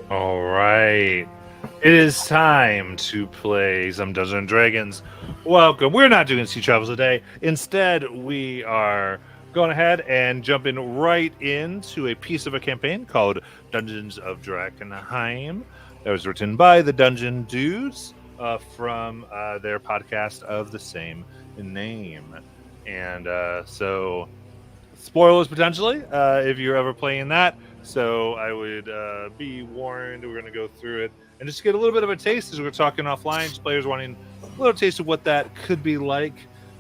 All right. It is time to play some Dungeons and Dragons. Welcome. We're not doing Sea Travels today. Instead, we are going ahead and jumping right into a piece of a campaign called Dungeons of Drakkenheim. That was written by the Dungeon Dudes from their podcast of the same name. And so spoilers potentially if you're ever playing that. So I would be warned. We're going to go through it and just get a little bit of a taste as we're talking offline. Just players wanting a little taste of what that could be like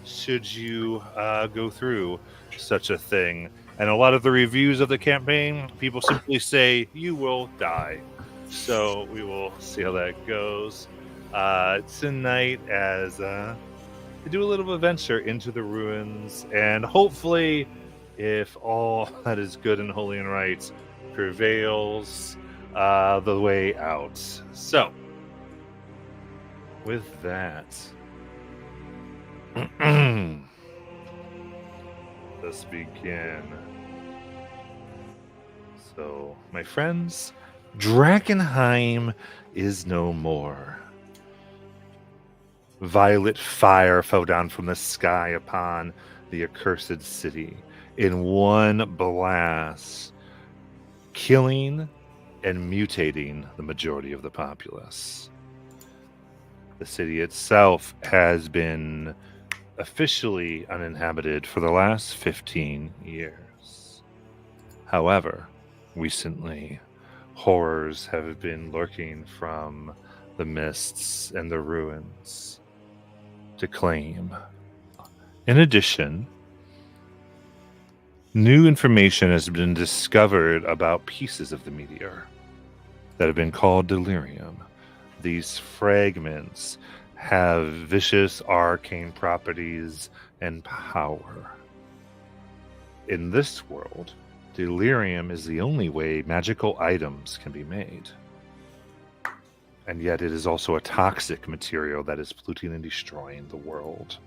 should you go through such a thing. And a lot of the reviews of the campaign, people simply say you will die. So we will see how that goes tonight as we do a little adventure into the ruins, and hopefully, if all that is good and holy and right prevails, the way out. So, with that, let's begin. So, my friends, Drakkenheim is no more. Violet fire fell down from the sky upon the accursed city in one blast, killing and mutating the majority of the populace. The city itself has been officially uninhabited for the last 15 years. However, recently, horrors have been lurking from the mists and the ruins to claim. In addition, new information has been discovered about pieces of the meteor that have been called delirium. These fragments have vicious arcane properties and power. In this world, delirium is the only way magical items can be made. And yet it is also a toxic material that is polluting and destroying the world.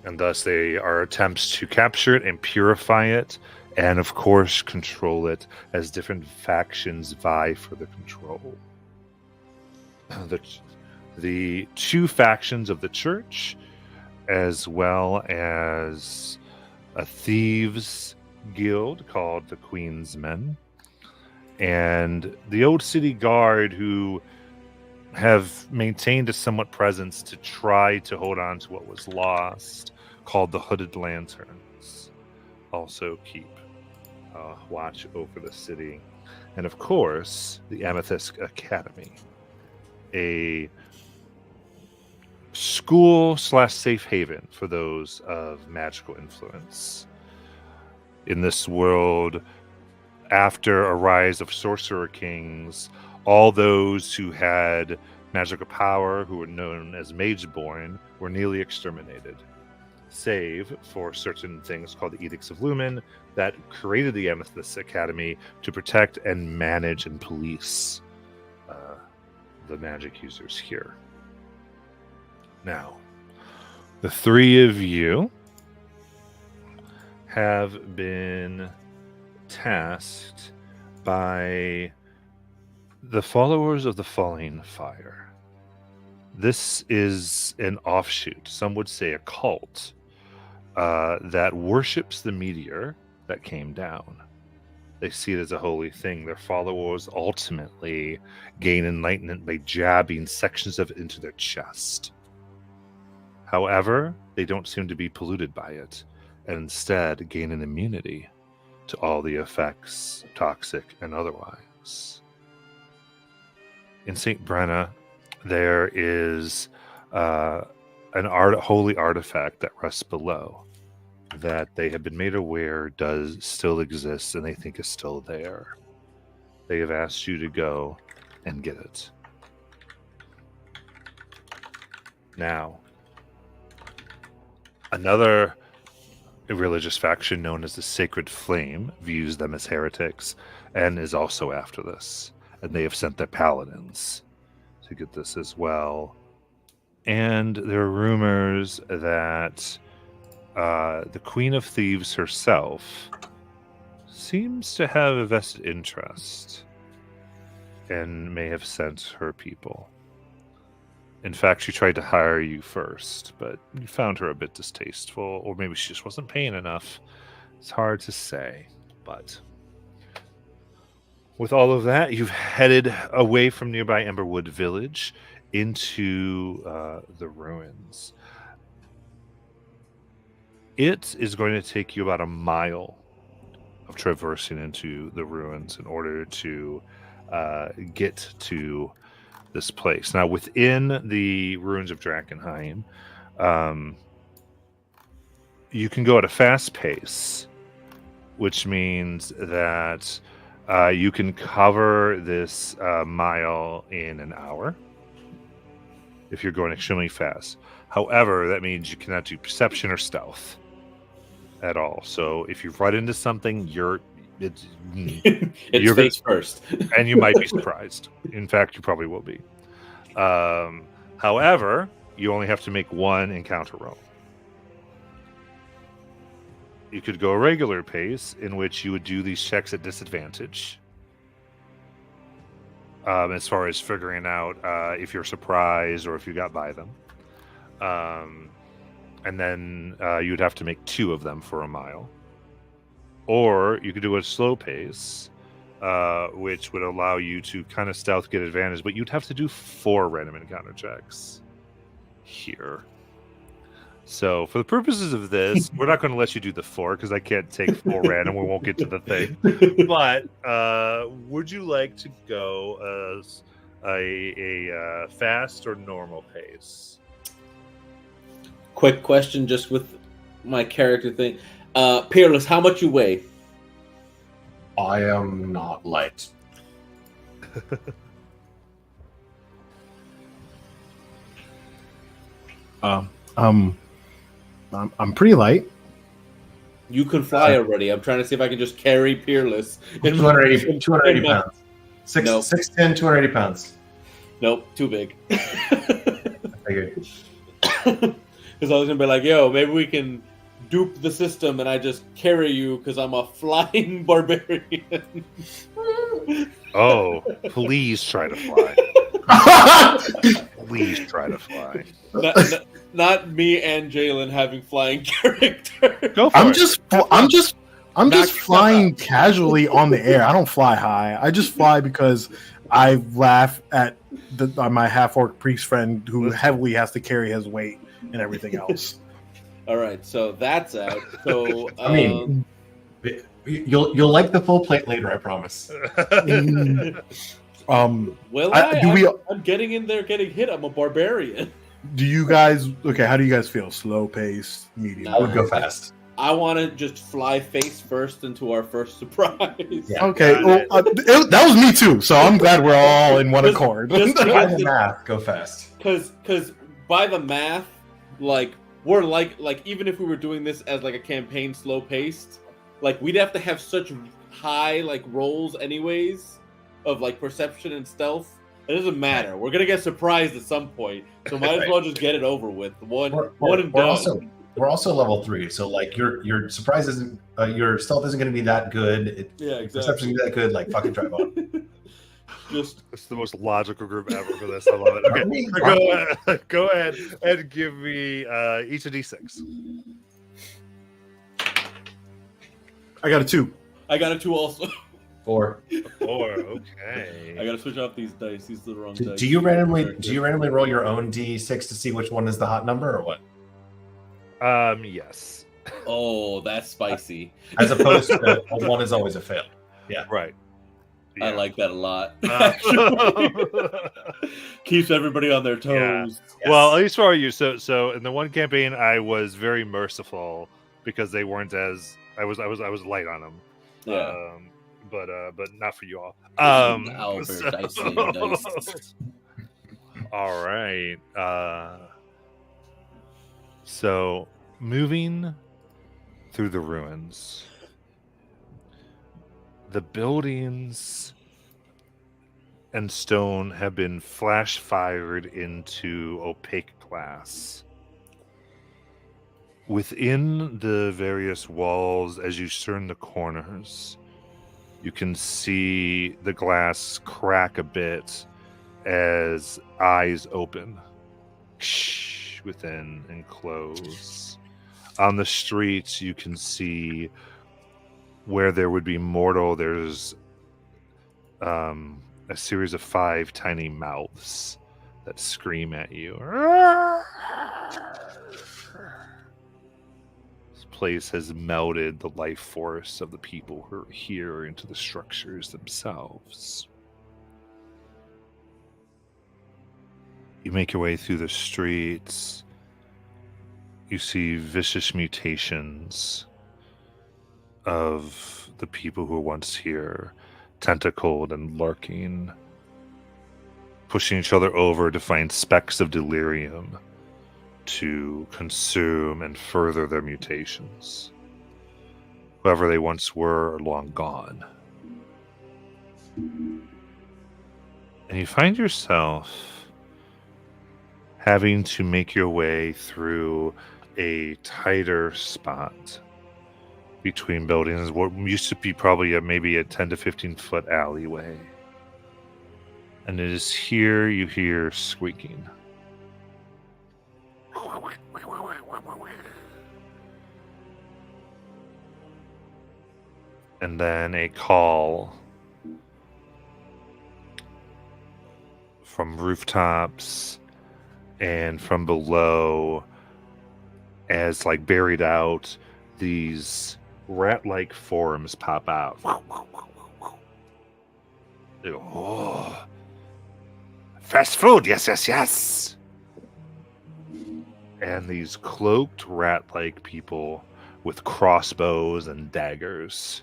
And thus they are attempts to capture it and purify it, and of course control it as different factions vie for the control. The two factions of the church, as well as a thieves guild called the Queen's Men, and the old city guard, who have maintained a somewhat presence to try to hold on to what was lost, called the Hooded Lanterns, also keep watch over the city. And of course, the Amethyst Academy, a school/safe haven for those of magical influence. In this world, after a rise of sorcerer kings, all those who had magical power, who were known as Mageborn, were nearly exterminated, save for certain things called the Edicts of Lumen that created the Amethyst Academy to protect and manage and police the magic users here. Now, the three of you have been tasked by the followers of the Falling Fire. This is an offshoot, some would say a cult, that worships the meteor that came down. They see it as a holy thing. Their followers ultimately gain enlightenment by jabbing sections of it into their chest. However, they don't seem to be polluted by it, and instead gain an immunity to all the effects, toxic and otherwise. In St. Brenna, there is an holy artifact that rests below that they have been made aware does still exist, and they think is still there. They have asked you to go and get it. Now, another religious faction known as the Sacred Flame views them as heretics and is also after this. And they have sent their paladins to get this as well. And there are rumors that the Queen of Thieves herself seems to have a vested interest and may have sent her people. In fact, she tried to hire you first, but you found her a bit distasteful, or maybe she just wasn't paying enough. It's hard to say, but with all of that, you've headed away from nearby Emberwood Village into the ruins. It is going to take you about a mile of traversing into the ruins in order to get to this place. Now, within the ruins of Drakkenheim, you can go at a fast pace, which means that you can cover this mile in an hour if you're going extremely fast. However, that means you cannot do perception or stealth at all. So if you run into something, it's face first. And you might be surprised. In fact, you probably will be. However, you only have to make one encounter roll. You could go a regular pace, in which you would do these checks at disadvantage. As far as figuring out if you're surprised or if you got by them. And then you'd have to make 2 of them for a mile. Or you could do a slow pace, which would allow you to kind of stealth get advantage, but you'd have to do 4 random encounter checks here. So for the purposes of this, we're not going to let you do the 4 because I can't take 4 random. We won't get to the thing. But would you like to go a fast or normal pace? Quick question, just with my character thing. Peerless, how much you weigh? I am not light. I'm pretty light. You can fly already. I'm trying to see if I can just carry Peerless. 280 pounds. 6'10", 280 pounds. Nope, too big. Okay. Because I was going to be like, yo, maybe we can dupe the system and I just carry you because I'm a flying barbarian. Oh, please try to fly. Please try to fly. Not me and Jalen having flying character. Go for it. I'm just flying casually on the air. I don't fly high. I just fly because I laugh at my half-orc priest friend who heavily has to carry his weight and everything else. All right, so that's out. So I mean, you'll like the full plate later, I promise. Well, I'm getting in there, getting hit. I'm a barbarian. Do you guys how do you guys feel? Slow pace, medium? I would go fast. I want to just fly face first into our first surprise. Yeah, okay, well, that was me too. So I'm glad we're all in one accord. By the math, go fast. Because by the math, like we're like even if we were doing this as like a campaign slow paced, like we'd have to have such high like rolls anyways of like perception and stealth. It doesn't matter. We're gonna get surprised at some point, so might as well just get it over with. One and done. We're also level 3, so like your surprise isn't your stealth isn't going to be that good. Exactly. Perception isn't that good. Like fucking drive on. It's the most logical group ever for this. I love it. Okay, go ahead and give me each a d6. I got a 2. I got a 2 also. 4. 4. Okay. I gotta switch off these dice. These are the wrong dice. Do you randomly roll your own d6 to see which one is the hot number or what? Yes. Oh, that's spicy. As opposed to a 1 is always a fail. Yeah. Right. Yeah. I like that a lot. Keeps everybody on their toes. Yeah. Yes. Well, at least for you. So in the one campaign, I was very merciful because they weren't as I was light on them. Yeah. But not for you all. Albert, dice. All right. So moving through the ruins, the buildings and stone have been flash fired into opaque glass. Within the various walls, as you turn the corners, You can see the glass crack a bit as eyes open within and close. On the streets, you can see where there would be mortal, there's a series of 5 tiny mouths that scream at you. This place has melded the life force of the people who are here into the structures themselves. You make your way through the streets. You see vicious mutations of the people who were once here, tentacled and lurking, pushing each other over to find specks of delirium to consume and further their mutations. Whoever they once were are long gone. And you find yourself having to make your way through a tighter spot between buildings, what used to be probably maybe a 10 to 15 foot alleyway. And it is here you hear squeaking. And then a call from rooftops and from below, as like buried out, these rat-like forms pop out. Oh, fast food, yes. And these cloaked rat-like people with crossbows and daggers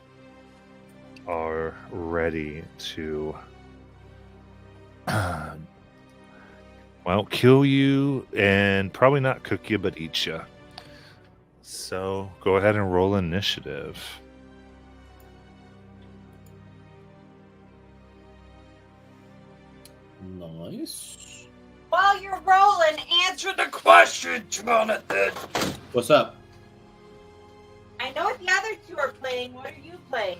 are ready to kill you and probably not cook you, but eat you. So go ahead and roll initiative. Nice. While you're rolling, answer the question, Jonathan. What's up? I know what the other two are playing. What are you playing?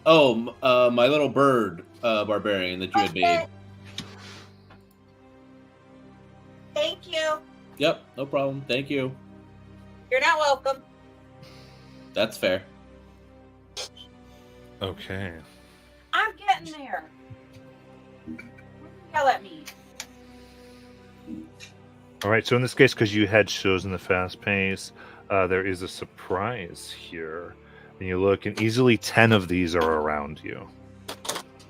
Oh, my little bird barbarian that you had made. Thank you. Yep, no problem. Thank you. You're not welcome. That's fair. Okay. I'm getting there. Yell at me. All right, so in this case, because you had chosen the fast pace, there is a surprise here. And you look, and easily 10 of these are around you.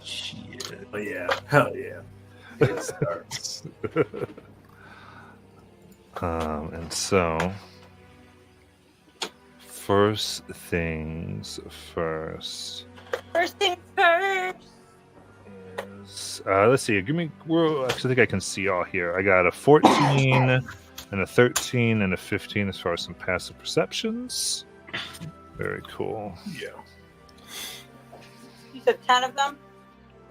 Shit. Oh, yeah. Hell yeah. It starts. And so, first things first. First things first. Is, let's see. Give me. Well, actually, I think I can see all here. I got a 14 and a 13 and a 15 as far as some passive perceptions. Very cool. Yeah. You said 10 of them?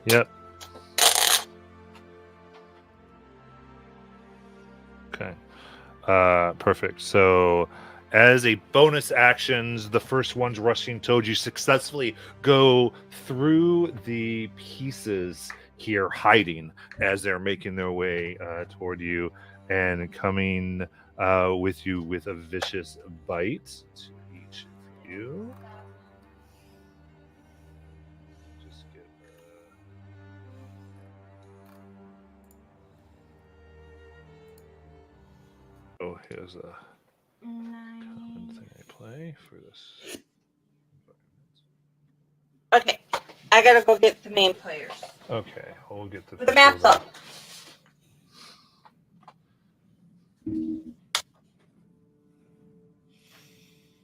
Yep. Okay. Perfect. So, as a bonus actions, the first ones rushing toward you successfully go through the pieces here, hiding as they're making their way toward you and coming with you with a vicious bite to each of you. Just get oh, here's a common thing I play for this. Okay. I gotta go get the main players. Okay, we'll get The map's up.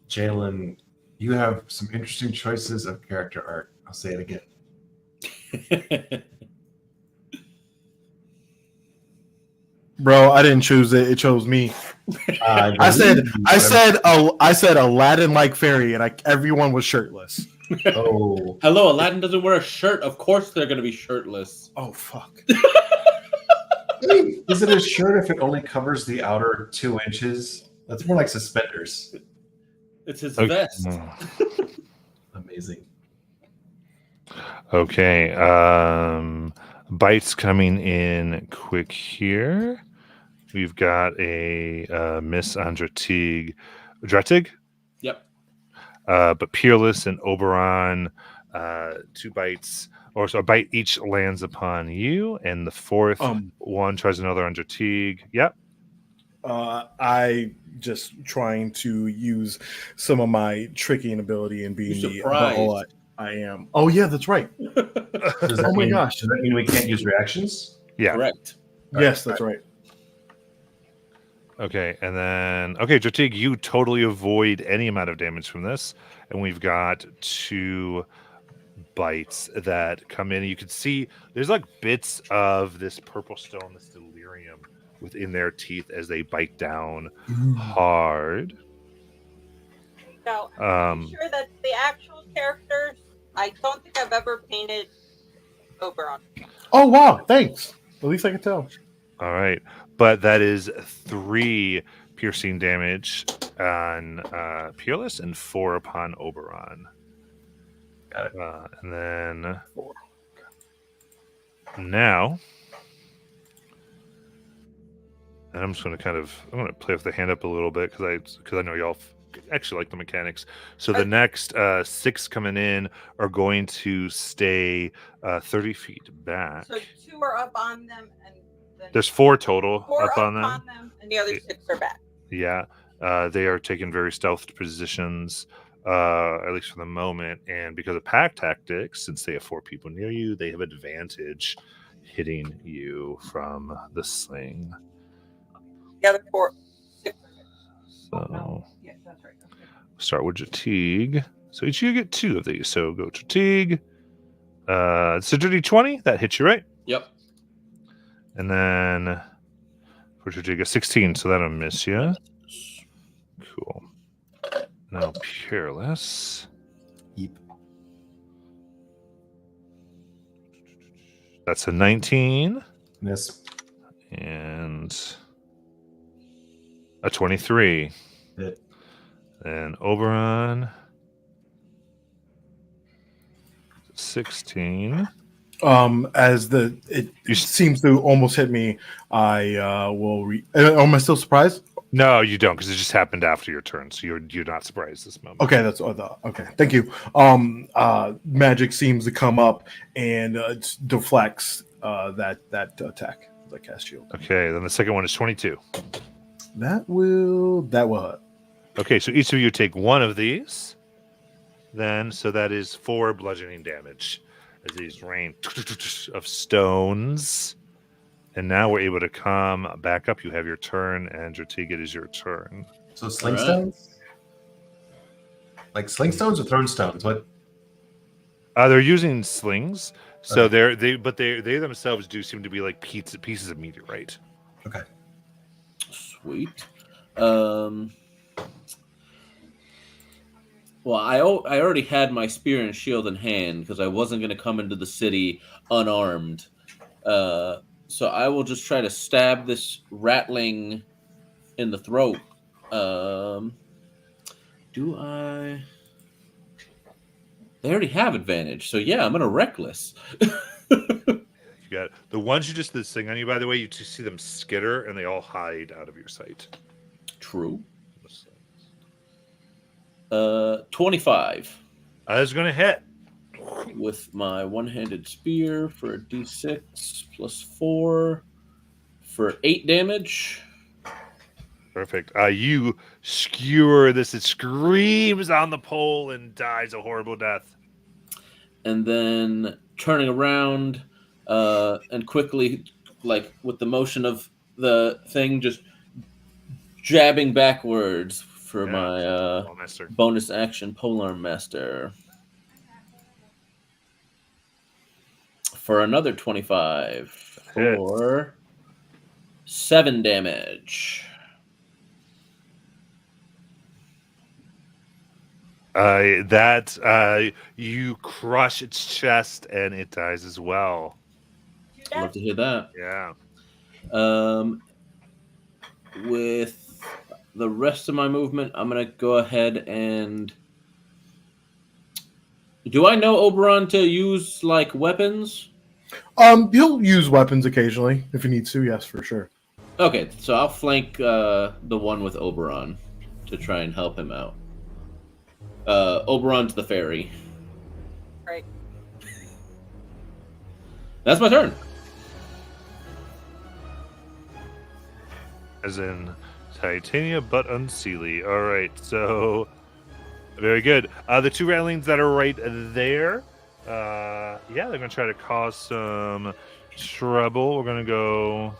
Jalen, you have some interesting choices of character art. I'll say it again. Bro, I didn't choose it. It chose me. I said Aladdin-like fairy, and everyone was shirtless. Oh, Hello, Aladdin doesn't wear a shirt. Of course they're going to be shirtless. Oh fuck! is it a shirt if it only covers the outer 2 inches? That's more like suspenders. It's his Okay. vest. Amazing. Okay. Bites coming in quick here. We've got a miss on Dratig. Yep. But Peerless and Oberon, 2 bites, or so a bite each lands upon you, and the fourth one tries another on Dratig. Yep. I just trying to use some of my tricking ability and being You're the surprised. butthole I am. Oh yeah, that's right. Does that Oh my mean, gosh. Does that mean we can't use reactions? Yeah. Correct. Yes, that's right. Okay, and then Dratig, you totally avoid any amount of damage from this, and we've got 2 bites that come in. You can see there's like bits of this purple stone, this delirium, within their teeth as they bite down hard. So I'm Um, sure that the actual characters. I don't think I've ever painted Oberon. Oh wow, thanks. At least I can tell. all right, but that is 3 piercing damage on Peerless and 4 upon Oberon. Got it. And then now, and I'm just going to I'm going to play with the hand up a little bit because I know y'all actually like the mechanics. So the next 6 coming in are going to stay 30 feet back. So 2 are up on them, and then There's 4 total 4 up on them. and the other 6 are back. Yeah, they are taking very stealth positions, at least for the moment. And because of pack tactics, since they have 4 people near you, they have advantage hitting you from the sling. The other 6. So Yes, that's right. Okay. start with Dratig. So each of you get 2 of these. So go Dratig. So dirty 20, that hits you, right? Yep. And then for Dratig, a 16, so that'll miss you. Cool. Now Peerless. Yep. That's a 19 Miss. and a 23. Hit. And Oberon, 16. As it seems to almost hit me, I will. Am I still surprised? No, you don't, because it just happened after your turn, so you're not surprised this moment. Okay, that's okay. Thank you. Magic seems to come up and deflects that attack. That cast shield. Okay, then the second one is 22. That will hurt. Okay, so each of you take 1 of these. Then, so that is 4 bludgeoning damage as these rain of stones. And now we're able to come back up. You have your turn, and Dratig, it is your turn. So sling All right. stones? Like sling stones or thrown stones? What? They're using slings, so Okay. they themselves do seem to be like pieces of meteorite. Okay. Sweet. Well, I already had my spear and shield in hand because I wasn't going to come into the city unarmed. So I will just try to stab this ratling in the throat. Do I? They already have advantage, so yeah, I'm gonna reckless. You got it. The ones you just did sing on you, by the way, you just see them skitter and they all hide out of your sight. True. 25 That's going to hit. with my one-handed spear for a d6 plus 4 for 8 damage. Perfect. You skewer this. It screams on the pole and dies a horrible death. And then turning around and quickly, like with the motion of the thing, just jabbing backwards for my Oh, mister. bonus action Polearm Master. For another 25 for 7 damage. You crush its chest and it dies as well. I'd love to hear that. Yeah. With the rest of my movement, I'm gonna go ahead and Do I know Oberon to use like weapons? He'll use weapons occasionally if he needs to. Yes, for sure. Okay, so I'll flank the one with Oberon to try and help him out. Oberon's the fairy. Right. That's my turn. As in Titania, but unseelie. All right, so very good. The two railings that are right there. Yeah, they're gonna try to cause some trouble. We're gonna go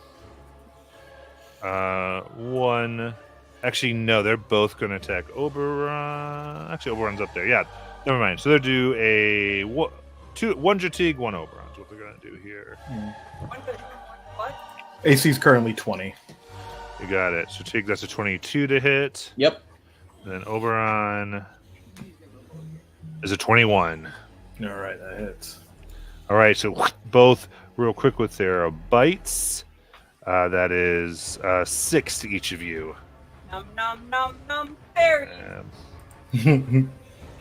one. Actually, no, they're both gonna attack Oberon. Actually, Oberon's up there. Yeah, never mind. So they'll do a one Jatig, one Oberon. Is what they're gonna do here. What? AC is currently 20. You got it. So Jatig, that's a 22 to hit. Yep. Then Oberon is a 21. All right, that hits. All right, so both real quick with their bites. That is 6 to each of you. Nom nom nom nom. Fairy.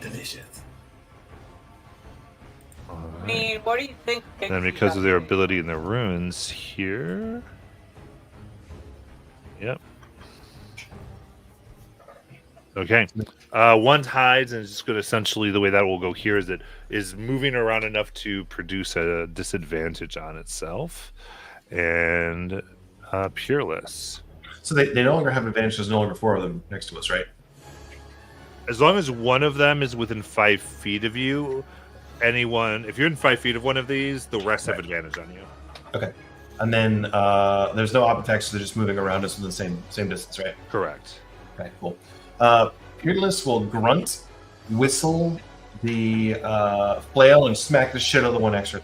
Delicious. All I right. mean, what do you think? Then because of their ability in the runes here. Yep. Okay. One hides and it's just going to essentially the way that will go here is it is moving around enough to produce a disadvantage on itself. And Peerless. So they no longer have advantage. There's no longer 4 of them next to us, right? As long as one of them is within 5 feet of you, anyone, if you're in 5 feet of one of these, the rest have advantage on you. Okay. And then there's no op attacks, so they're just moving around us within the same distance, right? Correct. Okay, cool. Peerless will grunt, whistle the flail, and smack the shit out of the one extra.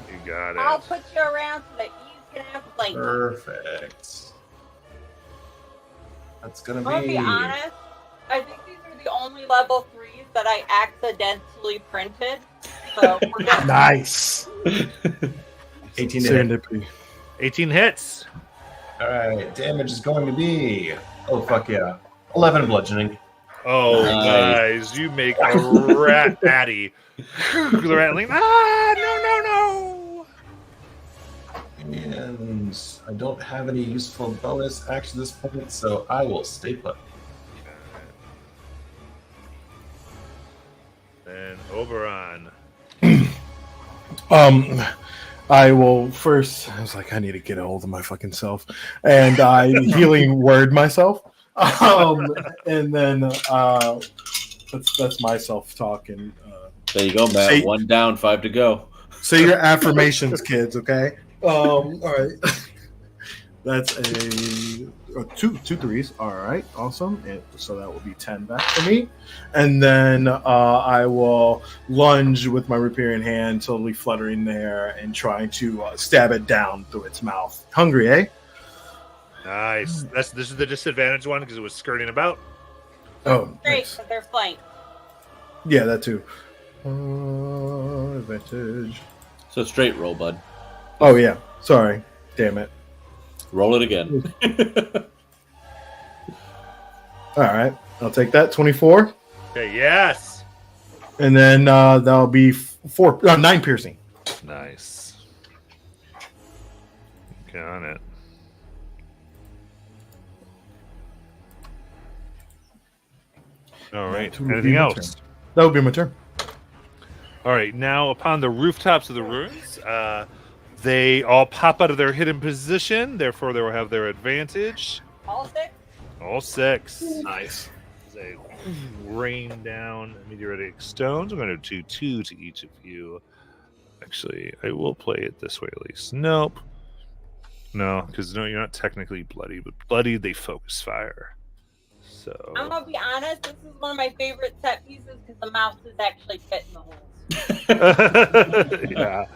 You got it. I'll put you around so that you can have like. Perfect. That's gonna I'll be honest. I think these are the only level 3s that I accidentally printed. So we're good. Nice. 18 to hit. Serendipity. 18 hits. All right, damage is going to be fuck yeah, 11 bludgeoning. Oh, Nice. guys, you make a rat patty. The rattling. No. And I don't have any useful bonus action at this point, so I will stay put. Then Oberon. I will first. I was like, I need to get a hold of my fucking self, and I healing word myself. And then that's my self talking. There you go, Matt. Say- 1 down, 5 to go. Say your affirmations, kids. Okay. All right. That's two threes. All right, awesome. So that will be 10 back for me, and then I will lunge with my Riparian hand, slowly fluttering there and trying to stab it down through its mouth. Hungry, eh? Nice. This is the disadvantage one because it was skirting about. Oh, Great, nice. but they're flanked. Yeah, that too. Advantage. So straight roll, bud. Oh yeah, sorry. Damn it. Roll it again. All right, I'll take that. 24, Okay, yes. and then that'll be 9 piercing. Nice. Got it. All right. That would be Anything my else? turn. That would be my turn. All right. Now, upon the rooftops of the ruins, they all pop out of their hidden position. Therefore, they will have their advantage. All 6? All 6. Nice. They rain down meteoritic stones. I'm going to do 2 to each of you. Actually, I will play it this way at least. Nope. No, because no, you're not technically bloody, but bloody, they focus fire. So. I'm gonna be honest. This is one of my favorite set pieces because the mouse is actually fitting the holes. Yeah,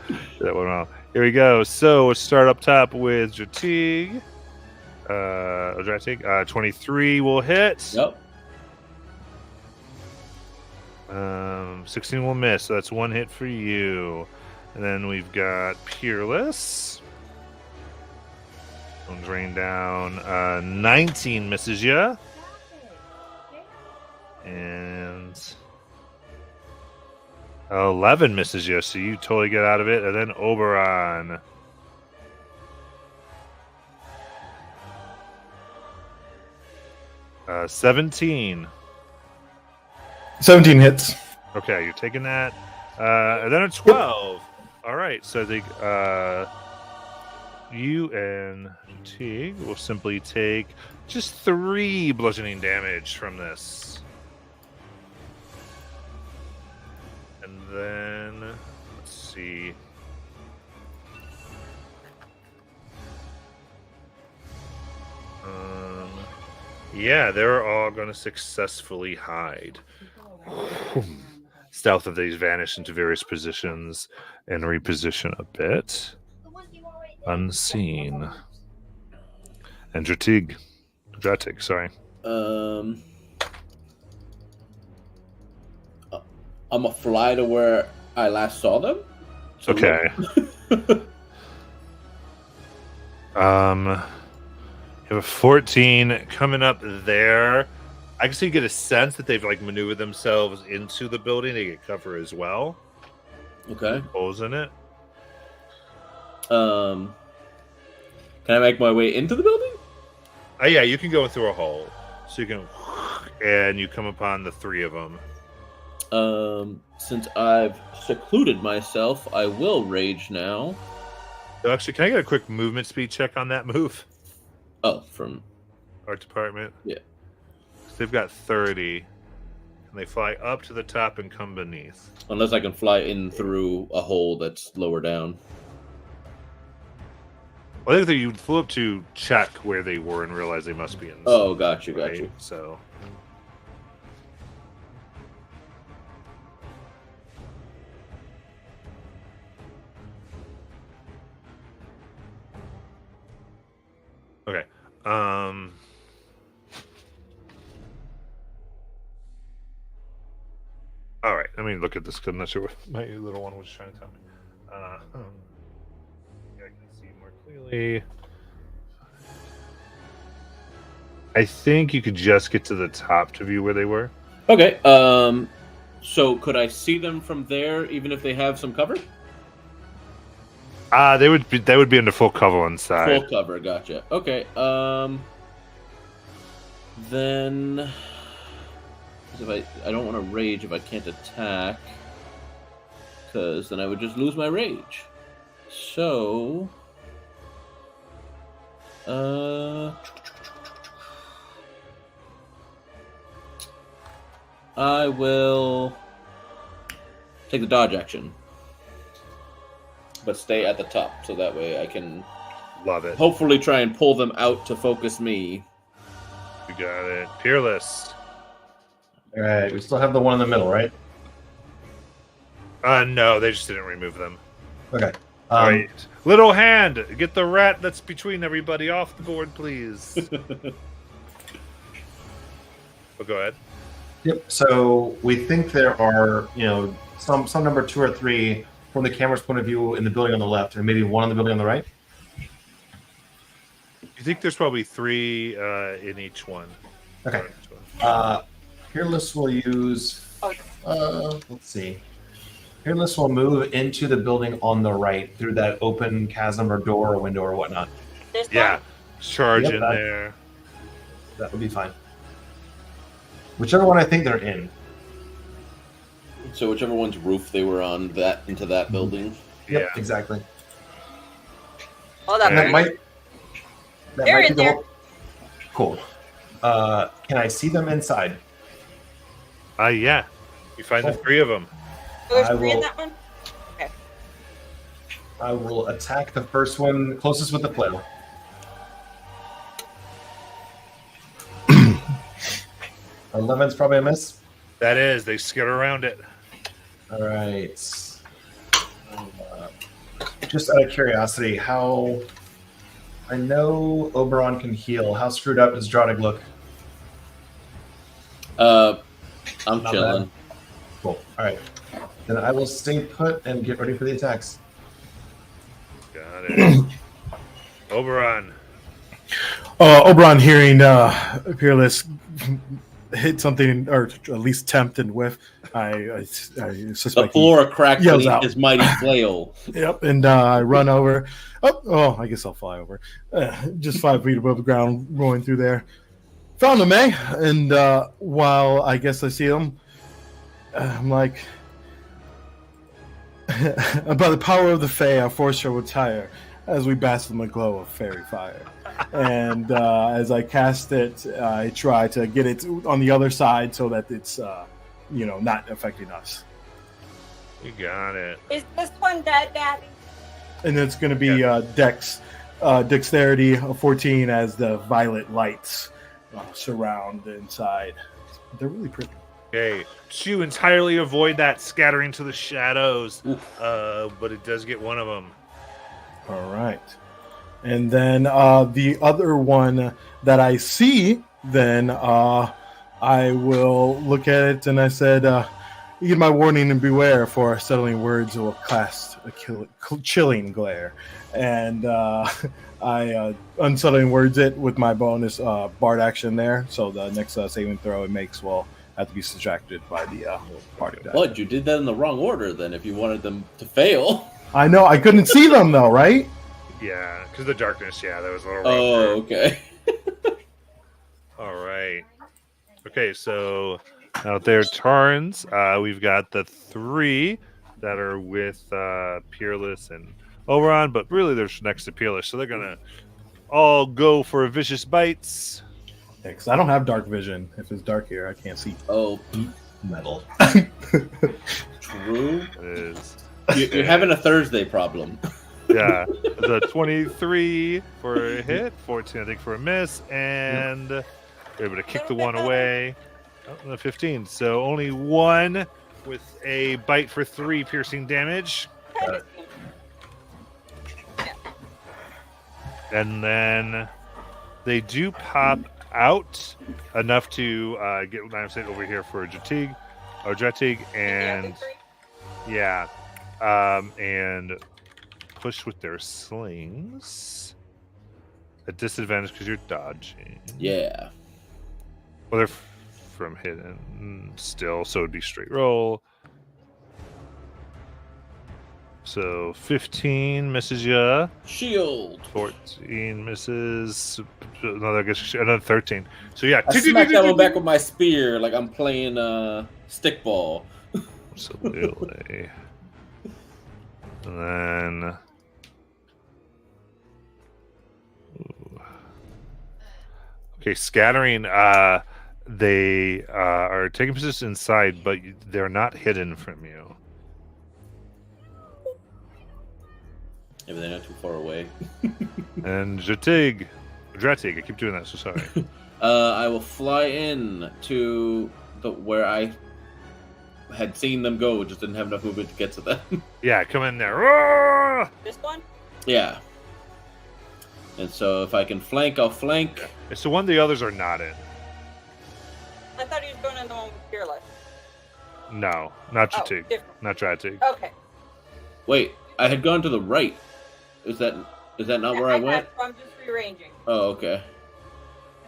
that went well. Here we go. So we'll start up top with Jatig. Jatig, 23 will hit. Yep. 16 will miss. So that's 1 hit for you. And then we've got Peerless. One's rain down. 19 misses you. And 11 misses you, so you totally get out of it. And then Oberon. Uh, 17. 17 hits. Okay, you're taking that. And then a 12. All right, so the you and Teague will simply take just 3 bludgeoning damage from this. And then, let's see. Yeah, they're all going to successfully hide. Stealth of these vanish into various positions and reposition a bit. Unseen. And Dratig, sorry. I'm gonna fly to where I last saw them. So Okay. You have a 14 coming up there. I can see you get a sense that they've like maneuvered themselves into the building. They get cover as well. Okay. Holes in it. Can I make my way into the building? Oh yeah, you can go through a hole. So you can, and you come upon the 3 of them. Since I've secluded myself, I will rage now. So actually, can I get a quick movement speed check on that move? Oh, from Art department. Yeah. So they've got 30, and they fly up to the top and come beneath. unless I can fly in through a hole that's lower down. Well, I think that you flew up to check where they were and realize they must be in. Oh, got you, got right? you. So. Okay. All right. Let me look at this because I'm not sure what my little one was trying to tell me. Yeah, I can see more clearly. I think you could just get to the top to view where they were. Okay. So could I see them from there, even if they have some cover? They would be under full cover inside. Full cover, gotcha. Okay. Then if I don't want to rage if I can't attack, because then I would just lose my rage. So, I will take the dodge action, but stay at the top, so that way I can Love it. hopefully try and pull them out to focus me. You got it. Peerless. All right, we still have the one in the middle, right? No, they just didn't remove them. Okay. All right. Little hand, get the rat that's between everybody off the board, please. But go ahead. Yep. So we think there are, some number 2 or 3 from the camera's point of view in the building on the left, and maybe 1 in the building on the right. You think there's probably 3 in each one? Okay. In each one. Peerless will use. Let's see. Peerless will move into the building on the right through that open chasm or door or window or whatnot. This Yeah, one? charge Yep, in that- there. That would be fine. Whichever one I think they're in. So whichever one's roof they were on, that into that building. Yep, Yeah. exactly. Hold up. And that Okay. might. That They're might in be the there. whole- Cool. Can I see them inside? Yeah. You find the 3 of them. So there's I 3 in will- that one? I will attack the first one closest with the flail. $11's probably a miss. That is, they skitter around it. All right. Just out of curiosity, how I know Oberon can heal. How screwed up does Dradig look? I'm Not chilling. Cool. All right. Then I will stay put and get ready for the attacks. Got it. Oberon. Oberon, hearing Peerless hit something, or at least tempt and whiff, I The suspect. floor cracked yells beneath out. his mighty flail. Yep, and I run over. Oh, I guess I'll fly over. Just 5 feet above the ground, rolling through there. Found him, eh? And while I guess I see him, I'm like, by the power of the Fae, our force shall retire as we bask in the glow of fairy fire. And as I cast it, I try to get it on the other side so that it's, not affecting us. You got it. Is this one dead, Daddy? And it's going to be dexterity of 14 as the violet lights surround the inside. They're really pretty. Okay, to entirely avoid that scattering to the shadows, but it does get one of them. All right. And then the other one that I see, then I will look at it and I said, heed my warning and beware, for settling words will cast a chilling glare. And I unsettling words it with my bonus bard action there. So the next saving throw it makes will have to be subtracted by the party die. But you did that in the wrong order then if you wanted them to fail. I know, I couldn't see them though, right? Yeah, because the darkness, that was a little rough. Oh, okay. All right. Okay, so out there, turns. We've got the 3 that are with Peerless and Oberon, but really they're next to Peerless, so they're gonna all go for vicious bites. Yeah, because I don't have dark vision. If it's dark here, I can't see. Oh, Metal. true. It is. You're having a Thursday problem. Yeah, the 23 for a hit, 14 I think for a miss, and they're able to kick the one away. Oh, the 15. So only one with a bite for 3 piercing damage. And then they do pop out enough to get line of sight over here for Jatig, and and push with their slings. At disadvantage because you're dodging. Yeah. Well, they're from hidden still, so it'd be straight roll. So 15 misses ya. Shield. 14 misses. Another 13. So yeah, I smacked that one back with my spear like I'm playing stickball. Absolutely. And then. Ooh. Okay, scattering. They are taking position inside, but they're not hidden from you. Yeah, but they're not too far away. And Dratig, I keep doing that, so sorry. I will fly in to where I had seen them go, just didn't have enough movement to get to them. Yeah, come in there. Roar! This one? Yeah. And so if I can flank, I'll flank. It's the one the others are not in. I thought he was going in the one with Fearless. No, not Oh, Dratig. different. Not Dratig. Okay. Wait, I had gone to the right. Is that not where I went? I'm just rearranging. Oh, okay.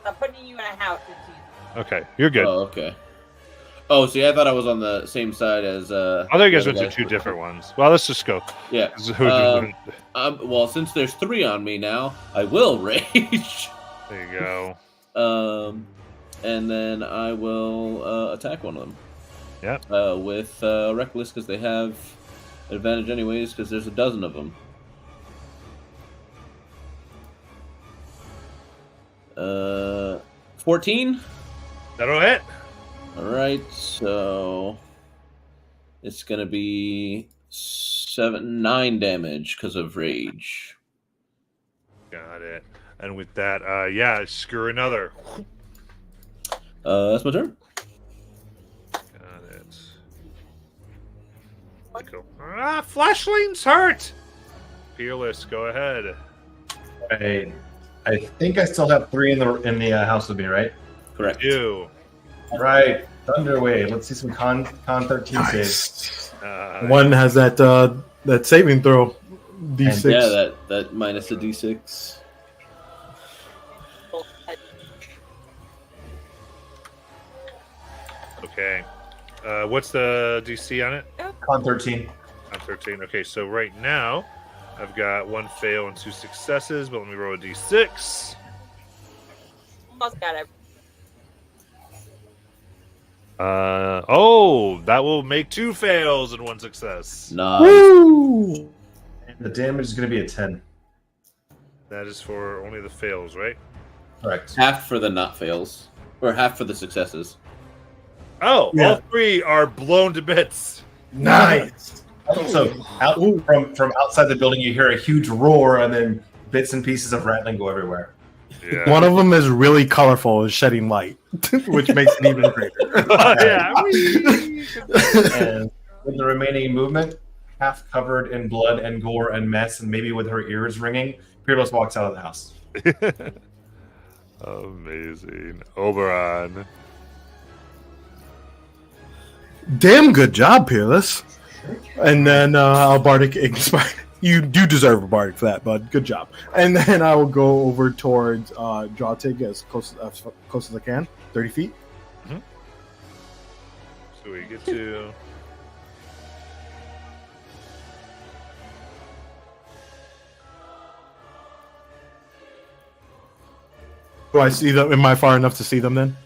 I'm putting you in a house this season. Okay, you're good. Oh, okay. Oh, see, I thought I was on the same side as. I think you guys went to 2 different ones. Well, let's just go. Yeah. Well, since there's 3 on me now, I will rage. There you go. And then I will attack one of them. Yep. With Reckless, because they have advantage anyways, because there's a dozen of them. 14. That'll hit. All right, so it's gonna be 9 damage because of rage. Got it. And with that, screw another. That's my turn. Got it. Cool. Flashlights hurt. Peerless, go ahead. Right. I think I still have 3 in the house with me, right? Correct. You. All right. Thunderwave. Let's see some con 13 saves. One has that saving throw. D6. Yeah, that minus a d6. Okay. What's the DC on it? Con 13. On 13. Okay, so right now I've got 1 fail and 2 successes, but let me roll a D6. Almost got it. That will make 2 fails and 1 success. Nice. Woo! And the damage is going to be a 10. That is for only the fails, right? Correct. Half for the not fails, or half for the successes. Oh, Yeah. all 3 are blown to bits. Nice. Also, out from outside the building, you hear a huge roar, and then bits and pieces of rattling go everywhere. Yeah. One of them is really colorful, is shedding light, which makes it even greater. Yeah. And with the remaining movement, half covered in blood and gore and mess, and maybe with her ears ringing, Peerless walks out of the house. Amazing. Oberon. Damn good job, Peerless. And then I'll Bardic inspire. You do deserve a Bardic for that, bud. Good job. And then I will go over towards Drawtig as close as I can, 30 feet. So we get to. Do I see them? Am I far enough to see them then?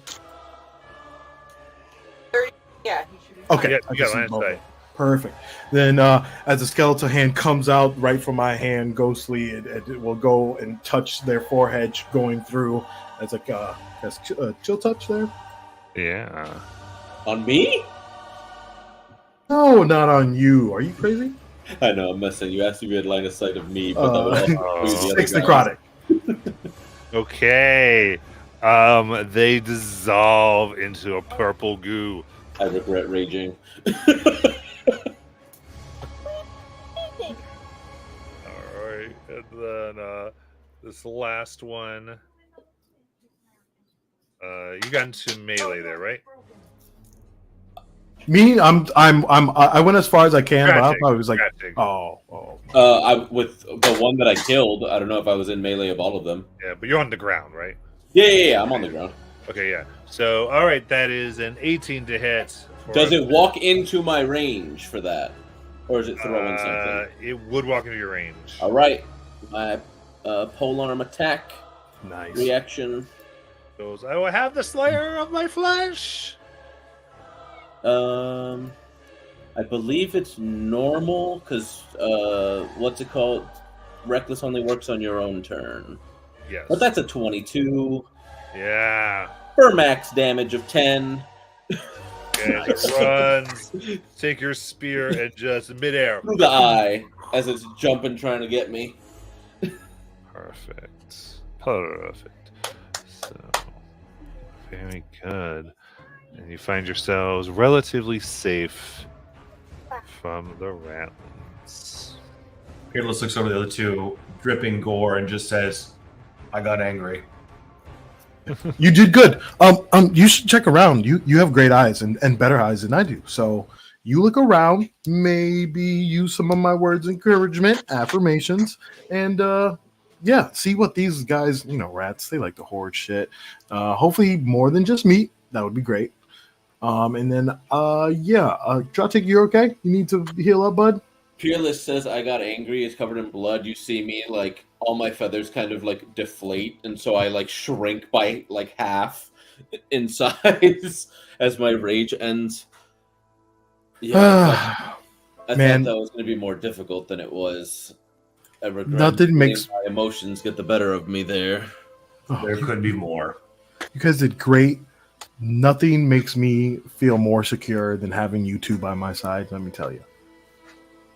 30. Yeah, he should be. Okay. Yeah, I you can got see line of both. sight. Perfect. Then, as the skeletal hand comes out right from my hand, ghostly, it will go and touch their forehead, going through as like a chill touch there. Yeah. On me? No, not on you. Are you crazy? I know, I'm messing. You asked if you had line of sight of me, but that would also include the 6 other guy. necrotic. Okay. They dissolve into a purple goo. I regret raging. All right, and then this last one. You got into melee there, right? Me, I went as far as I can, but I Scratching, thought it was like, scratching. oh. With the one that I killed, I don't know if I was in melee of all of them. Yeah, but you're on the ground, right? Yeah, I'm on the ground. Okay, yeah. So, all right, that is an 18 to hit. Does it walk into my range for that? Or is it throwing something? It would walk into your range. All right. My polearm attack Nice. reaction. Goes, I will have the slayer of my flesh. I believe it's normal because what's it called? Reckless only works on your own turn. Yes. But that's a 22 Yeah. for max damage of 10. Okay, it runs. Take your spear and just midair. Through the eye as it's jumping, trying to get me. Perfect. Perfect. So, very good. And you find yourselves relatively safe from the ratlings. Peerless looks over the other two, dripping gore, and just says, I got angry. You did good. You should check around. You have great eyes and better eyes than I do. So you look around, maybe use some of my words of encouragement, affirmations, and yeah, see what these guys, rats, they like to hoard shit. Hopefully more than just meat. That would be great. And then Drawtig, you okay? You need to heal up, bud? Peerless says I got angry. It's covered in blood. You see me, like, all my feathers kind of, like, deflate. And so I, like, shrink by, like, half in size as my rage ends. Yeah, I Man. thought that was going to be more difficult than it was. I regret Nothing letting makes- my emotions get the better of me there. There could be more. You guys did great. Nothing makes me feel more secure than having you two by my side, let me tell you.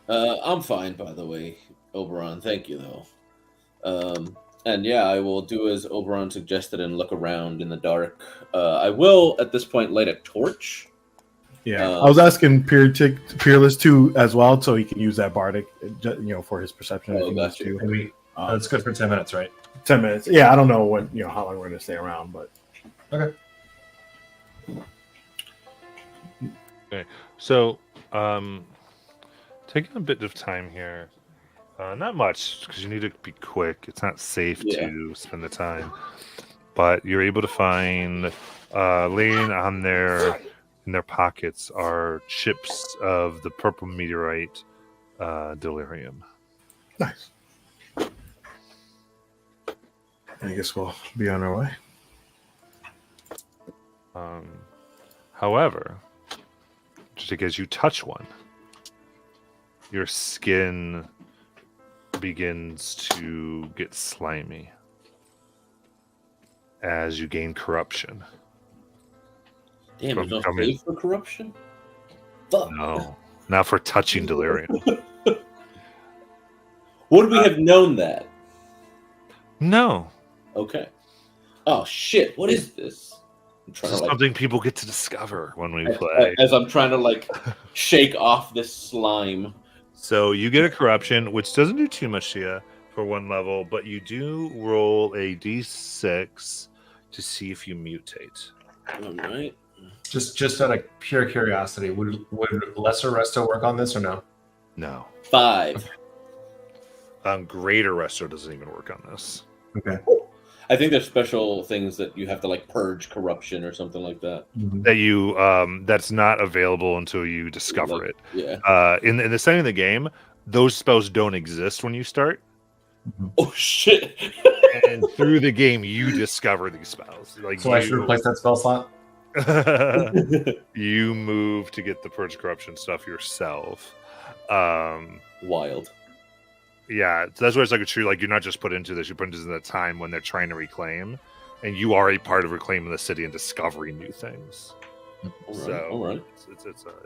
I'm fine, by the way, Oberon. Thank you, though. And yeah, I will do as Oberon suggested and look around in the dark. I will, at this point, light a torch. Yeah, I was asking Peerless too as well, so he can use that Bardic, for his perception. Oh, if he needs gotcha. to. Maybe that's good for 10 minutes, right? 10 minutes. Yeah, I don't know what how long we're gonna stay around, but Okay. So, taking a bit of time here. Not much, because you need to be quick. It's not safe to spend the time. But you're able to find, laying on their in their pockets are chips of the purple meteorite delirium. Nice. I guess we'll be on our way. However, just as you touch one, your skin begins to get slimy as you gain corruption. Damn, there's no Coming. save for corruption? Fuck. No, not for touching delirium. Would we have known that? No, Okay. Oh shit! What is this? I'm this trying is to like, something people get to discover when we play. as I'm trying to like shake off this slime. So you get a corruption, which doesn't do too much to you for one level, but you do roll a d6 to see if you mutate. All right. Just out of pure curiosity, would Lesser Resto work on this or no? No. 5. Greater Resto doesn't even work on this. Okay. I think there's special things that you have to like purge corruption or something like that. That you that's not available until you discover Like, it. Yeah. In the setting of the game, those spells don't exist when you start, Oh shit. and through the game you discover these spells. Like So I should replace that spell slot? you move to get the purge corruption stuff yourself. Wild. Yeah, so that's where it's like a true, like you're not just put into this, you put into the time when they're trying to reclaim, and you are a part of reclaiming the city and discovering new things. All right. So All right.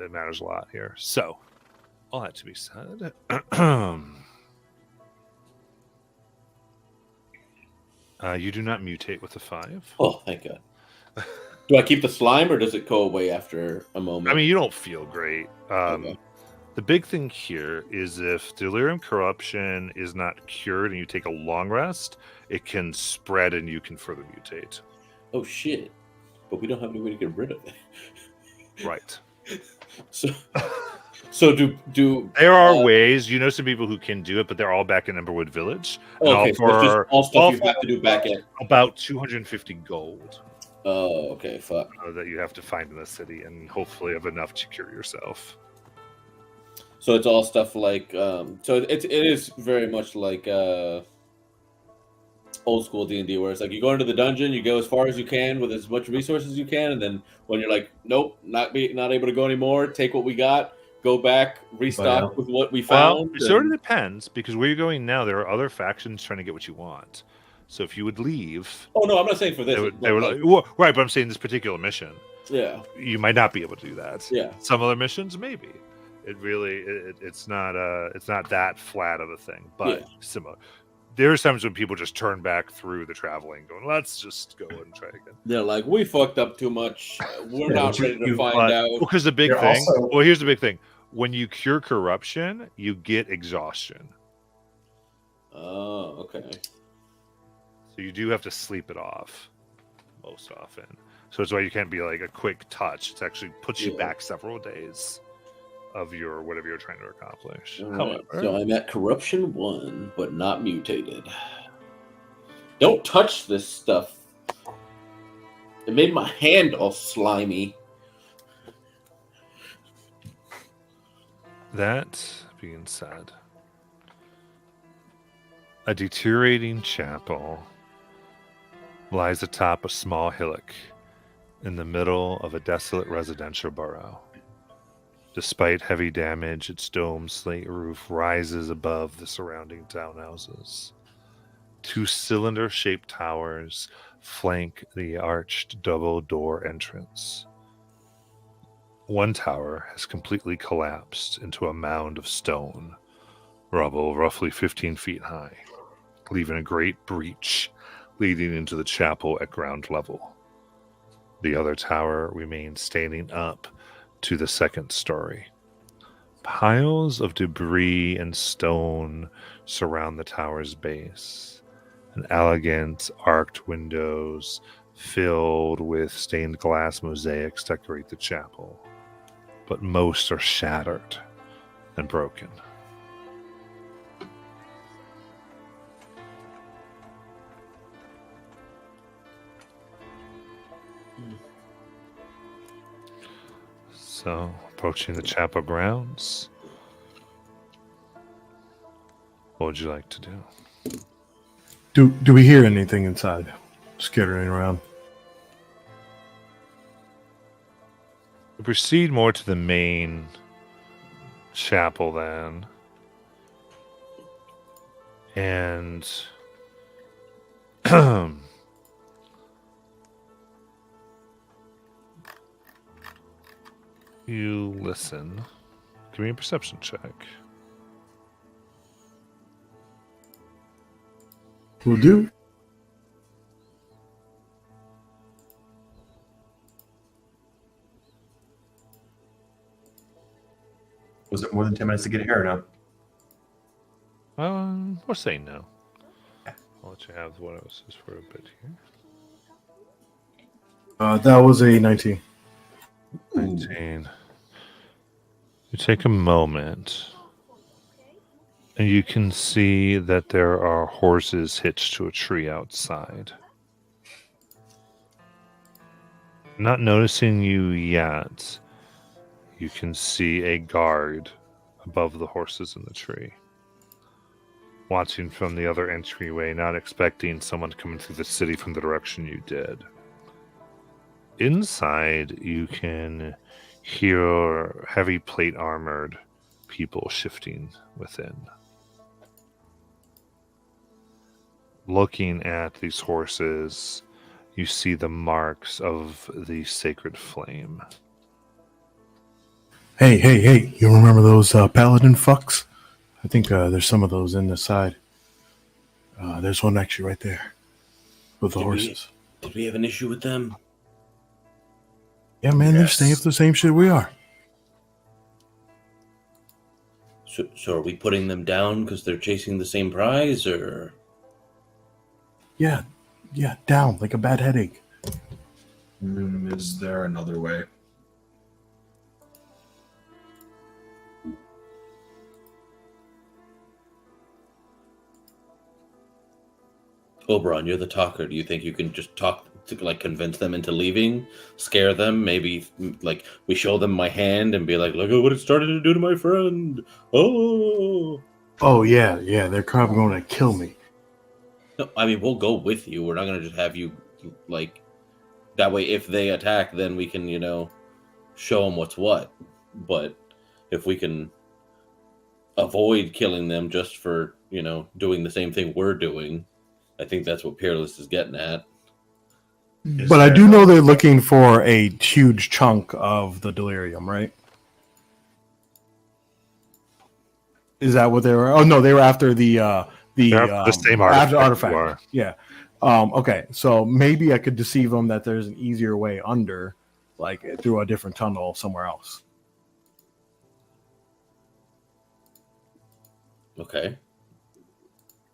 it matters a lot here. So, all that to be said, you do not mutate with a 5. Oh, thank God. Do I keep the slime or does it go away after a moment? I mean, you don't feel great. Okay. The big thing here is if delirium corruption is not cured and you take a long rest, it can spread and you can further mutate. Oh shit! But we don't have any way to get rid of it. Right. So do There are ways, you know, some people who can do it, but they're all back in Emberwood Village. And okay? So it's just all stuff you for have to do back at. about 250 gold Oh, okay. Fuck. that you have to find in the city, and hopefully have enough to cure yourself. So it's all stuff like so it is very much like old school D&D, where it's like you go into the dungeon, you go as far as you can with as much resources as you can, and then when you're like, nope, not able to go anymore, take what we got, go back, restock with what we found. Well, it sort of depends, because where you're going now, there are other factions trying to get what you want. So if you would leave, Oh no, I'm not saying for this. they would like, well, right, but I'm saying this particular mission, yeah, you might not be able to do that. yeah. Some other missions, maybe. It really, it's not that flat of a thing, but Yeah. similar. There's times when people just turn back through the traveling, going, let's just go and try again. They're like, we fucked up too much. We're Yeah, not but ready to find But, out. because the big You're thing, also- well, here's the big thing. When you cure corruption, you get exhaustion. Oh, okay. So you do have to sleep it off most often. So it's why you can't be like a quick touch. It actually puts you Yeah. back several days of your whatever you're trying to accomplish. All right. However, So I'm at corruption 1, but not mutated. Don't touch this stuff. It made my hand all slimy. that being said, a deteriorating chapel lies atop a small hillock in the middle of a desolate residential borough. Despite heavy damage, its dome slate roof rises above the surrounding townhouses. 2 cylinder-shaped towers flank the arched double-door entrance. One tower has completely collapsed into a mound of stone, rubble roughly 15 feet high, leaving a great breach leading into the chapel at ground level. The other tower remains standing up to the second story. Piles of debris and stone surround the tower's base, and elegant arched windows filled with stained glass mosaics decorate the chapel, but most are shattered and broken. So, approaching the chapel grounds. What would you like to do? Do we hear anything inside? Skittering around. We proceed more to the main chapel then. And you listen. Give me a perception check. Will do. Was it more than 10 minutes to get here or no? We're saying no. I'll let you have what it was just for a bit here. That was a 19. 19. You take a moment, and you can see that there are horses hitched to a tree outside. Not noticing you yet, you can see a guard above the horses in the tree. Watching from the other entryway, not expecting someone to come into the city from the direction you did. Inside, you can hear heavy plate armored people shifting within. Looking at these horses, you see the marks of the sacred flame. Hey, you remember those paladin fucks? I think there's some of those in the side. There's one actually right there with the horses. Did we have an issue with them? Yeah, man, Yes. they're the same shit we are. So are we putting them down because they're chasing the same prize, or? Yeah, down like a bad headache. Is there another way? Oberon, you're the talker. Do you think you can just talk to like convince them into leaving, scare them? Maybe like we show them my hand and be like, "Look at what it started to do to my friend." Oh, Yeah, they're probably going to kill me. no, I mean we'll go with you. We're not gonna just have you like that way. If they attack, then we can show them what's what. But if we can avoid killing them just for doing the same thing we're doing. I think that's what Peerless is getting at. But I do know they're looking for a huge chunk of the delirium, right? Is that what they were? Oh no, they were after the same after artifact. You are. artifact. Yeah. Okay, so maybe I could deceive them that there's an easier way under, like through a different tunnel somewhere else. Okay.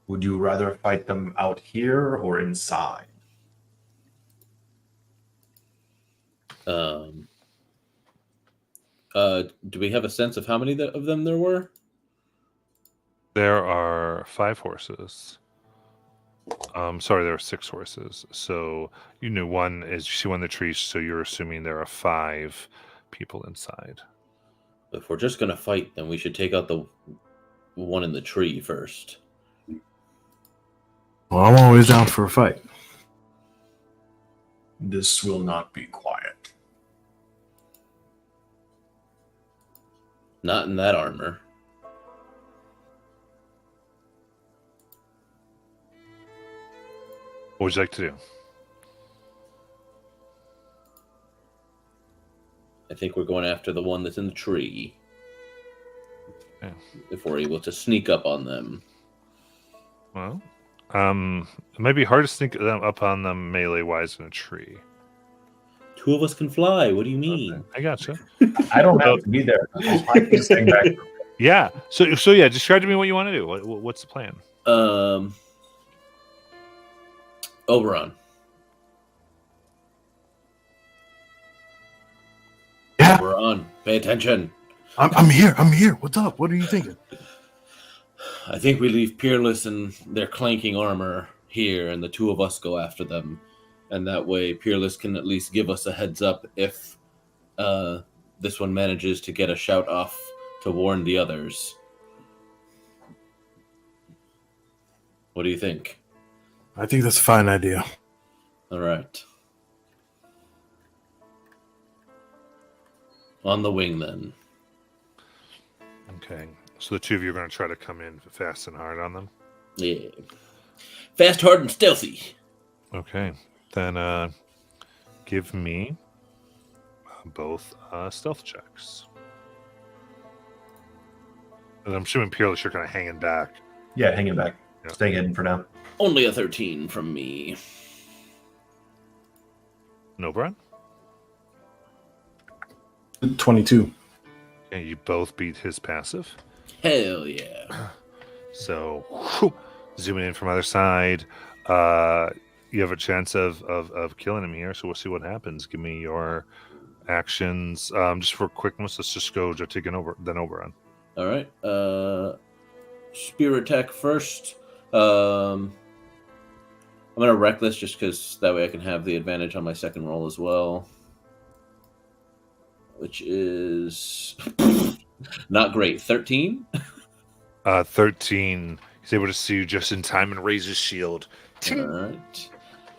Would you rather fight them out here or inside? Do we have a sense of how many of them there were? There are 5 horses. Sorry, there are 6 horses. So you knew one is you see one in the trees, so you're assuming there are 5 people inside. If we're just gonna fight, then we should take out the one in the tree first. Well, I'm always down for a fight. This will not be quiet. Not in that armor. What would you like to do? I think we're going after the one that's in the tree. Yeah. If we're able to sneak up on them. Well, it might be hard to sneak them up on them melee-wise in a tree. 2 of us can fly. What do you mean? Okay, I gotcha. I don't have to be there. I can just hang back. Yeah. So yeah. Describe to me what you want to do. What's the plan? Oberon. Yeah, Oberon, pay attention. I'm here. What's up? What are you thinking? I think we leave Peerless and their clanking armor here, and the 2 of us go after them. And that way, Peerless can at least give us a heads up if the this one manages to get a shout off to warn the others. What do you think? I think that's a fine idea. All right. On the wing, then. Okay. So the two of you are going to try to come in fast and hard on them. Yeah. Fast, hard, and stealthy. Okay. Then give me both stealth checks. And I'm assuming purely you're kind of hanging back. Yeah, hanging back. Yeah. Staying hidden for now. Only a 13 from me. No, Brian? 22. Okay, you both beat his passive. Hell yeah. So, zooming in from either side, you have a chance of killing him here. So we'll see what happens. Give me your actions. Just for quickness, let's just go Jotik and then Oberon. All right. Spear attack first. I'm going to reckless just because that way I can have the advantage on my second roll as well. Which is not great. 13? 13. He's able to see you just in time and raise his shield. All right.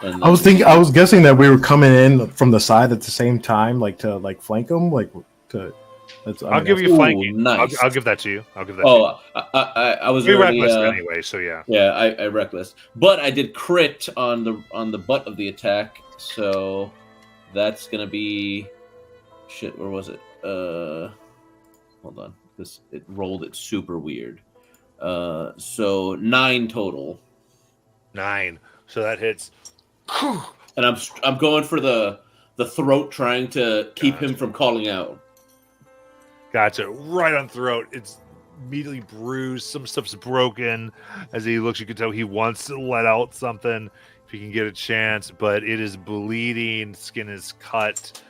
And I was guessing that we were coming in from the side at the same time, like to like flank them, like to. I'll give you Ooh, flanking. nice. I'll give that to you. I'll give that to you. I was You're already, reckless anyway, so yeah. Yeah, I reckless, but I did crit on the butt of the attack, so that's gonna be shit. Where was it? Hold on, this it rolled it super weird. So 9 total, 9. So that hits. and I'm going for the throat, trying to keep him from calling out. Gotcha. Right on throat. It's immediately bruised. Some stuff's broken. As he looks, you can tell he wants to let out something if he can get a chance, but it is bleeding. Skin is cut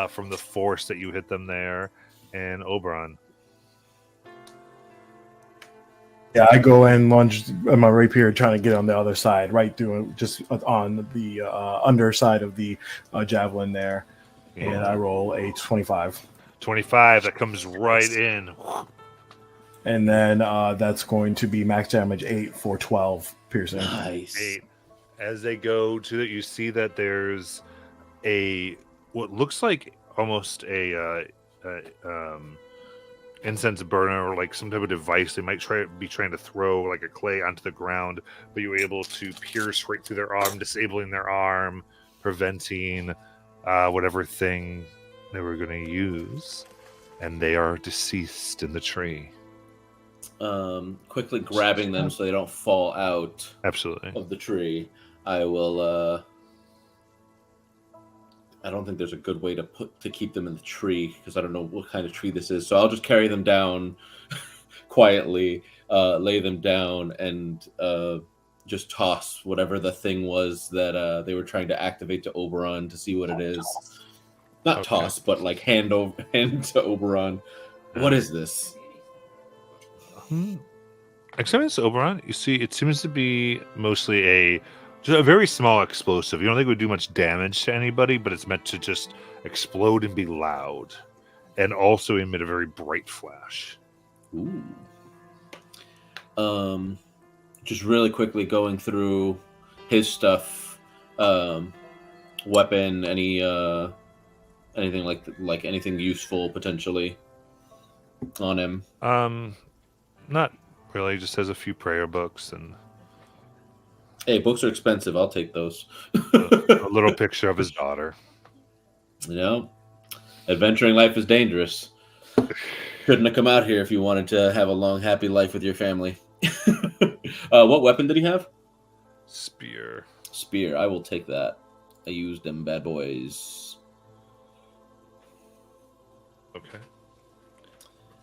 from the force that you hit them there. And Oberon. Yeah, I go and lunge my rapier, trying to get on the other side, right through, just on the underside of the javelin there, and I roll a 25. 25. That comes right in. And then that's going to be max damage 8 for 12 piercing. Nice. 8. As they go to it, you see that there's what looks like almost a incense burner or like some type of device they might be trying to throw like a clay onto the ground, but you were able to pierce right through their arm, disabling their arm, preventing whatever thing they were going to use, and they are deceased in the tree. Quickly grabbing them so they don't fall out Absolutely. of the tree. I will. I don't think there's a good way to keep them in the tree because I don't know what kind of tree this is. So I'll just carry them down quietly, lay them down, and just toss whatever the thing was that they were trying to activate to Oberon to see what it is. Not Okay. toss, but like hand to Oberon. What is this? Except it's Oberon, you see, it seems to be mostly just a very small explosive. You don't think it would do much damage to anybody, but it's meant to just explode and be loud, and also emit a very bright flash. Ooh. Just really quickly going through his stuff, weapon, anything like anything useful potentially on him. Not really. Just has a few prayer books and Hey, books are expensive. I'll take those. a little picture of his daughter. You know, adventuring life is dangerous. Couldn't have come out here if you wanted to have a long, happy life with your family. What weapon did he have? Spear. Spear. I will take that. I used them bad boys. Okay.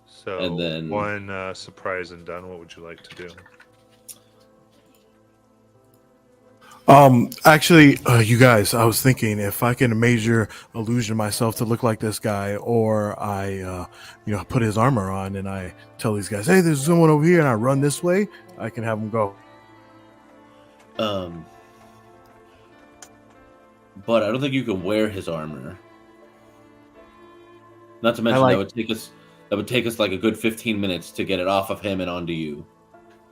So, And then- one surprise and done. What would you like to do? Actually, you guys, I was thinking if I can major illusion myself to look like this guy, or I, put his armor on and I tell these guys, hey, there's someone over here, and I run this way, I can have them go. But I don't think you can wear his armor. Not to mention like- that would take us like a good 15 minutes to get it off of him and onto you.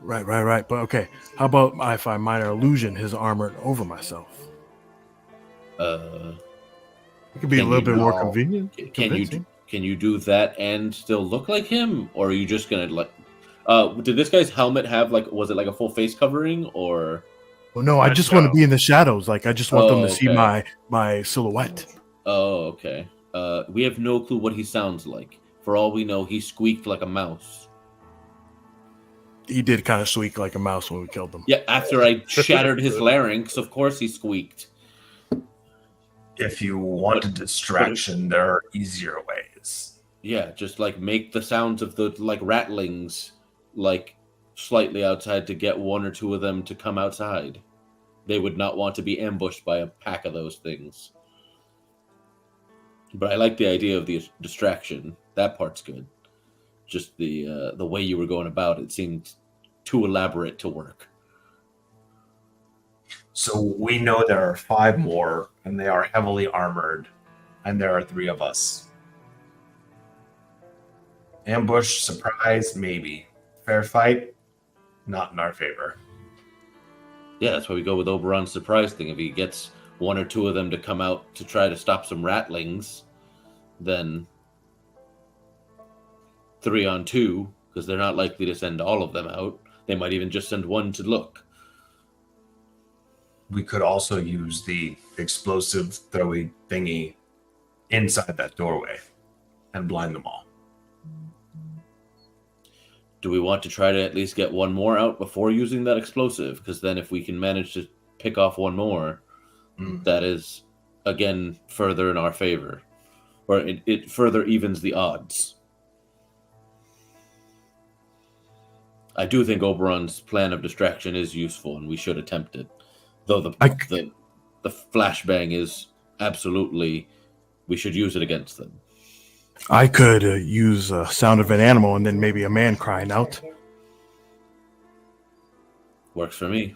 Right. But okay, how about if I minor illusion his armor over myself? Uh, It could be a Can little you bit more know- convenient. can you do that and still look like him, or are you just gonna like? Did this guy's helmet have like? Was it like a full face covering, or? Well, no, I I just want to know. be in the shadows. Like I just want them to see okay. my silhouette. Oh, okay. We have no clue what he sounds like. For all we know, he squeaked like a mouse. He did kind of squeak like a mouse when we killed him. Yeah, after I shattered his larynx, of course he squeaked. If you want a distraction, there are easier ways. Yeah, just like make the sounds of the like rattlings like slightly outside to get one or two of them to come outside. They would not want to be ambushed by a pack of those things. But I like the idea of the distraction. That part's good. Just the way you were going about it seemed too elaborate to work. So we know there are 5 more, and they are heavily armored, and there are 3 of us. Ambush, surprise, maybe. Fair fight, not in our favor. Yeah, that's why we go with Oberon's surprise thing. If he gets one or two of them to come out to try to stop some rattlings, then 3 on 2, because they're not likely to send all of them out. They might even just send one to look. We could also use the explosive throwy thingy inside that doorway and blind them all. Do we want to try to at least get one more out before using that explosive? Because then if we can manage to pick off one more, that is, again, further in our favor. Or it further evens the odds. I do think Oberon's plan of distraction is useful, and we should attempt it. Though the flashbang is absolutely, we should use it against them. I could use a sound of an animal and then maybe a man crying out. Works for me.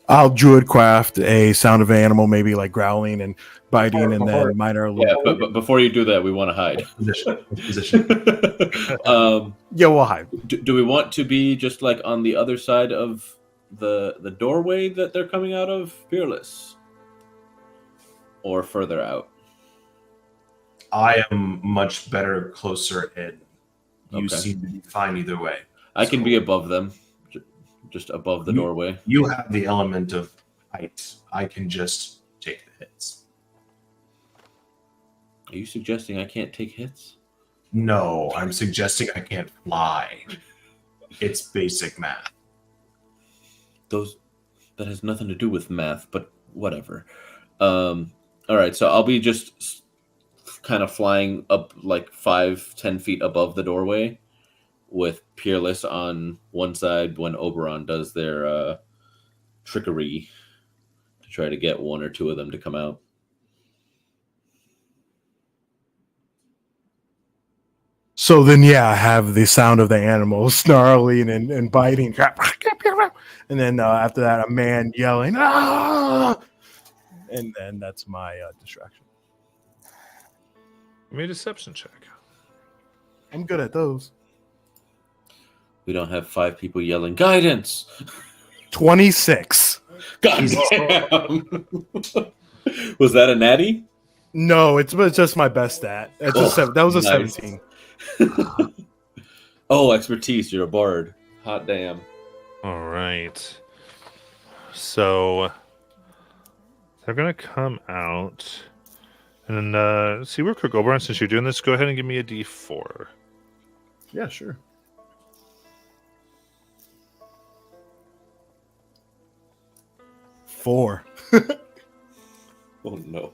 I'll druid craft a sound of an animal, maybe like growling and biting, and then minor. Yeah, but before you do that, we want to hide. Position. Yeah, we'll hide. Do we want to be just like on the other side of the doorway that they're coming out of, Fearless, or further out? I am much better closer in. You Okay. seem to be fine either way. I can be above them, just above the doorway. You have the element of height. I can just take the hits. Are you suggesting I can't take hits? No, I'm suggesting I can't fly. It's basic math. That has nothing to do with math, but whatever. All right, so I'll be just kind of flying up like 5-10 feet above the doorway, with Peerless on one side when Oberon does their trickery to try to get one or two of them to come out. So then, yeah, I have the sound of the animal snarling and biting, and then after that, a man yelling, "Ah!" And then that's my distraction. Give me a deception check. I'm good at those. We don't have 5 people yelling guidance. 26. God damn. Was that a natty? No, it's just my best stat. It's a seven. That was a nice. 17. Oh, expertise. You're a bard. Hot damn. All right. So they're gonna come out, and then see real quick, Oberon. Since you're doing this, go ahead and give me a D4. Yeah, sure. 4. Oh no.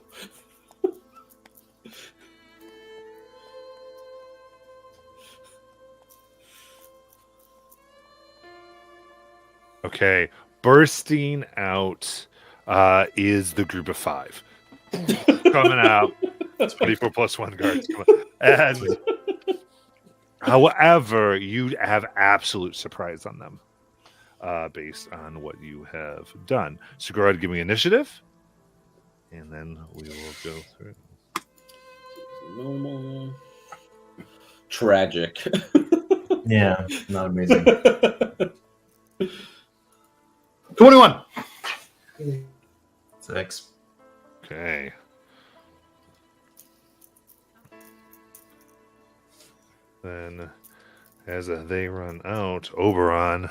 Okay, bursting out is the group of 5 coming out. 24 plus 1 guards. And however, you have absolute surprise on them based on what you have done. So go ahead and give me initiative. and then we will go through. Normal. Tragic. Yeah, not amazing. 21. 6. Okay. Then, as they run out, Oberon,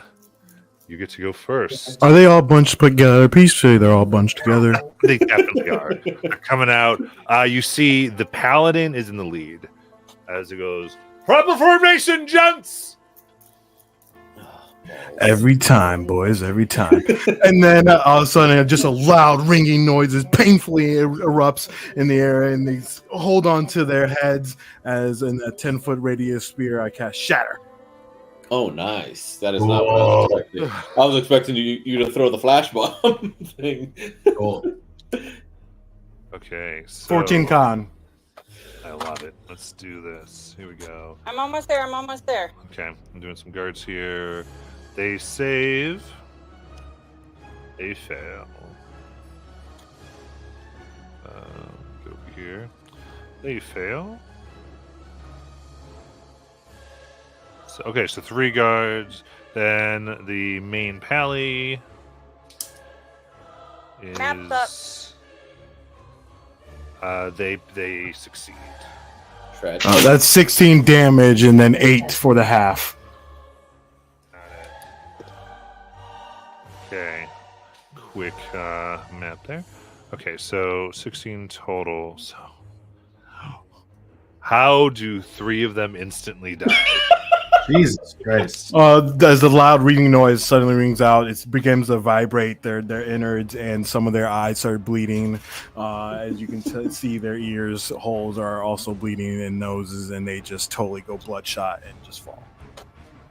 you get to go first. Are they all bunched together? Please say they're all bunched together. They definitely are. They're coming out. You see, the paladin is in the lead as it goes. Proper formation, gents. Every time, boys, every time. And then all of a sudden, just a loud ringing noise painfully erupts in the air, and they hold on to their heads as in a 10-foot radius spear, I cast Shatter. Oh, nice. That is not what I was expecting. I was expecting you to throw the flash bomb thing. Cool. Okay, so 14 con. I love it. Let's do this. Here we go. I'm almost there. I'm almost there. Okay, I'm doing some guards here. They save. They fail. Get over here. They fail. So, okay, so 3 guards. Then the main pally Maps is. They succeed. Tragic. That's 16 damage and then 8 for the half. Okay, quick map there. Okay, so 16 total. So, how do 3 of them instantly die? Jesus Christ. As the loud ringing noise suddenly rings out, it begins to vibrate their innards, and some of their eyes start bleeding. As you can see, their ears holes are also bleeding, and noses, and they just totally go bloodshot and just fall.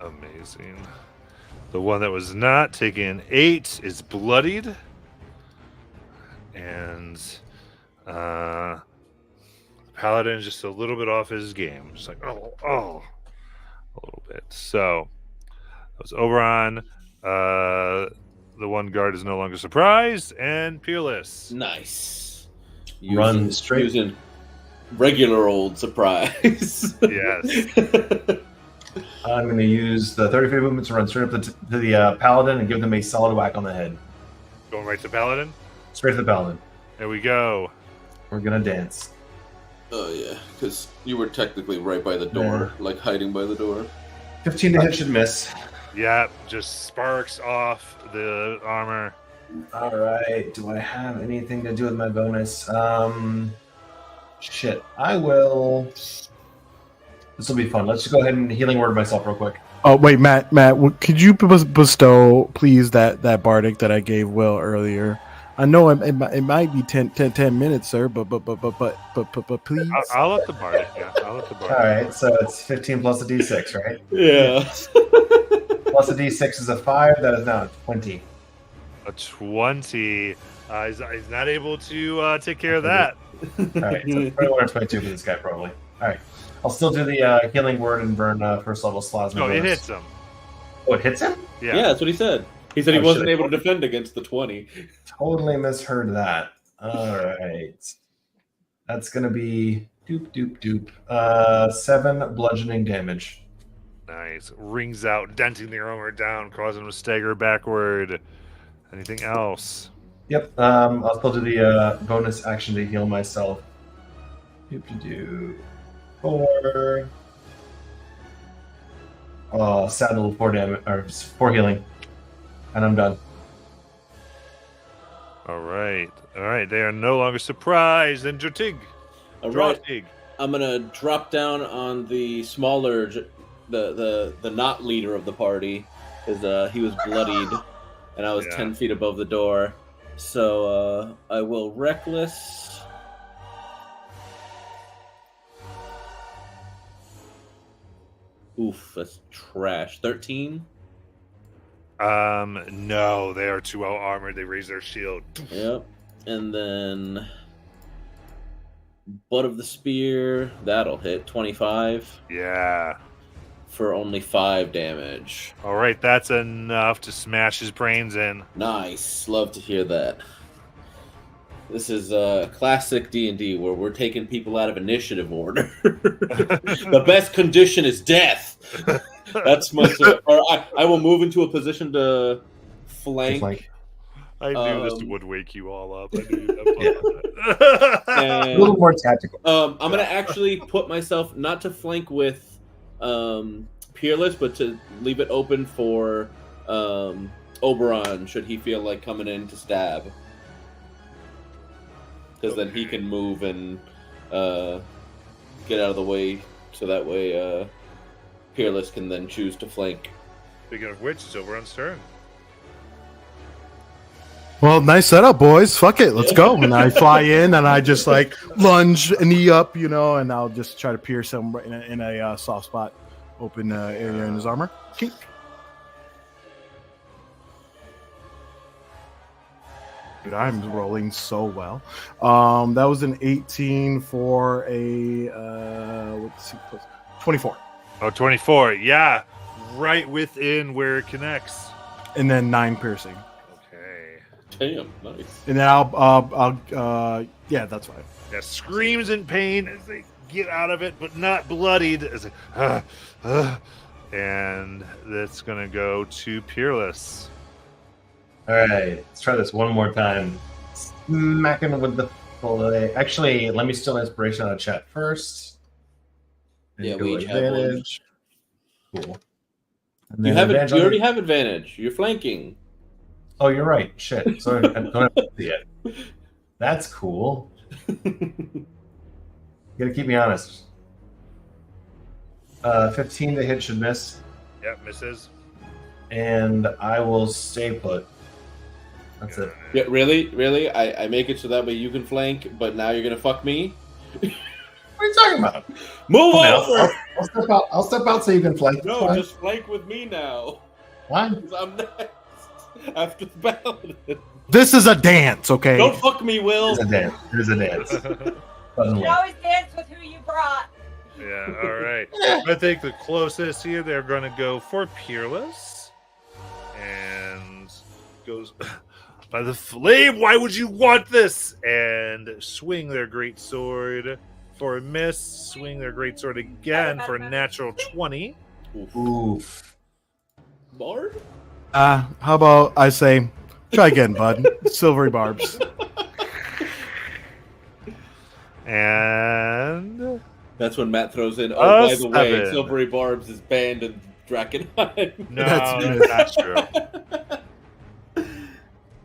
Amazing. The one that was not taken 8 is bloodied, and the paladin is just a little bit off his game. Just like oh. A little bit. So that was Oberon. The one guard is no longer surprised and peerless. Nice. Run straight. Using regular old surprise. Yes. I'm going to use the 30 feet movement to run straight up to the paladin and give them a solid whack on the head. Going right to paladin. Straight to the paladin. There we go. We're going to dance. Oh yeah, because you were technically right by the door, like hiding by the door. 15 to hit should miss. Yeah, just sparks off the armor. All right. Do I have anything to do with my bonus? Shit. I will. This will be fun. Let's just go ahead and healing word myself real quick. Oh wait, Matt, could you bestow, please, that bardic that I gave Will earlier? I know it might be 10 minutes, sir, but please. I'll let the bardic. Yeah, I'll let the bardic. All right. So it's 15 plus a d6, right? Yeah. Plus a d6 is a 5. That is now 20. A 20. He's not able to take care of that. All right. So 21 or 22 for this guy, probably. All right. I'll still do the healing word and burn first level slots. No, it hits him. Oh, it hits him? Yeah. Yeah, that's what he said. He said he Oh, wasn't shit. able to defend against the 20. Totally misheard that. All right. That's going to be doop. 7 bludgeoning damage. Nice. Rings out, denting the armor down, causing him to stagger backward. Anything else? Yep. I'll still do the bonus action to heal myself. Doop. 4. Saddle 4 damage or 4 healing, and I'm done. All right. They are no longer surprised. And Dratig. All right, Dratig. I'm gonna drop down on the smaller, the not leader of the party, because he was bloodied, and I was Yeah. 10 feet above the door. So I will reckless. Oof, that's trash. 13. No, they are too well armored. They raise their shield. Yep. And then butt of the spear, that'll hit 25 Yeah. for only 5 damage. All right, that's enough to smash his brains in. Nice. Love to hear that. This is classic D&D where we're taking people out of initiative order. The best condition is death. That's my. I will move into a position to flank. I knew this Um, would wake you all up. I knew you'd Yeah. that. A And, little more tactical. I'm gonna actually put myself not to flank with Peerless, but to leave it open for Oberon should he feel like coming in to stab, because then he can move and get out of the way, so that way Peerless can then choose to flank. Speaking of which, it's Oberon's turn. Well, nice setup, boys. Fuck it, let's go. And I fly in, and I just like lunge a knee up, you know, and I'll just try to pierce him right in a soft spot, open area in his armor. Kink. Dude, I'm rolling so well. That was an 18 for a let's see, 24, Oh, 24. Yeah. Right within where it connects. and then 9 piercing, Okay. Damn, nice. and then I'll yeah, that's fine. Yeah, screams in pain as they get out of it, but not bloodied. As and that's going to go to Peerless. All right, let's try this one more time. Smack him with the fillet. Actually, let me steal inspiration out of chat first. And Yeah, go we each have one. advantage. Cool. And You then have it. advantage You on- already have advantage. You're flanking. Oh, you're right. Shit. Sorry, I don't have to see it. That's cool. You gotta keep me honest. 15 to hit should miss, Yep, misses. and I will stay put. That's it. Yeah, really? I make it so that way you can flank, but now you're gonna fuck me. What are you talking about? Move Come on, over. I'll step out. I'll step out so you can flank. No, Fine. just flank with me now. Why? 'Cause I'm next after the battle. This is a dance, okay? Don't fuck me, Will. There's a dance. There's a dance. Button You left. always dance with who you brought. Yeah, all right. I think the closest here, they're going to go for Peerless. And goes by the flame. Why would you want this? And swing their great sword for a miss. Swing their great sword again for a natural 20. Oof. Bard? How about I say, try again, bud. Silvery barbs. And That's when Matt throws in. Oh, by the way, 7. Silvery Barbs is banned in Drakenheim. no, That's that's true.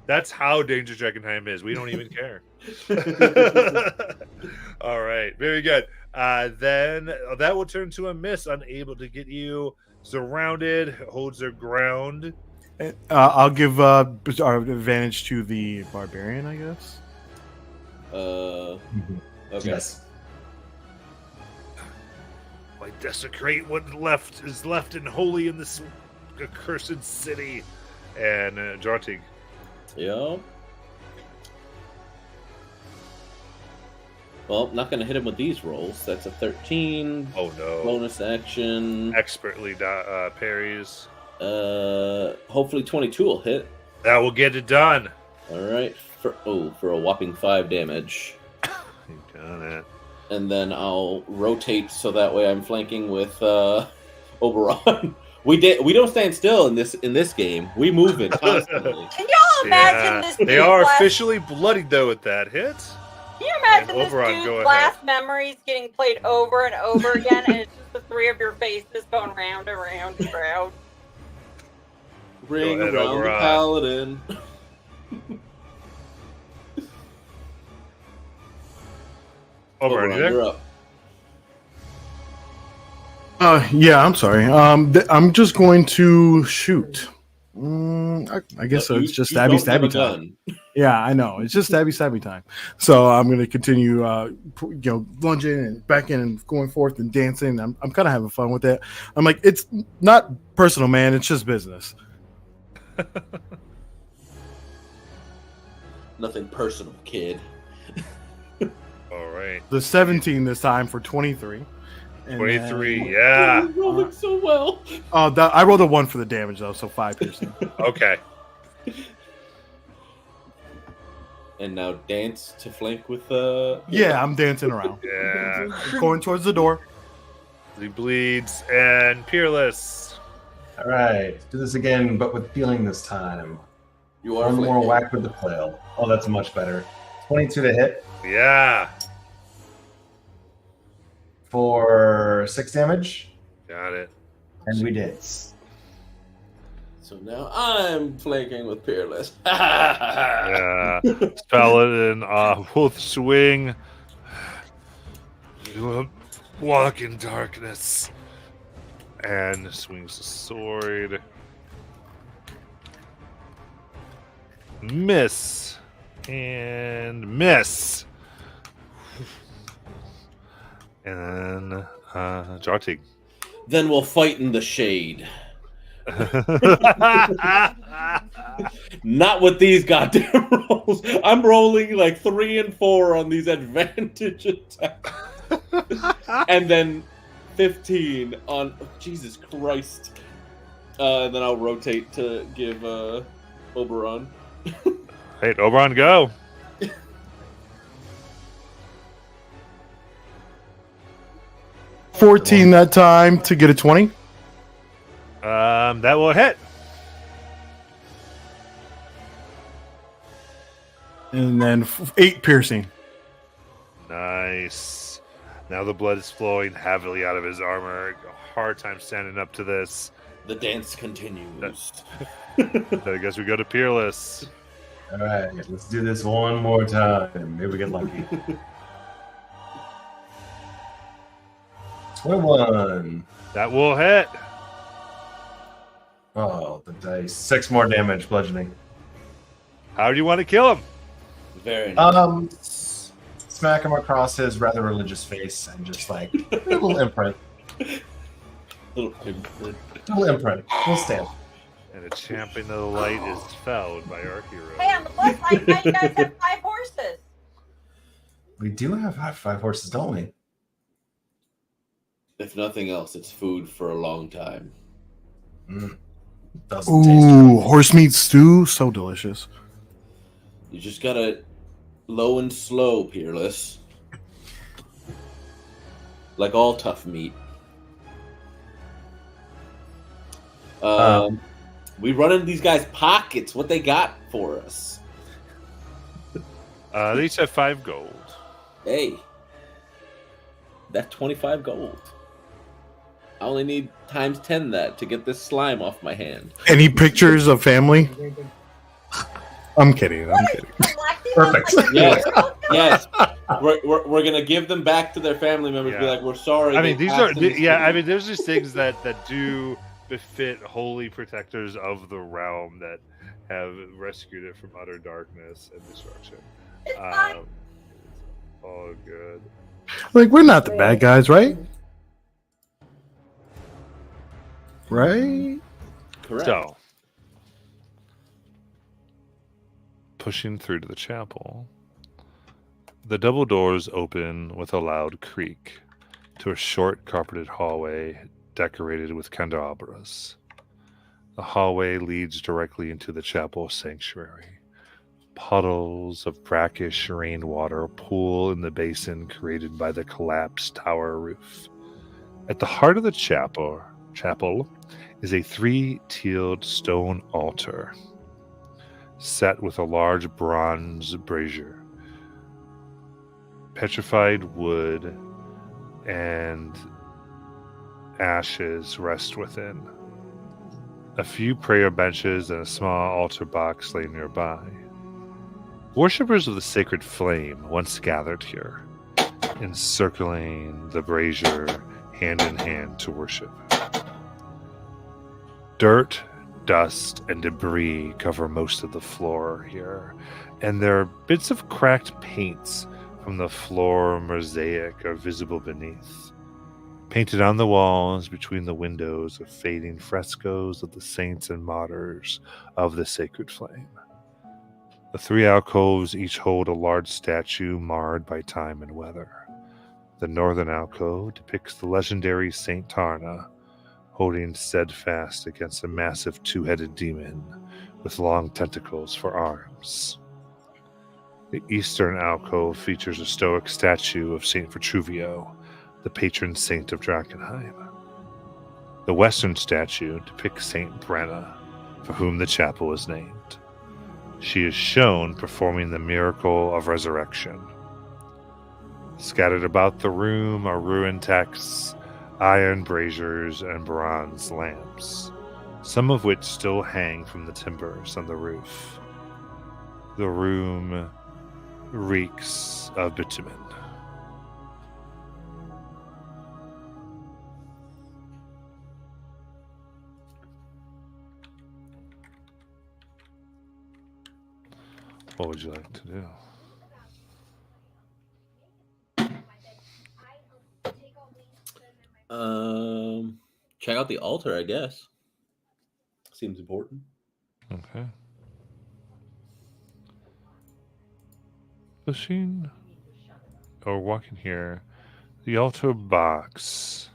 That's how dangerous Drakenheim is. We don't even care. All right, very good. Then that will turn to a miss, unable to get you. Surrounded, holds their ground. I'll give our advantage to the barbarian, I guess. Okay. Yes. I desecrate what is left and holy in this accursed city. And Jartig. Yeah. Well, not going to hit him with these rolls. That's a 13. Oh no! Bonus action. Expertly parries. Hopefully 22 will hit. That will get it done. All right. For a whopping 5 damage. You've done it. And then I'll rotate so that way I'm flanking with Oberon. We don't stand still in this game. We move it constantly. Can y'all imagine this They dude's are last, officially bloodied though at that hit. Can you imagine And this Oberon, go dude's ahead. last memories getting played over and over again, and it's just the three of your faces going round and round and round? Ring Go ahead, around the Oberon. paladin. Oberon, you there? you're up. Yeah, I'm sorry. I'm just going to shoot. I guess You- it's just you stabby don't have a stabby time. gun. Yeah, I know. It's just stabby stabby time. So I'm going to continue, lunging and backing and going forth and dancing. I'm kind of having fun with it. I'm like, it's not personal, man. It's just business. Nothing personal, kid. All right. The 17 this time for 23. And 23. then- Yeah. You're rolling so well. I rolled a 1 for the damage, though, so 5 piercing. Okay. And now dance to flank with Yeah, I'm dancing around. Yeah. Going towards the door. He bleeds and Peerless. All right, do this again, but with feeling this time. You are One more flanking. whack with the flail. Oh, that's much better. 22 to hit Yeah. for 6 damage, Got it. and we did. So now I'm flanking with Peerless. Yeah. Paladin will swing. You will walk in darkness. And swings the sword. Miss. And miss. And then Jartig. Then we'll fight in the shade. Not with these goddamn rolls. I'm rolling like 3 and 4 on these advantage attacks. And then 15 on Jesus Christ. And then I'll rotate to give Oberon. Hey, Oberon, go. 14 that time to get a 20. That will hit. And then 8 piercing. Nice. Now the blood is flowing heavily out of his armor. A hard time standing up to this. The dance continues. I guess we go to Peerless. All right, let's do this one more time. Maybe we get lucky. 21. That will hit. Oh, the dice. 6 more damage, bludgeoning. How do you want to kill him? Very nice. Smack him across his rather religious face and just like a little imprint. Little- Little imprint. Little stamp. And the champion of the light is felled by our hero. Hey, on the plus side, now you guys have 5 horses. We do have 5 horses, don't we? If nothing else, it's food for a long time. Doesn't taste Ooh, good. horse meat stew. So delicious. You just gotta low and slow, Peerless. Like all tough meat. We run into these guys' pockets. What they got for us? They each have 5 gold. Hey, that's 25 gold. I only need times 10 that to get this slime off my hand. Any pictures of family? I'm kidding. I'm kidding. Perfect. Yes, yes. We're gonna give them back to their family members. Be Yeah. like, we're sorry. I mean, they these are, passed in yeah, this I mean, there's just things that do befit holy protectors of the realm that have rescued it from utter darkness and destruction. It's fine. All good. Like, we're not the bad guys, right? Right? Correct. So, pushing through to the chapel, the double doors open with a loud creak to a short carpeted hallway decorated with candelabras. The hallway leads directly into the chapel sanctuary. Puddles of brackish rainwater pool in the basin created by the collapsed tower roof. At the heart of the chapel is a 3-tiered stone altar set with a large bronze brazier. Petrified wood and ashes rest within. A few prayer benches and a small altar box lay nearby. Worshippers of the sacred flame once gathered here, encircling the brazier hand in hand to worship. Dirt, dust, and debris cover most of the floor here, and there are bits of cracked paints from the floor mosaic are visible beneath. Painted on the walls between the windows are fading frescoes of the saints and martyrs of the sacred flame. The 3 alcoves each hold a large statue marred by time and weather. The northern alcove depicts the legendary Saint Tarna, holding steadfast against a massive 2-headed demon with long tentacles for arms. The eastern alcove features a Stoic statue of Saint Vitruvio, the patron saint of Drankenheim. The western statue depicts Saint Brenna, for whom the chapel is named. She is shown performing the miracle of resurrection. Scattered about the room are ruined texts, iron braziers, and bronze lamps, some of which still hang from the timbers on the roof. The room reeks of bitumen. What would you like to do? Check out the altar, I guess. Seems important. Okay. Pushing or walking here, the altar box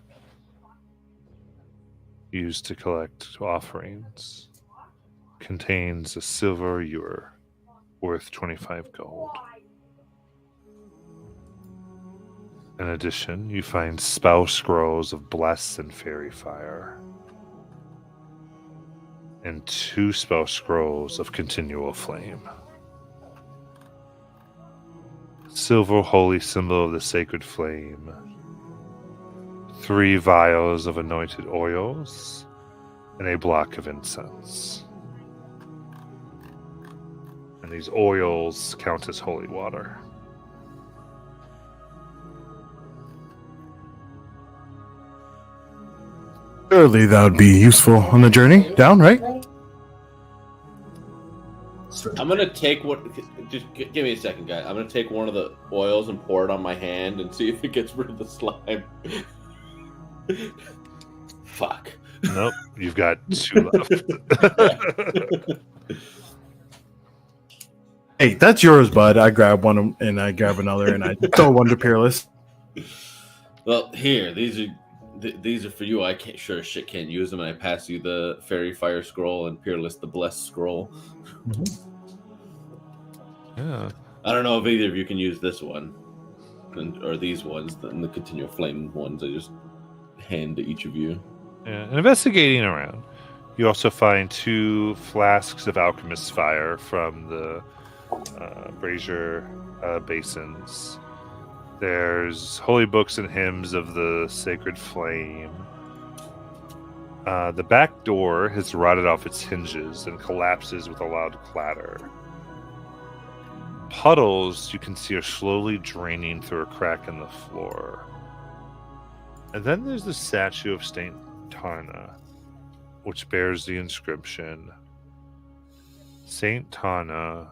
used to collect offerings contains a silver ewer worth 25 gold. In addition, you find spell scrolls of Bless and Fairy Fire, and 2 spell scrolls of Continual Flame. Silver holy symbol of the sacred flame, 3 vials of anointed oils, and a block of incense. And these oils count as holy water. Surely that would be useful on the journey down, right? Certainly. I'm gonna take what. Just give me a second, guy. I'm gonna take one of the oils and pour it on my hand and see if it gets rid of the slime. Fuck. Nope, you've got 2 left. Hey, that's yours, bud. I grab one and I grab another and I throw one to Peerless. Well, here, these are for you. I can't sure as shit can't use them, and I pass you the Fairy Fire scroll and Peerless the Blessed scroll. Yeah. I don't know if either of you can use this one, or these ones, and the Continual Flame ones. I just hand to each of you. Yeah. And investigating around, you also find 2 flasks of alchemist's fire from the brazier basins. There's holy books and hymns of the sacred flame. The back door has rotted off its hinges and collapses with a loud clatter. Puddles you can see are slowly draining through a crack in the floor. And then there's the statue of Saint Tarna, which bears the inscription, Saint Tarna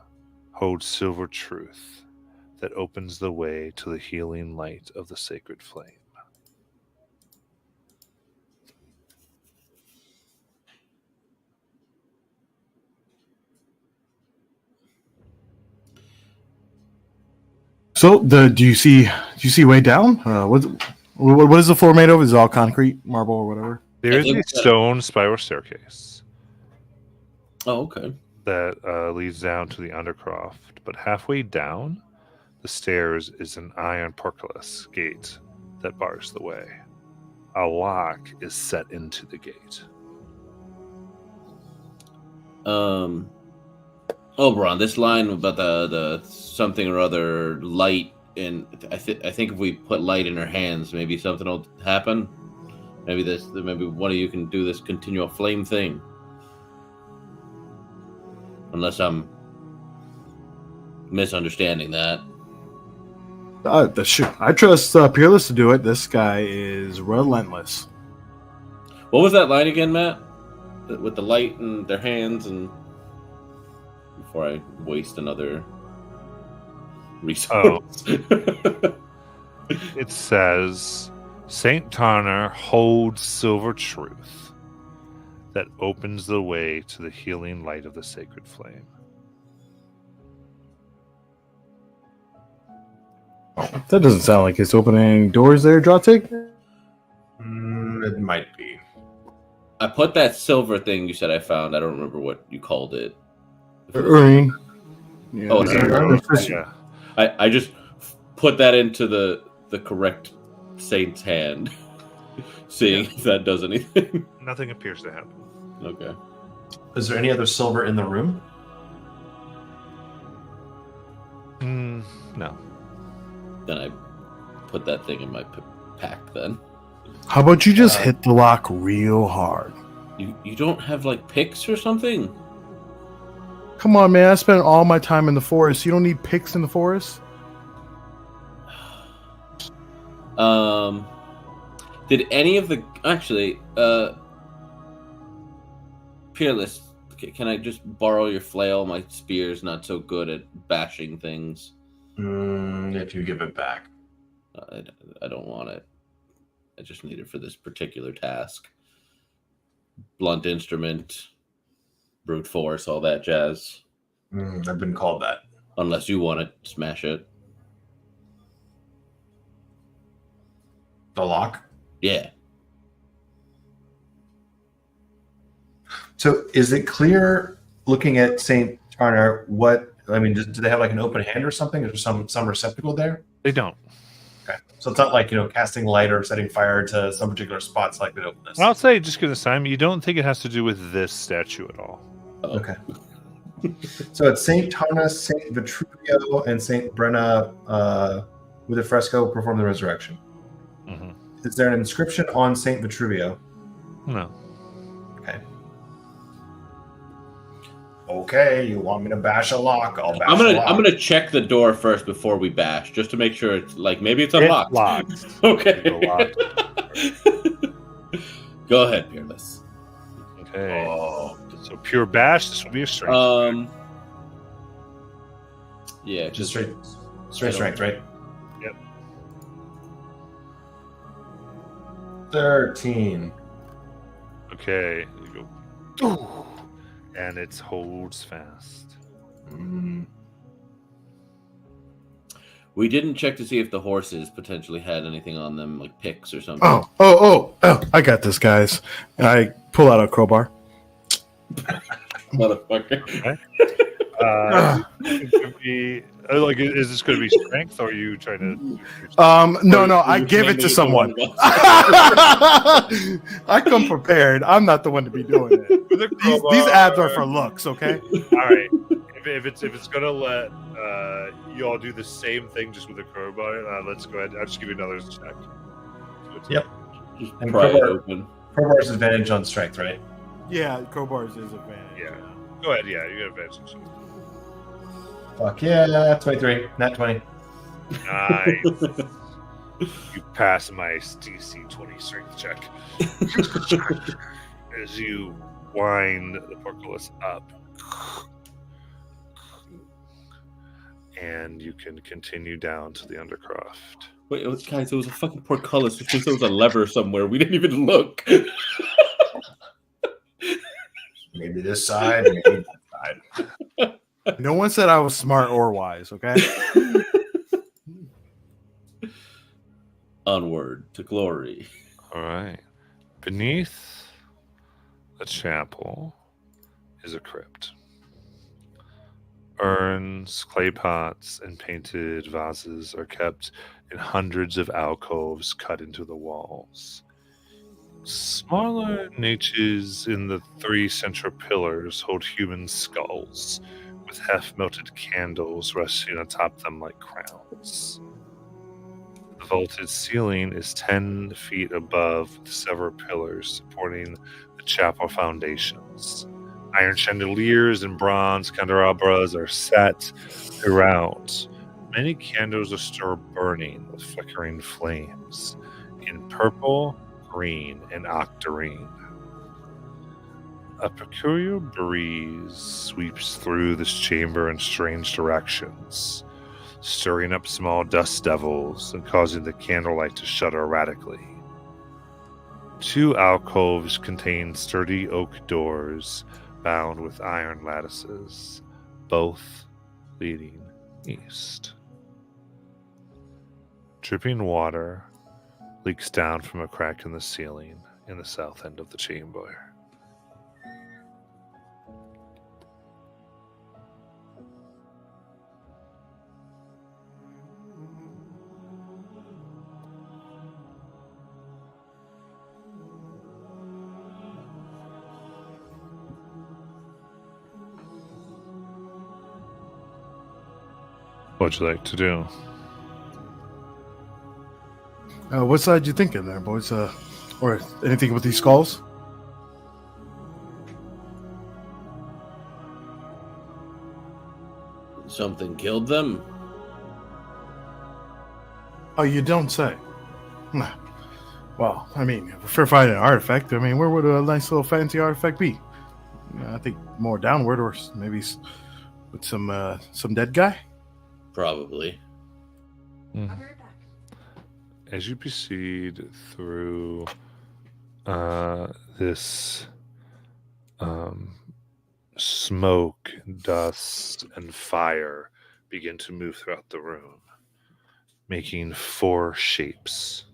holds silver truth that opens the way to the healing light of the sacred flame. So do you see way down? What is the floor made of? Is it all concrete, marble, or whatever? There is a stone spiral staircase Oh, okay. that leads down to the undercroft, but halfway down the stairs is an iron portcullis gate that bars the way. A lock is set into the gate. Oberon, this line about the something or other light, and I think if we put light in her hands, maybe something will happen. Maybe one of you can do this continual flame thing. Unless I'm misunderstanding that. I trust Peerless to do it. This guy is relentless. What was that line again, Matt? With the light in their hands, and before I waste another resource. It says, Saint Tarna holds silver truth that opens the way to the healing light of the sacred flame. That doesn't sound like it's opening doors there, Drotic. It might be. I put that silver thing you said I found. I don't remember what you called it. Urine. Yeah, Oh, it's not- Yeah. I just put that into the correct saint's hand, seeing if that does anything. Nothing appears to happen. Okay. Is there any other silver in the room? No. Then I put that thing in my pack. Then How about you just Uh, hit the lock real hard? you don't have like picks or something? Come on, man! I spent all my time in the forest. You don't need picks in the forest. Did any of the actually Peerless? Can I just borrow your flail? My spear's not so good at bashing things. If you give it back. I don't want it. I just need it for this particular task. Blunt instrument, brute force, all that jazz. I've been called that. Unless you want to smash it. The lock. Yeah. So is it clear looking at St. Tarnar what I mean, do they have like an open hand or something? Is there some receptacle there? They don't. Okay. So it's not like, casting light or setting fire to some particular spots like the open this. I'll say, just give this time, you don't think it has to do with this statue at all. Oh. Okay. So it's St. Tarnas, St. Vitruvio, and St. Brenna with a fresco perform the resurrection. Mm-hmm. Is there an inscription on St. Vitruvio? No. Okay, you want me to bash a lock? I'll bash I'm a lock. gonna check the door first before we bash, just to make sure it's like maybe it's unlocked. Locked. Okay. It's Go ahead, Peerless. Okay. Oh, So pure bash, this will be a strength. Yeah, just just straight strength, right? Yep. 13. Okay. You go. And it holds fast. we didn't check to see if the horses potentially had anything on them, like picks or something. Oh! I got this, guys. I pull out a crowbar. Motherfucker. It could be, is this going to be strength, or are you trying to? No, I give it to someone. I come prepared. I'm not the one to be doing it. These abs are for looks, okay? All right. If it's gonna let you all do the same thing just with a crowbar, let's go ahead. I'll just give you another check. Yep. Just And pry it crowbar- open. Crowbar's advantage on strength, right? Yeah, crowbars is advantage. Yeah. Go ahead. Yeah, you got advantage. Fuck yeah, 23. Not 20. Nice. You pass my DC 20 strength check as you wind the portcullis up, and you can continue down to the undercroft. Wait, guys, it was a fucking portcullis, which means there was a lever somewhere. We didn't even look. Maybe this side, maybe that side. No one said I was smart or wise, okay? Onward to glory. All right. Beneath the chapel is a crypt. Urns, clay pots, and painted vases are kept in hundreds of alcoves cut into the walls. Smaller niches in the three central pillars hold human skulls, with half-melted candles resting atop them like crowns. The vaulted ceiling is 10 feet above the several pillars supporting the chapel foundations. Iron chandeliers and bronze candelabras are set around. Many candles are still burning with flickering flames in purple, green, and octarine. A peculiar breeze sweeps through this chamber in strange directions, stirring up small dust devils and causing the candlelight to shudder erratically. Two alcoves contain sturdy oak doors bound with iron lattices, both leading east. Dripping water leaks down from a crack in the ceiling in the south end of the chamber. What'd you like to do? What side you thinking there, boys? Or anything with these skulls? Something killed them. Oh, you don't say. Nah. Well, I mean, if we're finding an artifact, I mean, where would a nice little fancy artifact be? I think more downward, or maybe with some dead guy. Probably. As you proceed through this smoke, dust, and fire begin to move throughout the room, making 4 shapes.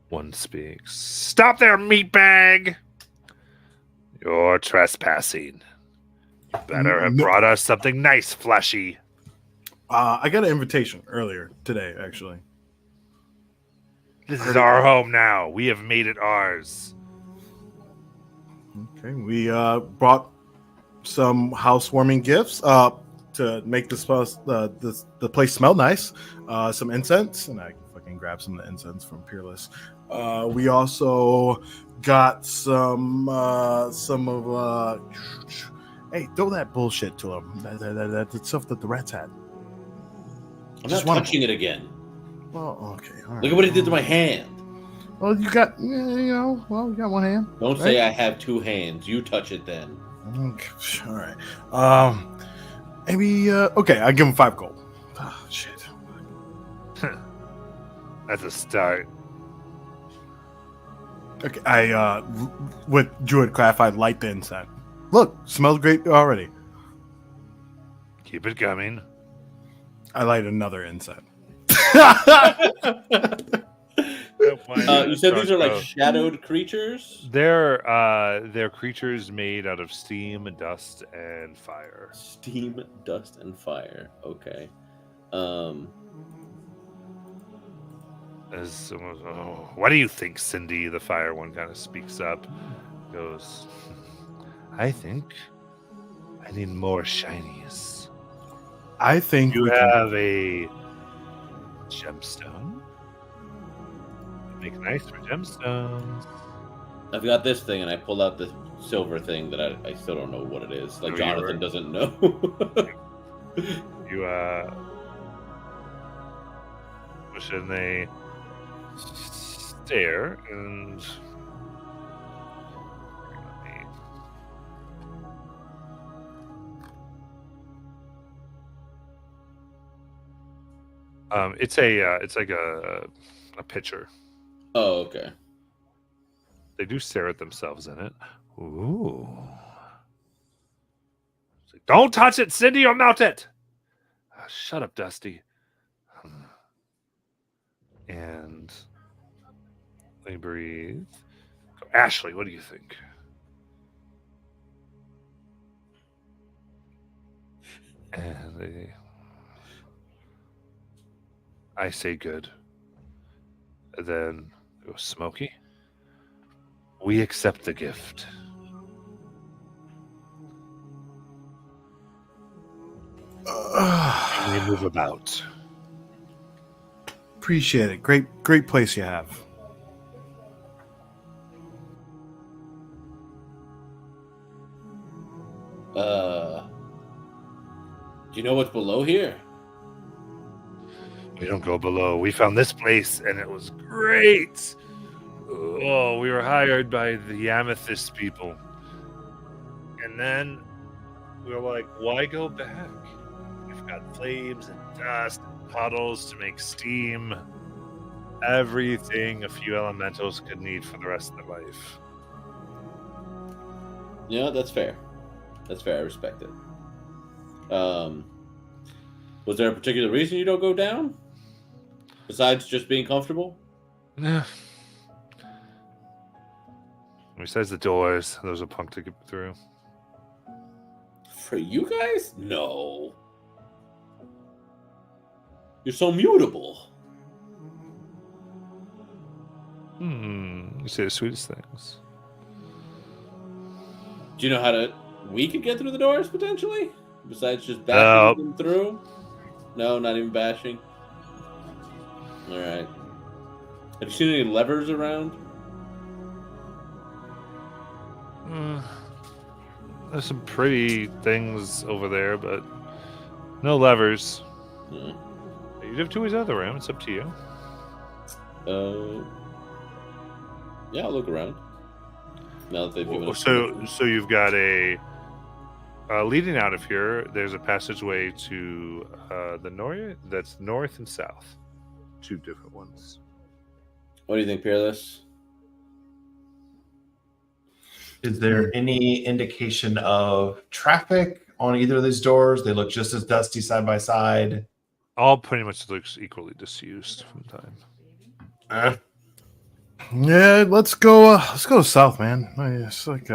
One speaks. Stop there, meatbag! You're trespassing. You better have brought us something nice, fleshy. I got an invitation earlier today, actually. This is our home now. We have made it ours. Okay, we brought some housewarming gifts to make the place smell nice. Some incense, and I fucking grabbed some of the incense from Peerless. We also got some of hey, throw that bullshit to them. That stuff that the rats had. I'm Just not one- touching it again. Well, okay, all right. Look at what he did to my hand. Well, you got you got one hand. Don't right? say I have 2 hands. You touch it then. Okay, all right. Maybe okay. I give him 5 gold. Oh, shit. That's a start. Okay, I with Druidcraft, I light the incense. Look, smells great already. Keep it coming. I light another incense. You said these are like shadowed creatures? They're creatures made out of steam, dust, and fire. Steam, dust, and fire. Okay. As someone, what do you think, Cindy? The fire one kind of speaks up. Goes, I think I need more shinies. I think You we can- have a gemstone? Make nice for gemstones. I've got this thing, and I pull out the silver thing that I still don't know what it is. Like Oh, you Jonathan were- doesn't know. You push in a stare and it's like a pitcher. Oh, okay. They do stare at themselves in it. Ooh. It's like, don't touch it, Cindy, or melt it. Shut up, Dusty. And they breathe. Ashley, what do you think? And they, I say good. And then it goes Smokey. We accept the gift. And we move about. appreciate it. Great place you have. Do you know what's below here? We don't go below. We found this place and it was great. Oh, we were hired by the Amethyst people. And then we were like, why go back? We've got flames and dust and puddles to make steam. Everything a few elementals could need for the rest of their life. Yeah, that's fair. That's fair. I respect it. Was there a particular reason you don't go down? Besides just being comfortable? Yeah. Besides the doors, those are punk to get through. For you guys? No. You're so mutable. You say the sweetest things. Do you know how to... We could get through the doors, potentially? Besides just bashing them through? No, not even bashing. All right. Have you seen any levers around? There's some pretty things over there, but no levers. Hmm. You have two ways out of the room. It's up to you. Yeah, I'll look around. Now that they've given us So you've got a leading out of here. There's a passageway to the north. That's north and south. Two different ones. What do you think, Peerless? Is there any indication of traffic on either of these doors? They look just as dusty side by side. All pretty much looks equally disused from time. Yeah, let's go south, man. It's like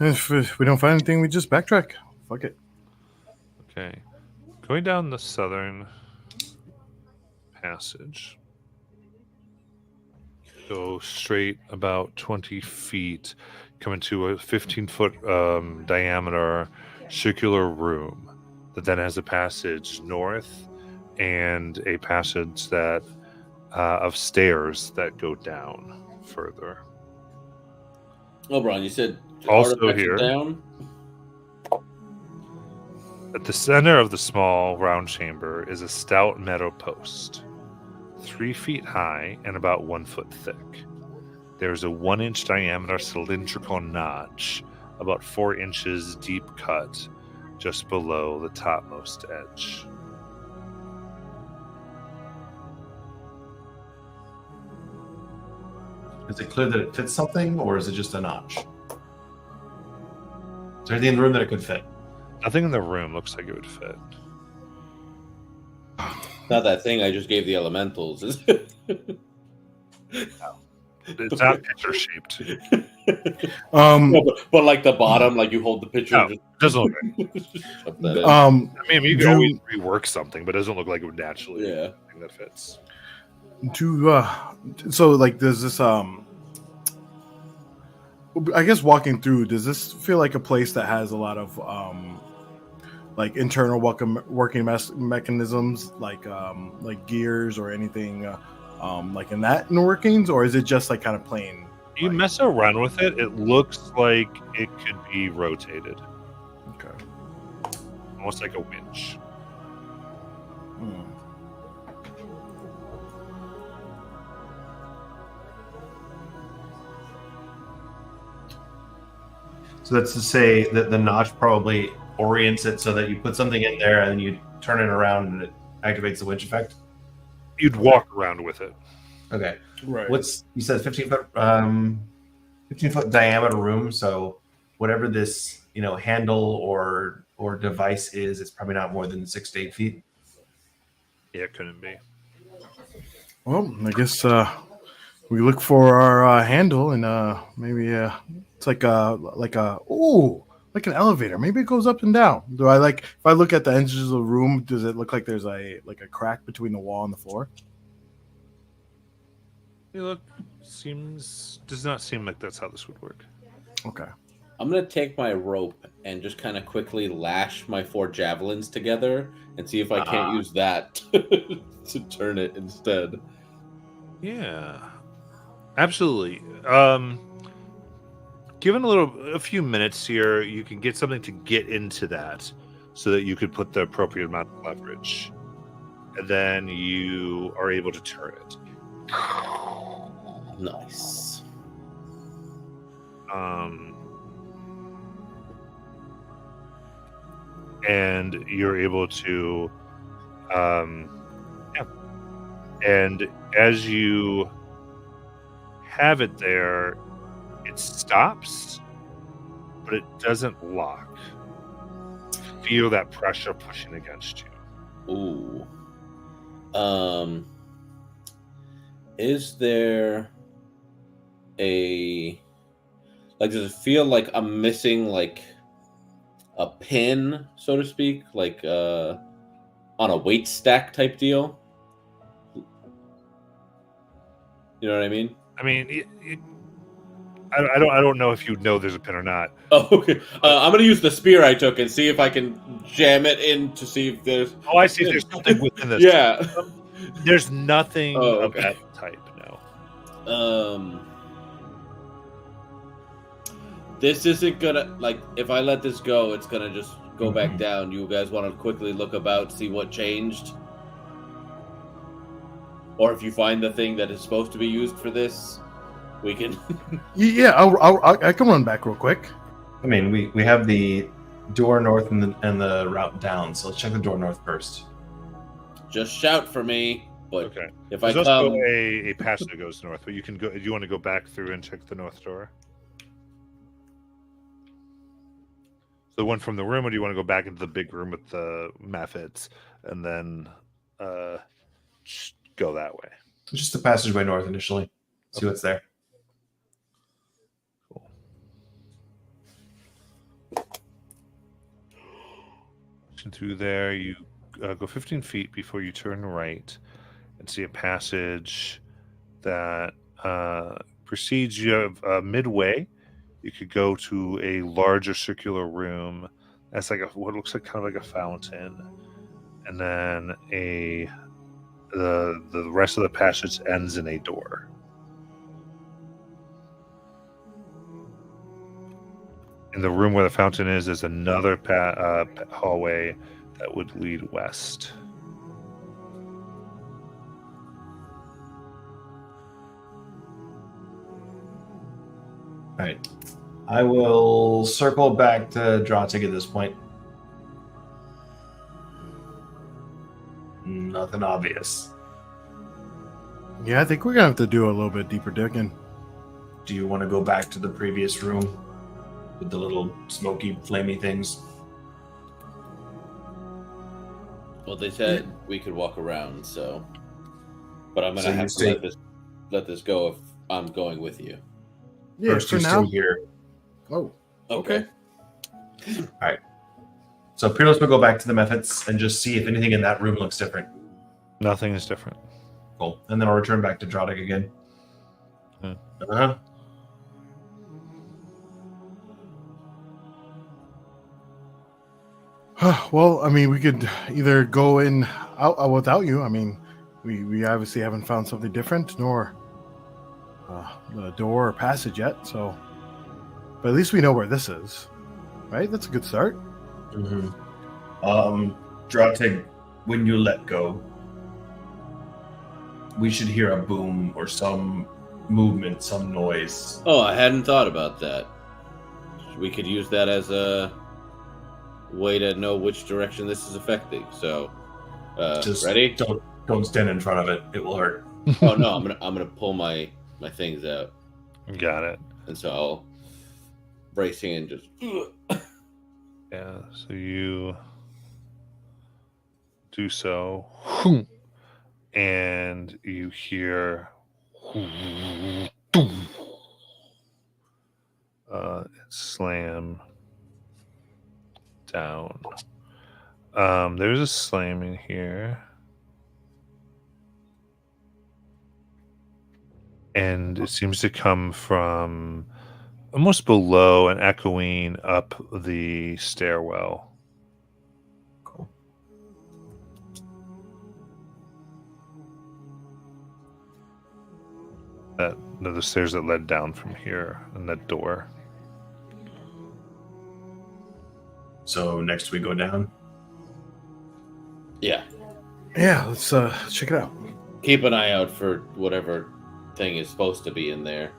if we don't find anything, we just backtrack. Fuck it. Okay. Going down the southern passage. Go straight about 20 feet, come into a 15-foot diameter circular room that then has a passage north and a passage that of stairs that go down further. Oh, Brian, you said Also artifacts are here. down? At the center of the small round chamber is a stout metal post, 3 feet high and about 1 foot thick. There's a 1-inch diameter cylindrical notch, about 4 inches deep cut, just below the topmost edge. Is it clear that it fits something, or is it just a notch? Is there anything in the room that it could fit? Nothing in the room looks like it would fit. Not that thing I just gave the elementals, is it? It's not picture shaped. No, but like the bottom, like you hold the picture. No, and it doesn't look right. just shove that in. I mean, you can Do- always rework something, but it doesn't look like it would naturally Yeah. be something that fits. So like does this I guess walking through, does this feel like a place that has a lot of like internal working mechanisms like gears or anything like in that in workings, or is it just like kind of plain? You like- mess around with it, it looks like it could be rotated, Okay. almost like a winch. Hmm. So that's to say that the notch probably orients it so that you put something in there and then you turn it around and it activates the winch effect. You'd walk around with it. Okay. Right. What's you said 15-foot 15-foot diameter room, so whatever this, handle or device is, it's probably not more than 6 to 8 feet. Yeah, it couldn't be. Well, I guess we look for our handle and maybe it's like an elevator. Maybe it goes up and down. Do I like if I look at the edges of the room? Does it look like there's a crack between the wall and the floor? You look, does not seem like that's how this would work. Okay. I'm gonna take my rope and just kind of quickly lash my 4 javelins together and see if I can't use that to turn it instead. Yeah, absolutely. Given a few minutes here, you can get something to get into that, so that you could put the appropriate amount of leverage, and then you are able to turn it. Nice. And you're able to, and as you have it there, it stops, but it doesn't lock. Feel that pressure pushing against you. Ooh. Is there does it feel like I'm missing like a pin, so to speak, like on a weight stack type deal? You know what I mean? I mean, I don't know if you know there's a pin or not. Oh, okay. I'm gonna use the spear I took and see if I can jam it in to see if there's. Oh, I see. There's something within this. Yeah. There's nothing Oh, of okay. that type. No. This isn't gonna like. If I let this go, it's gonna just go back Mhm. down. You guys want to quickly look about, see what changed, or if you find the thing that is supposed to be used for this, we can. Yeah, I can run back real quick. I mean, we have the door north and the route down. So let's check the door north first. Just shout for me. But Okay. if I There's come, also a passage that goes north, but you can go. Do you want to go back through and check the north door? The one from the room, or do you want to go back into the big room with the methods and then go that way? Just the passageway north initially. See what's there. Cool. Through there, you go 15 feet before you turn right and see a passage that precedes you midway. You could go to a larger circular room that's like what looks like kind of like a fountain, and then the rest of the passage ends in a door. In the room where the fountain is, there's another hallway that would lead west. All right. I will circle back to Drotig at this point. Nothing obvious. Yeah, I think we're gonna have to do a little bit deeper digging. Do you want to go back to the previous room with the little smoky, flamey things? well, they said we could walk around, so. But I'm So gonna you have to stay- let this go if I'm going with you. Yeah, First, for you now. stay here. Oh, Okay. So Peerless will go back to the methods and just see if anything in that room looks different. Nothing is different. Cool. And then I'll return back to Drotig again. Hmm. Uh-huh. well, I mean, we could either go in out without you. I mean, we obviously haven't found something different, nor the door or passage yet. So, but at least we know where this is, right? That's a good start. Mm-hmm. Drotig, when you let go, we should hear a boom or some movement, some noise. Oh, I hadn't thought about that. We could use that as a way to know which direction this is affecting. So, Just ready? don't stand in front of it. It will hurt. Oh no, I'm gonna pull my things out, Got it. and so I'll bracing and just. Yeah, so you do so, and you hear it slam down. There's a slamming here, and it seems to come from almost below and echoing up the stairwell. Cool. The stairs that led down from here and that door. So next we go down. Yeah. Yeah, let's check it out. Keep an eye out for whatever thing is supposed to be in there.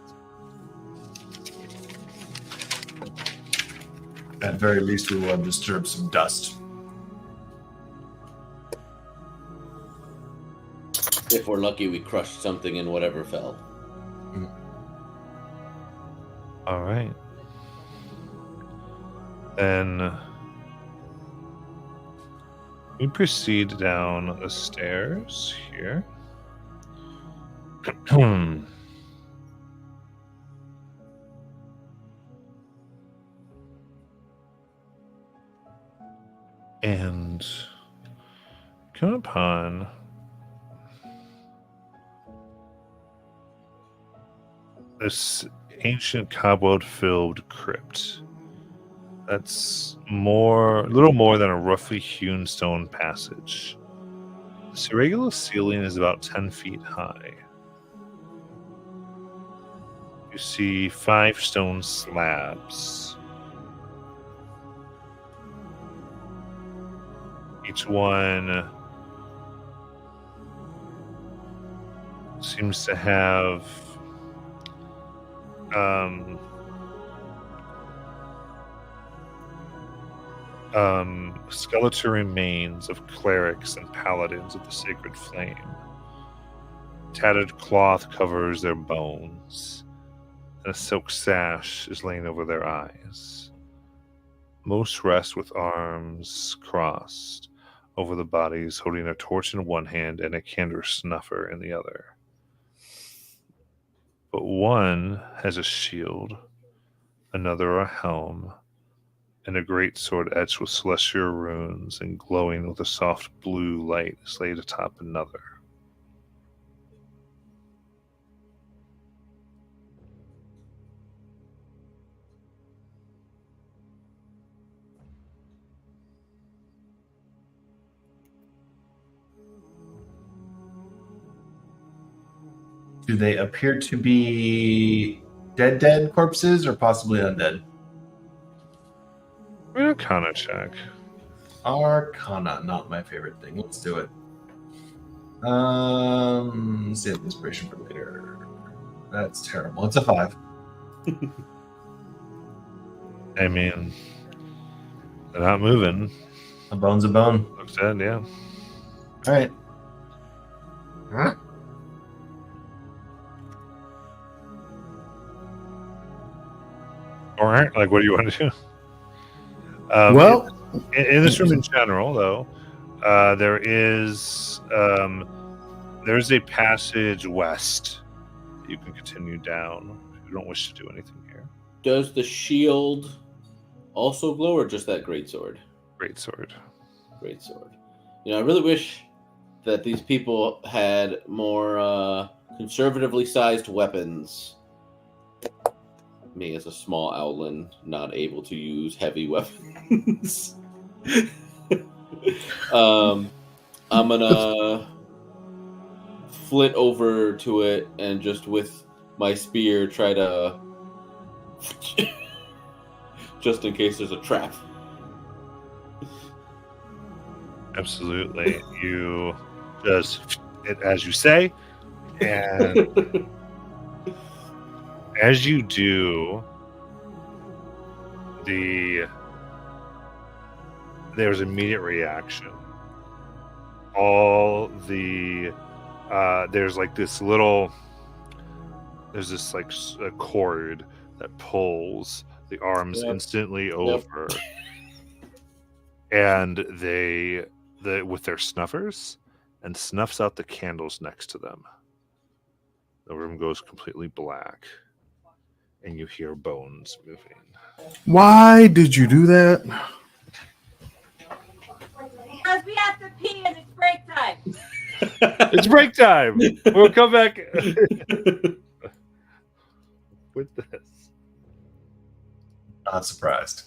At very least, we will disturb some dust. If we're lucky, we crushed something in whatever fell. All right. Then we proceed down the stairs here. And come upon this ancient cobweb-filled crypt. That's a little more than a roughly hewn stone passage. This irregular ceiling is about 10 feet high. You see 5 stone slabs. Each one seems to have skeletal remains of clerics and paladins of the sacred flame. Tattered cloth covers their bones, and a silk sash is laying over their eyes. Most rest with arms crossed over the bodies, holding a torch in one hand and a candle snuffer in the other. But one has a shield, another a helm, and a great sword etched with celestial runes and glowing with a soft blue light is laid atop another. Do they appear to be dead corpses or possibly undead? Arcana check. Arcana, not my favorite thing. Let's do it. Save inspiration for later. That's terrible. It's a 5. I mean, they're not moving. A bone's a bone. Looks dead, yeah. All right. Huh? All right, like, what do you want to do? Well, in this room in general, though, there's a passage west that you can continue down if you don't wish to do anything here. Does the shield also glow, or just that greatsword? Greatsword. Greatsword. I really wish that these people had more conservatively sized weapons. Me as a small owlin, not able to use heavy weapons. I'm gonna flit over to it and just with my spear try to just in case there's a trap. Absolutely. You just it as you say, and as you do, there's immediate reaction. All the there's this like a cord that pulls the arms instantly over, and they with their snuffers and snuffs out the candles next to them. The room goes completely black, and you hear bones moving. why did you do that? Because we have to pee and it's break time. It's break time. We'll come back with this. Not surprised.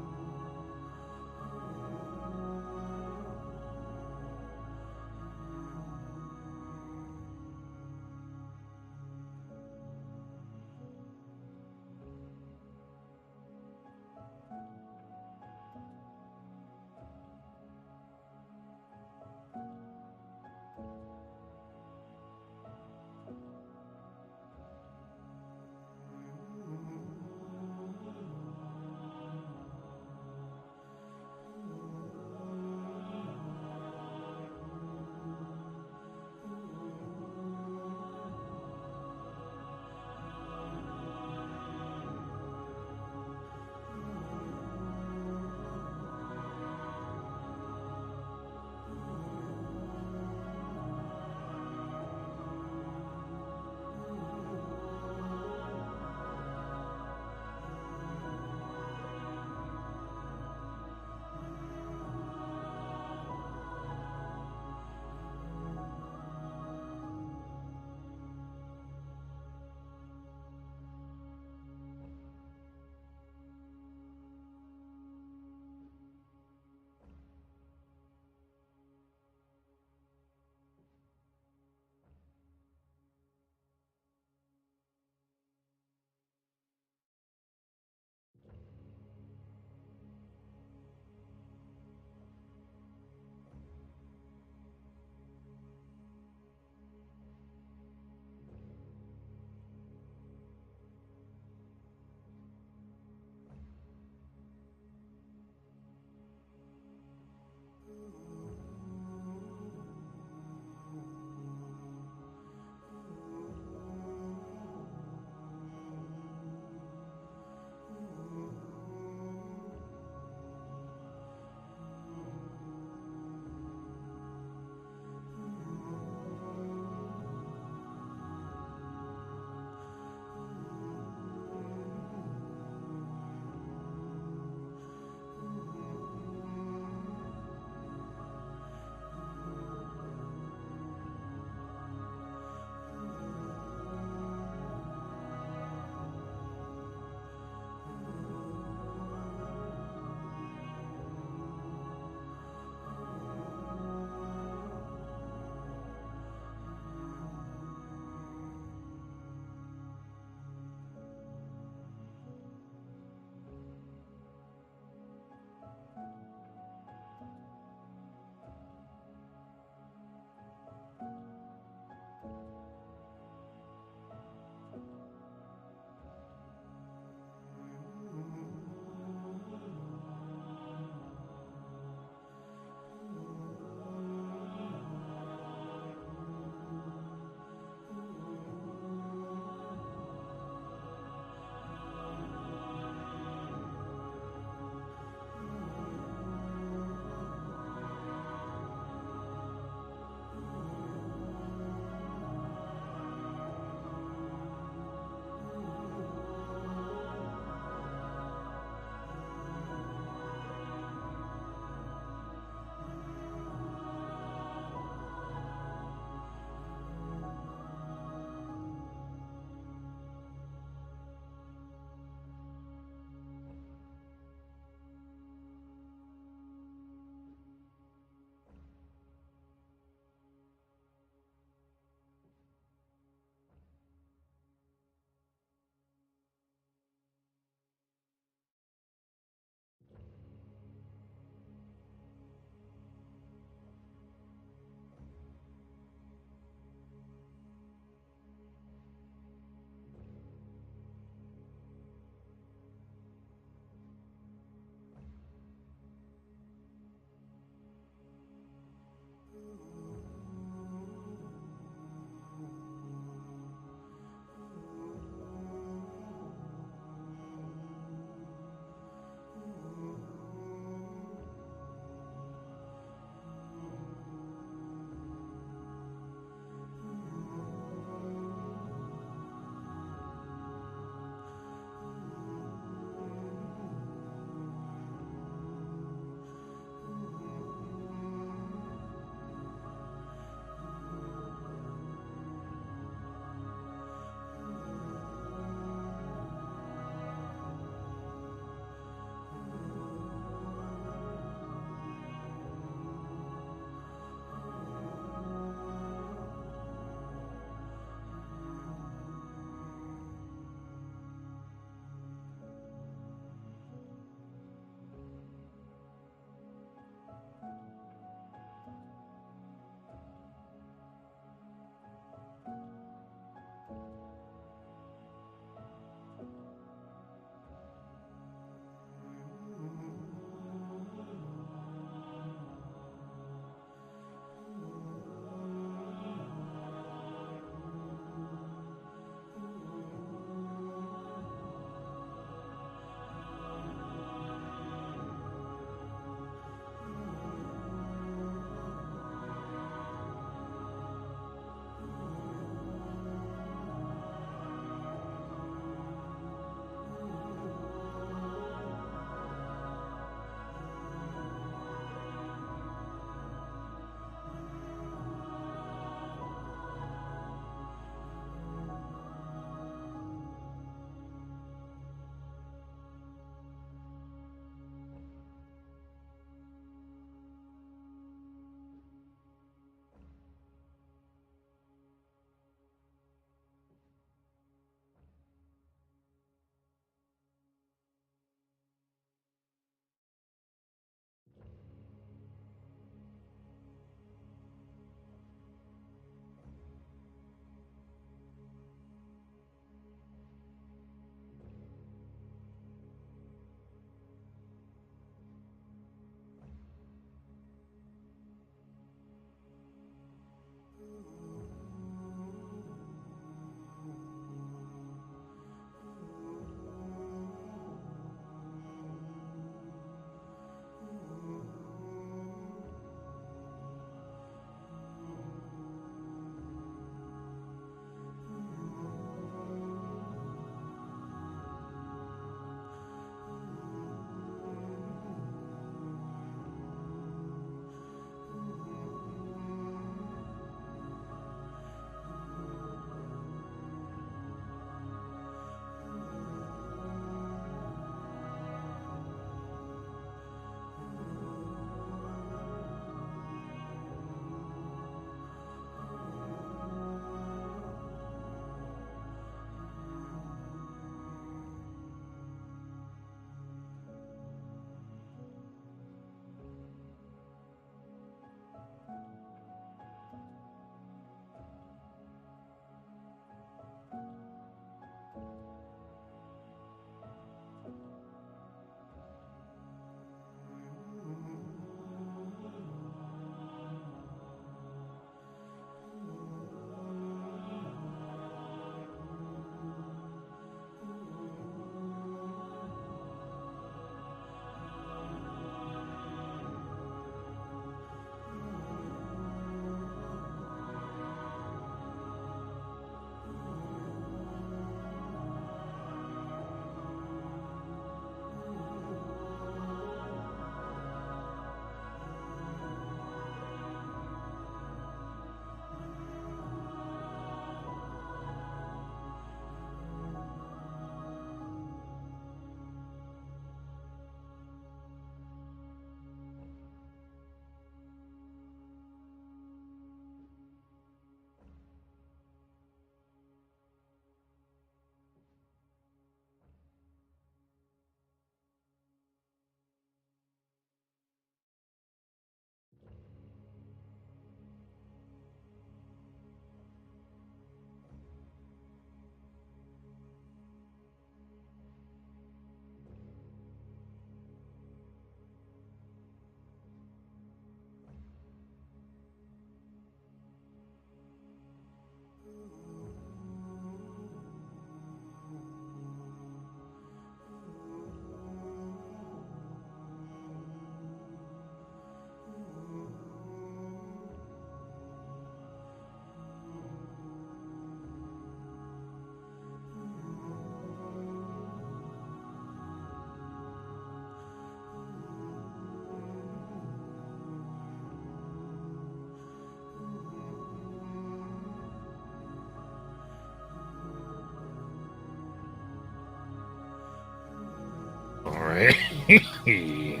right.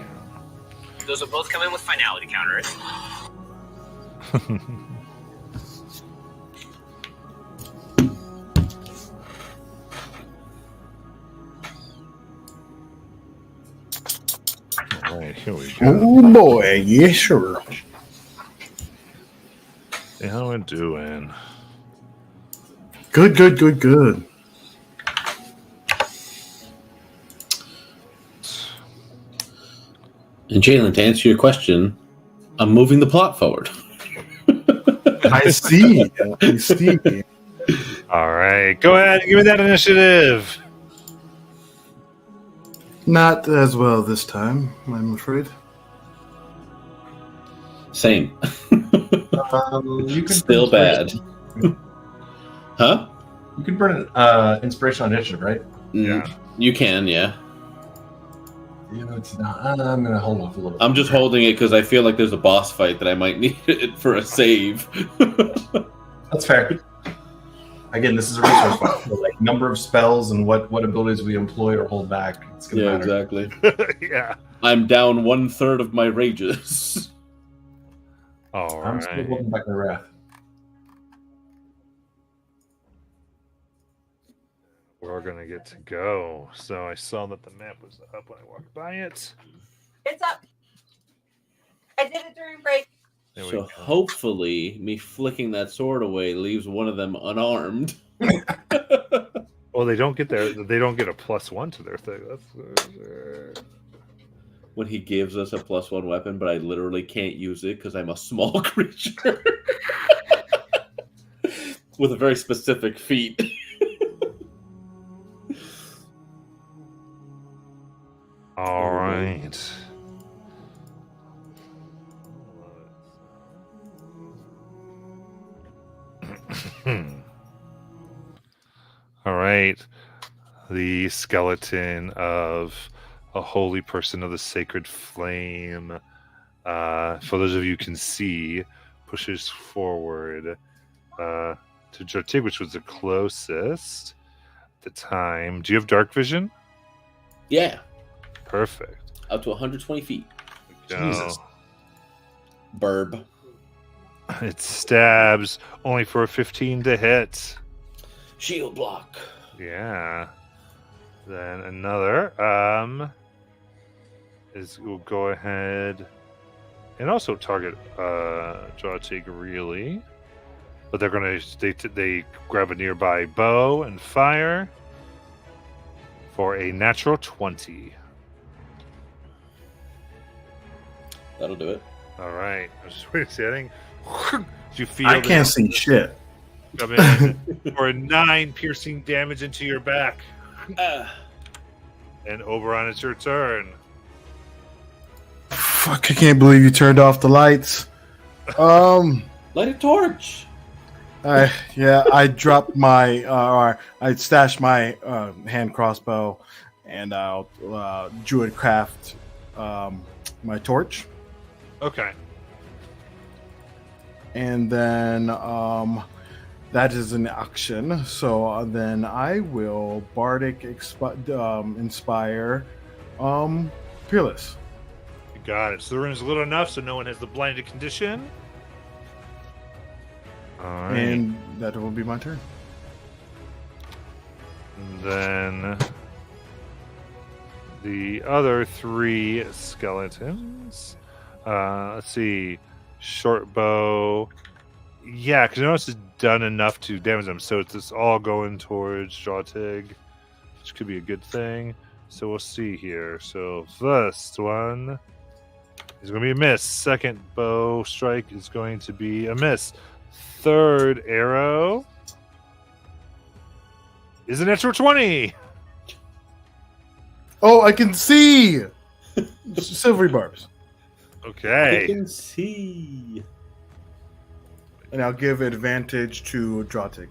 Those will both come in with finality counters. All right, here we go. Oh boy, yes, sure. Hey, how we doing? Good. And Jalen, to answer your question, I'm moving the plot forward. I see. All right, go ahead and give me that initiative. Not as well this time, I'm afraid. Same. You can Still bad. Huh? You can burn an inspirational initiative, right? Yeah. You can, yeah. Yeah, it's not. I'm gonna hold off a little. I'm just holding it because I feel like there's a boss fight that I might need it for a save. That's fair. Again, this is a resource file. So, like number of spells and what abilities we employ or hold back. It's gonna Yeah, matter. exactly. Yeah. I'm down 1/3 of my rages. All I'm still right. holding back my wrath. We're gonna get to go. So I saw that the map was up when I walked by it. It's up. I did it during break. There we So go. hopefully, me flicking that sword away leaves one of them unarmed. Well, they don't get a +1 to their thing. That's When he gives us a +1 weapon, but I literally can't use it because I'm a small creature with a very specific feat. all right. All right. The skeleton of a holy person of the sacred flame, for those of you who can see, pushes forward to Jartig, which was the closest at the time. Do you have dark vision? Yeah, Perfect. up to 120 feet. Go. Jesus. Burb. It stabs only for a 15 to hit. Shield block. Yeah. Then another we'll go ahead and also target Jartig really. But they're gonna they grab a nearby bow and fire for a natural 20. That'll do it. All right. I was just waiting, sitting. You feel I can't see shit. come in for a 9 piercing damage into your back. And Oberon, it's your turn. Fuck, I can't believe you turned off the lights. Light a torch. I dropped my, or I stashed my hand crossbow, and I'll druid craft my torch, Okay. and then that is an action. So then I will bardic inspire Peerless. You got it. So the room is little enough so no one has the blinded condition. All right. And that will be my turn. And then the other 3 skeletons. Let's see. Short bow. Yeah, because notice it's done enough to damage them. So it's just all going towards Jartig, which could be a good thing. So we'll see here. So first one is going to be a miss. Second bow strike is going to be a miss. Third arrow is a natural 20. Oh, I can see silvery barbs, I Okay. can see. and I'll give advantage to Drotig.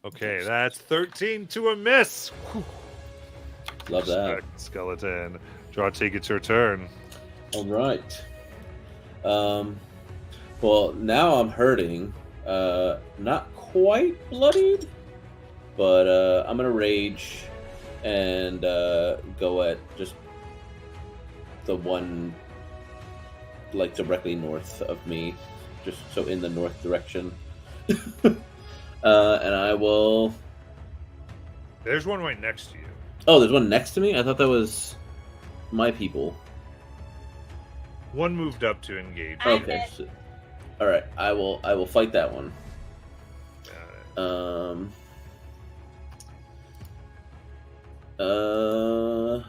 Okay, that's 13 to a miss. Whew. Love that. Respect, skeleton. Jartig, it's your turn. All right. Well, now I'm hurting. Not quite bloodied, but I'm gonna rage and go at just the one, like directly north of me, just so in the north direction. And I will. There's one right next to you. Oh, there's one next to me. I thought that was my people. One moved up to engage. I Okay. missed. So, all right. I will fight that one. Got it.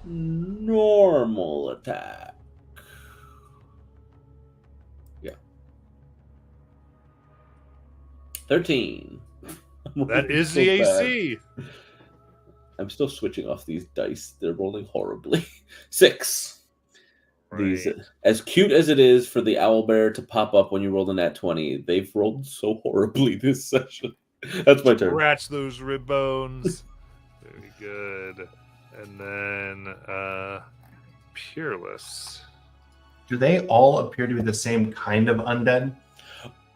Normal attack. Yeah. 13. That is So the bad. AC. I'm still switching off these dice. They're rolling horribly. 6. These, Right. as cute as it is for the owlbear to pop up when you roll a nat 20, they've rolled so horribly this session. That's my turn. Scratch those rib bones. Very good. And then Peerless. Do they all appear to be the same kind of undead?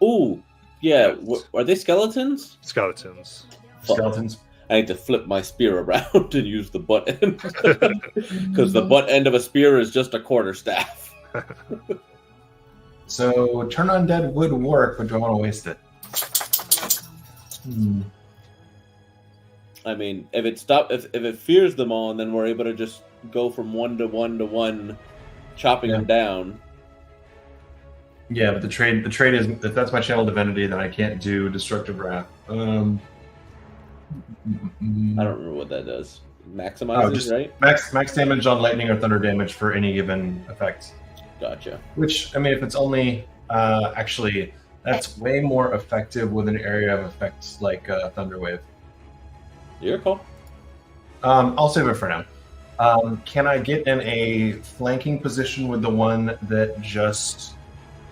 Ooh, yeah. Are they skeletons? Skeletons. Fuck. Skeletons? I need to flip my spear around and use the butt end. Because the butt end of a spear is just a quarterstaff. So turn undead would work, but do I want to waste it? Hmm. I mean, if it fears them all, and then we're able to just go from 1 to 1 to 1, chopping them down. Yeah, but the trade is, if that's my channel divinity, then I can't do destructive wrath. I don't remember what that does. Maximizes, just- right? max damage on lightning or thunder damage for any given effect. Gotcha. Which, I mean, if it's only actually, that's way more effective with an area of effects like Thunder Wave. Your call. I'll save it for now. Can I get in a flanking position with the one that just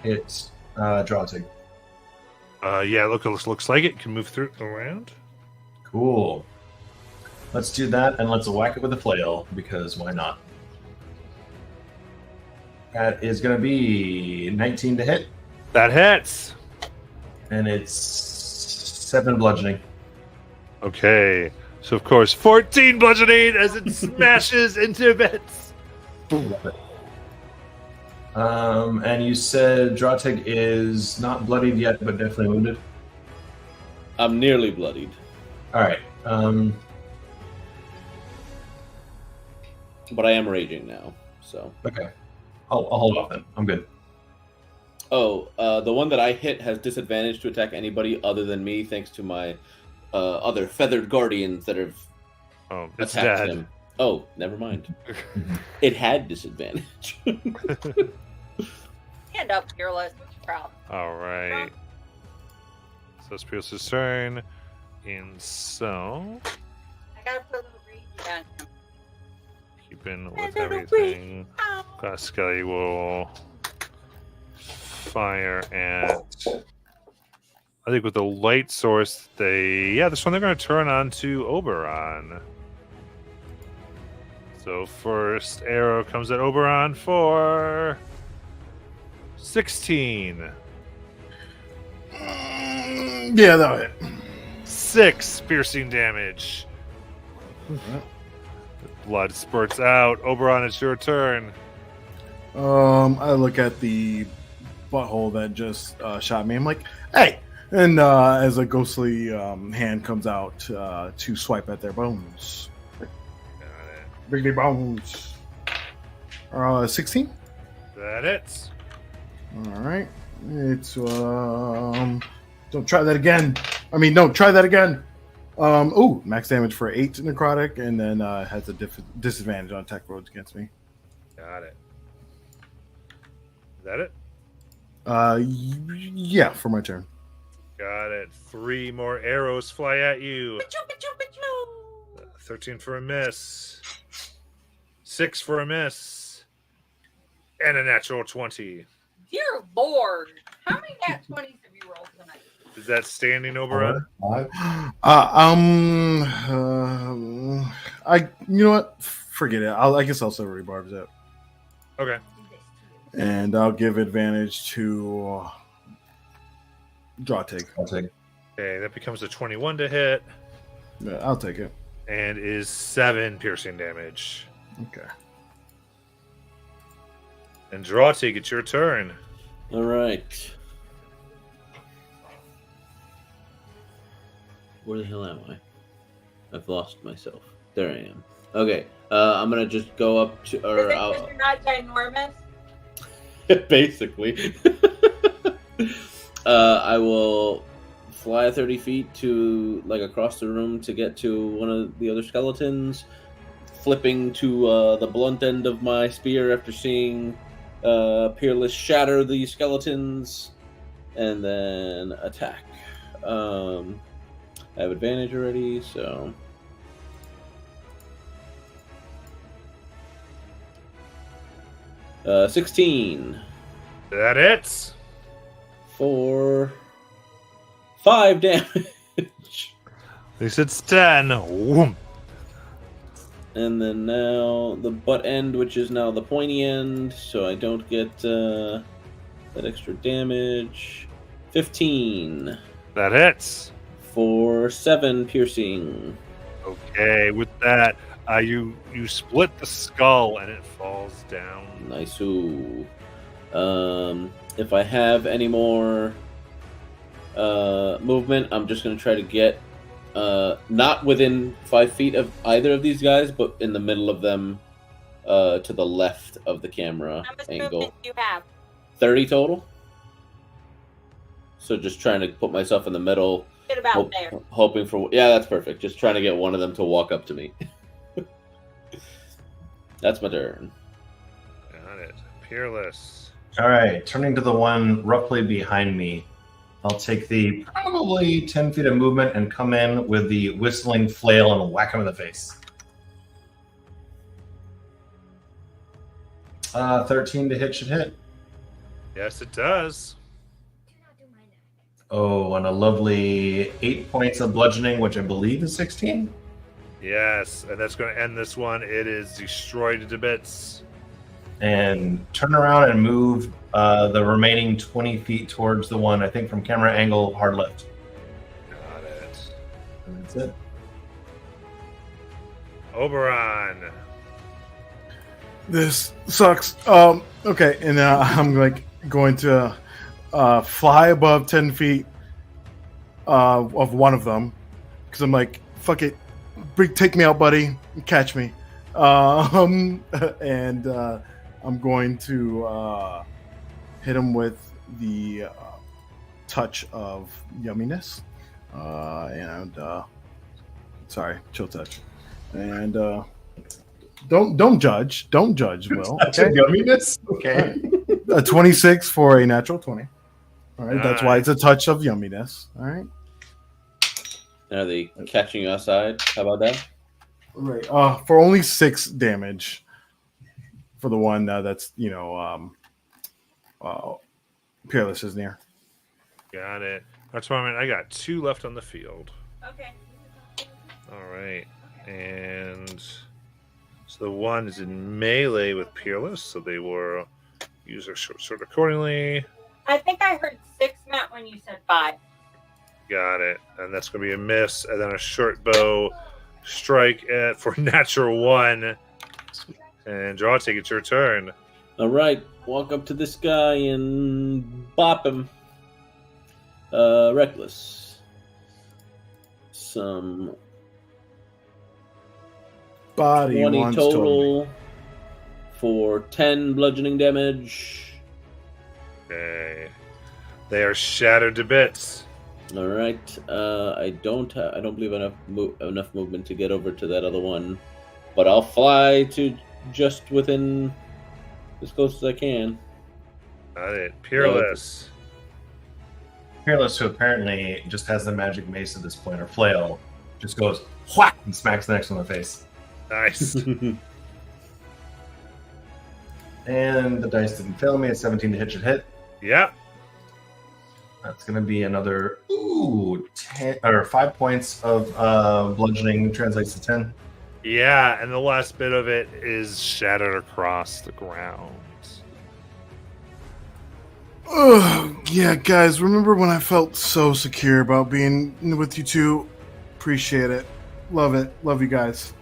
hit Drawtig? Yeah, looks like it can move through around. Cool. Let's do that, and let's whack it with a flail, because why not? That is going to be 19 to hit, That hits. and it's 7 bludgeoning. Okay. So of course 14 bludgeoning as it smashes into bits. Love it. And you said Drawtig is not bloodied yet, but definitely wounded. I'm nearly bloodied. All right. But I am raging now, so. Okay. I'll hold off then. I'm good. Oh, the one that I hit has disadvantage to attack anybody other than me, thanks to my other feathered guardians that have Oh, it's attacked dead. him. Oh, never mind. It had disadvantage. Stand up, Fearless. What's your problem? All right. So it's Pierce's turn. And so, I gotta put a little read on him. keeping A with little everything, Ow. Skelly will fire at. I think with the light source, this one they're going to turn on to Oberon. So first arrow comes at Oberon for 16. Yeah, that'll hit. 6 piercing damage. Blood spurts out. Oberon, it's your turn. I look at the butthole that just shot me. I'm like, hey! And as a ghostly hand comes out to swipe at their bones. Got it. Bigly bones. 16? That hits. All right. It's don't try that again. I mean, no, try that again. Max damage for 8 necrotic, and then has a disadvantage on attack rolls against me. Got it. Is that it? Yeah, for my turn. Got it. 3 more arrows fly at you. Pachoo, pachoo, pachoo. 13 for a miss. 6 for a miss. And a natural 20. Dear Lord, how many nat 20s have you rolled tonight? Is that standing, Oberon? 5. You know what? Forget it. I guess I'll silver rebarbs it, Okay. and I'll give advantage to Drawtig. I'll take. Okay, that becomes a 21 to hit. Yeah, I'll take it. and is 7 piercing damage. Okay. And Drawtig, it's your turn. All right. Where the hell am I? I've lost myself. There I am. Okay. I'm gonna just go up to, Is or it 'cause you're not ginormous? basically. I will fly 30 feet to like across the room to get to one of the other skeletons, flipping to the blunt end of my spear after seeing Peerless shatter the skeletons, and then attack. I have advantage already, so 16 That hits. for 5 damage. At least it's 10. Whoom. And then now the butt end, which is now the pointy end, so I don't get that extra damage. 15 That hits. for 7 piercing. Okay, with that, you split the skull and it falls down. Nice. If I have any more movement, I'm just going to try to get not within 5 feet of either of these guys, but in the middle of them to the left of the camera How much angle. movement do you have? 30 total. So just trying to put myself in the middle, Get about there. hoping for, yeah, that's perfect. Just trying to get one of them to walk up to me. That's my turn. Got it. Peerless. All right, turning to the one roughly behind me, I'll take the probably 10 feet of movement and come in with the whistling flail and whack him in the face. 13 to hit should hit. Yes, it does. Oh, and a lovely 8 points of bludgeoning, which I believe is 16. Yes, and that's going to end this one. It is destroyed to bits. And turn around and move the remaining 20 feet towards the one, I think from camera angle, hard left. Got it. And that's it. Oberon. This sucks. Okay, and I'm like going to fly above 10 feet of one of them because I'm like, fuck it, take me out, buddy, catch me. And I'm going to hit him with the touch of yumminess, and sorry, chill touch, and don't judge, Will. Okay, Yumminess? Okay. a 26 for a natural 20. All right, that's why it's a touch of yumminess. All right. Are they catching you outside? How about that? Right. For only 6 damage for the one that's Peerless is near. Got it. That's why I got 2 left on the field. Okay. All right. And so the one is in melee with Peerless, so they will use their short sword accordingly. I think I heard 6, Matt, when you said 5. Got it. And that's going to be a miss. And then a short bow strike for natural 1. And Drawtig, it's your turn. All right, walk up to this guy and bop him. Reckless. Some Body 20 once told me. total for 10 bludgeoning damage. Okay. They are shattered to bits. All right, I don't believe enough movement to get over to that other one, but I'll fly to just within as close as I can. Got it. Peerless. Peerless, who apparently just has the magic mace at this point, or flail, just goes whack and smacks the next one in the face. Nice. And the dice didn't fail me. At 17 to hit should hit. Yep. That's going to be another 10 or 5 points of bludgeoning, translates to 10. Yeah, and the last bit of it is shattered across the ground. Yeah, guys, remember when I felt so secure about being with you two? Appreciate it. Love it. Love you guys.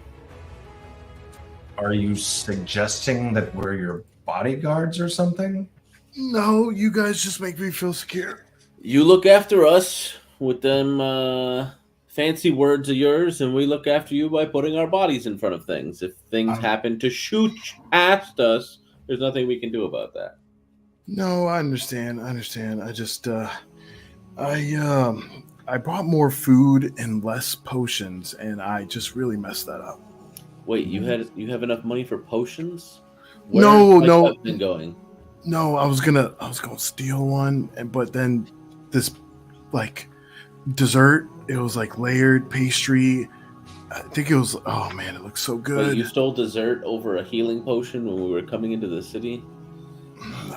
Are you suggesting that we're your bodyguards or something? No, you guys just make me feel secure. You look after us with them fancy words of yours, and we look after you by putting our bodies in front of things. If things happen to shoot past us, there's nothing we can do about that. No, I understand. I just I brought more food and less potions, and I just really messed that up. Wait, you have enough money for potions? No. I've been going. No, I was gonna steal one, but then this like dessert. It was like layered pastry. I think it was. Oh man, it looks so good. Wait, you stole dessert over a healing potion when we were coming into the city?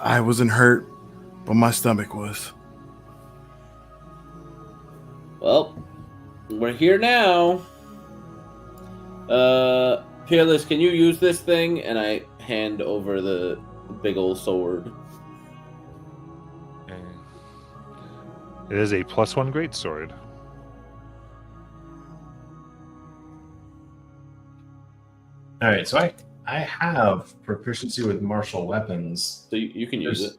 I wasn't hurt, but my stomach was. Well, we're here now. Peerless, can you use this thing? And I hand over the big old sword. Okay. It is a +1 greatsword. All right, so I have proficiency with martial weapons. So you can use it.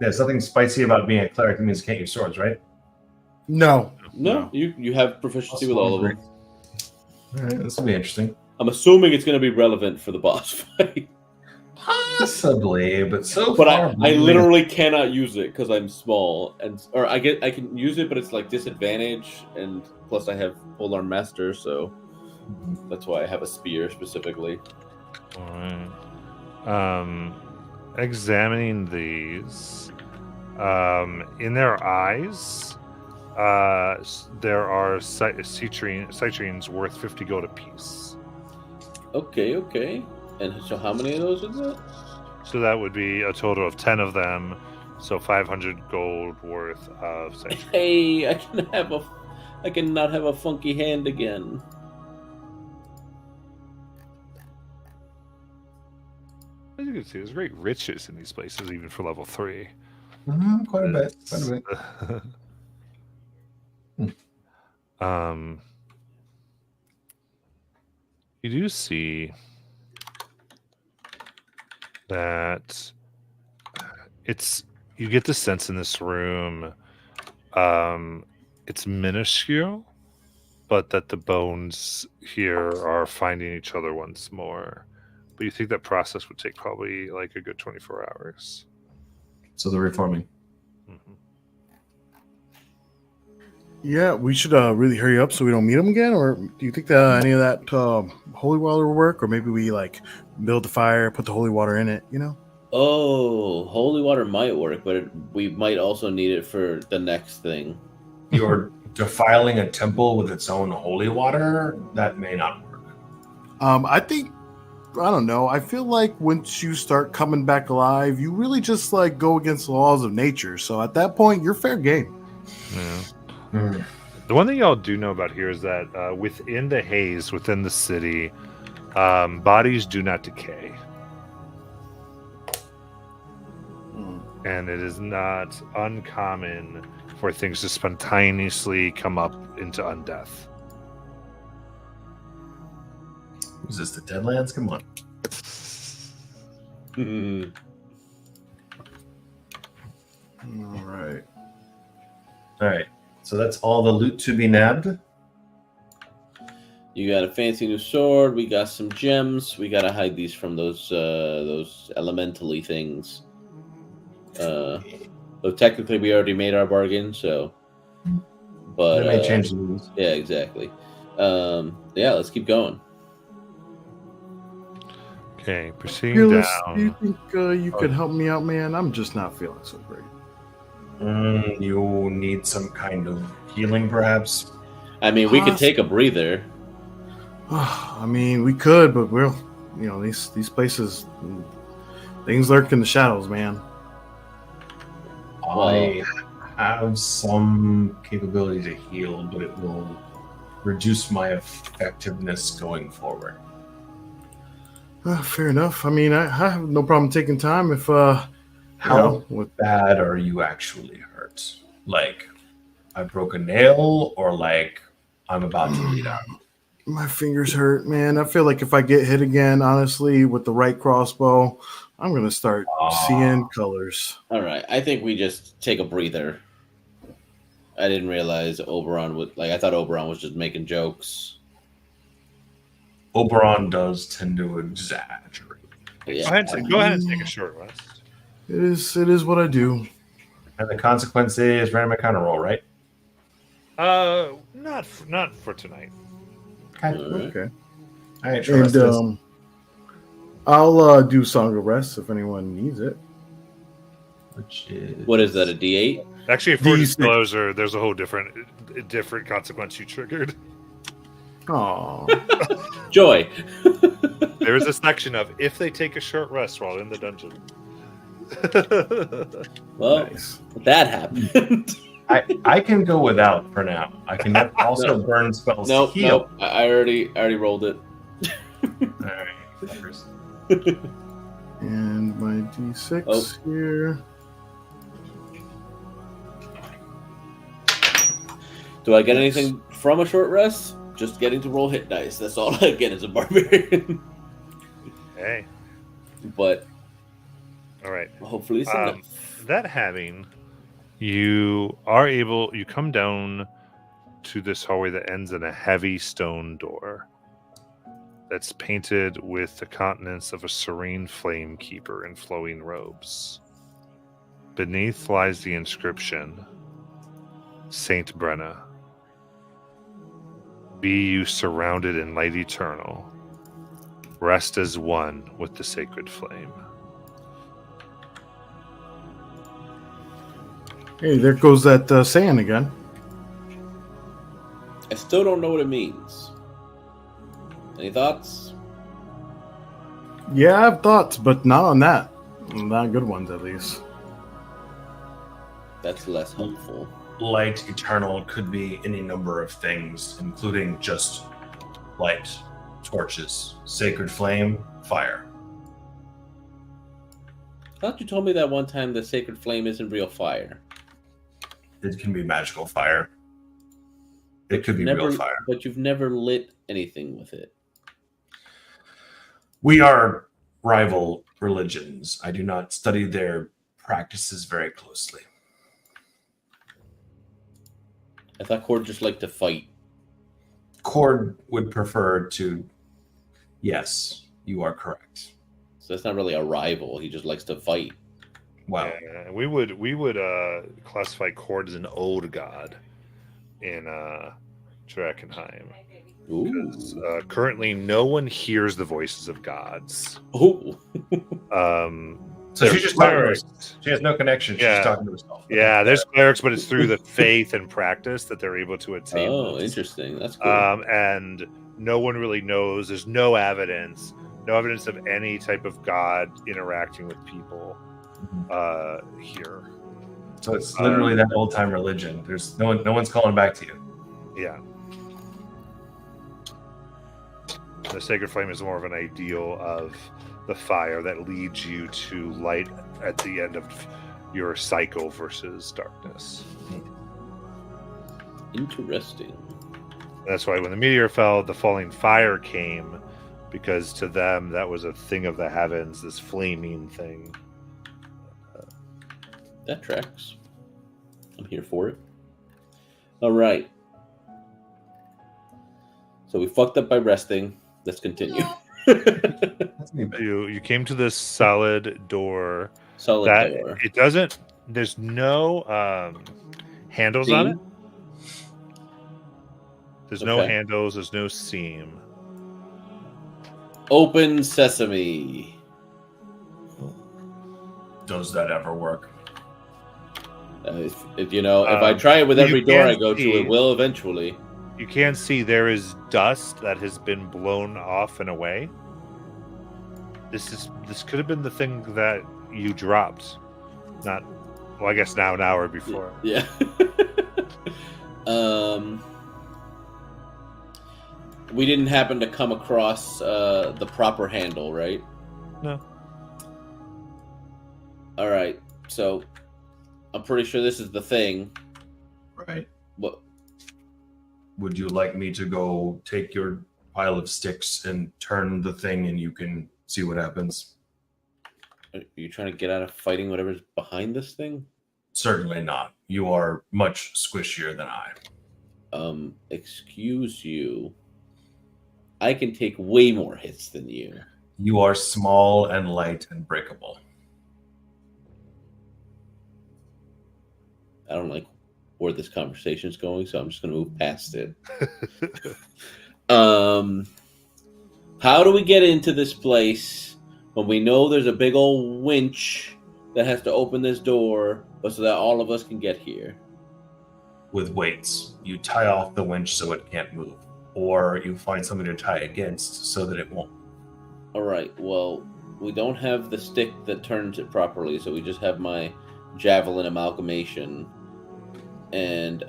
There's nothing spicy about being a cleric. That means you can't use swords, right? No. No, you have proficiency with all of them. All right, this will be interesting. I'm assuming it's going to be relevant for the boss fight. Possibly, but But far, I literally cannot use it because I'm small, or I can use it, but it's like disadvantage, and plus I have polearm master, so that's why I have a spear specifically. All right. Examining these, in their eyes, there are citrines worth 50 gold apiece. Okay. And so how many of those is that? So that would be a total of 10 of them. So 500 gold worth of citrines. Hey, I cannot have a funky hand again. As you can see, there's great riches in these places, even for level 3. quite a bit. You do see that you get the sense in this room, it's minuscule, but that the bones here are finding each other once more. But you think that process would take probably like a good 24 hours. So they're reforming. Mm-hmm. Yeah, we should really hurry up so we don't meet them again. Or do you think that any of that holy water will work? Or maybe we like build the fire, put the holy water in it. You know? Oh, holy water might work, but we might also need it for the next thing. You're defiling a temple with its own holy water? That may not work. I don't know. I feel like once you start coming back alive, you really just like go against the laws of nature. So at that point, you're fair game. Yeah. The one thing y'all do know about here is that within the haze, within the city, bodies do not decay. And it is not uncommon for things to spontaneously come up into undeath. Is this the Deadlands? Come on. All right. So that's all the loot to be nabbed. You got a fancy new sword. We got some gems. We gotta hide these from those elementally things. Though technically we already made our bargain, so. But They may change the rules. Yeah, exactly. Yeah, let's keep going. Okay, proceeding Fearless, down. do you think you could help me out, man? I'm just not feeling so great. You need some kind of healing, perhaps? I mean, we could take a breather. I mean, we could, but these places, things lurk in the shadows, man. I have some capability to heal, but it will reduce my effectiveness going forward. Fair enough. I mean, I have no problem taking time if How bad are you actually hurt? Like, I broke a nail, or like I'm about to bleed out? My fingers hurt, man. I feel like if I get hit again, honestly, with the right crossbow, I'm gonna start seeing colors. All right, I think we just take a breather. I didn't realize Oberon would I thought Oberon was just making jokes. Oberon does tend to exaggerate. Yeah. Go ahead and take a short rest. It is what I do. And the consequence is random encounter roll, right? Not for tonight. Okay. Okay. All right, sure. And I'll do Song of Rest if anyone needs it. Which is What is that? A D8? Actually, for These- disclosure, there's a whole different consequence you triggered. Oh, Joy. There is a section of if they take a short rest while in the dungeon. Well, nice. that happened. I can go without for now. I can also burn spells. Nope, heal. nope. I already rolled it. All right. fuckers. And my D6 Oh. here. Do I get anything from a short rest? Just getting to roll hit dice. That's all I get as a barbarian. Hey, But all right. hopefully it's enough. That having, you come down to this hallway that ends in a heavy stone door that's painted with the countenance of a serene flame keeper in flowing robes. Beneath lies the inscription, Saint Brenna. Be you surrounded in light eternal. Rest as one with the sacred flame. Hey, there goes that saying again. I still don't know what it means. Any thoughts? Yeah, I have thoughts, but not on that. Not good ones, at least. That's less helpful. Light eternal could be any number of things, including just light, torches, sacred flame, fire. I thought you told me that one time the sacred flame isn't real fire. It can be magical fire. It could be Never, real fire. but you've never lit anything with it. We are rival religions. I do not study their practices very closely. I thought Cord just liked to fight. Cord would prefer to. Yes, you are correct. So that's not really a rival. He just likes to fight. Wow. We would classify Cord as an old god in Drakkenheim. Ooh. Currently, no one hears the voices of gods. Ooh. So There's she's just talking to clerics. herself. She has no connection. She's Yeah. just talking to herself. Yeah, there's clerics, but it's through the faith and practice that they're able to attain. Oh, this. interesting. That's cool. And no one really knows. There's no evidence of any type of god interacting with people here. So it's literally that old time religion. There's no one's calling back to you. Yeah. The sacred flame is more of an ideal of the fire that leads you to light at the end of your cycle versus darkness. Interesting. That's why when the meteor fell, the falling fire came, because to them that was a thing of the heavens, this flaming thing. That tracks. I'm here for it. All right. So we fucked up by resting. Let's continue. That's me. You came to this solid door. Solid That door. it doesn't. There's no handles on it. Seam? There's no Okay. handles. There's no seam. Open sesame. Does that ever work? If I try it with you every door I can't go to, see- it will eventually. You can see there is dust that has been blown off and away. This could have been the thing that you dropped. Not, well, I guess now an hour before. Yeah. We didn't happen to come across the proper handle, right? No. All right. So I'm pretty sure this is the thing. Right. What? Would you like me to go take your pile of sticks and turn the thing, and you can see what happens. Are you trying to get out of fighting whatever's behind this thing? Certainly not. You are much squishier than I. Excuse you. I can take way more hits than you. You are small and light and breakable. I don't like where this conversation's going, so I'm just going to move past it. How do we get into this place when we know there's a big old winch that has to open this door, but so that all of us can get here? With weights, you tie off the winch so it can't move, or you find something to tie against so that it won't. All right. Well, we don't have the stick that turns it properly, so we just have my javelin amalgamation, and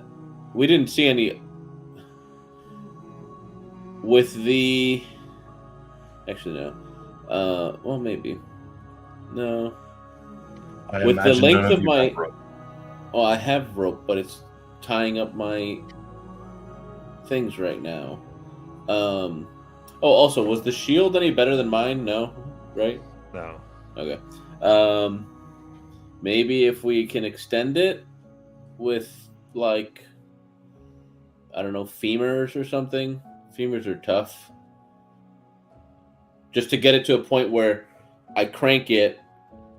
we didn't see any with the. Actually, no. Well, maybe. No. I With the imagine length none of you my- have rope. Oh, I have rope, but it's tying up my things right now. Oh, also, was the shield any better than mine? No, right? No. Okay. Maybe if we can extend it with, like, I don't know, femurs or something. Femurs are tough. Just to get it to a point where I crank it,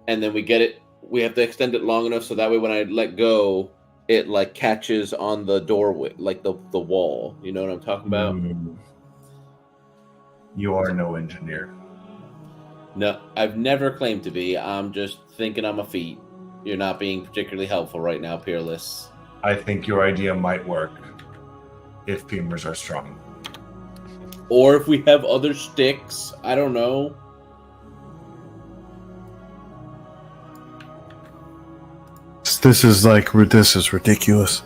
and then we get it. We have to extend it long enough so that way when I let go, it like catches on the doorway, like the wall. You know what I'm talking about? You are no engineer. No, I've never claimed to be. I'm just thinking on my feet. You're not being particularly helpful right now, Peerless. I think your idea might work if femurs are strong. Or if we have other sticks, I don't know. This is ridiculous.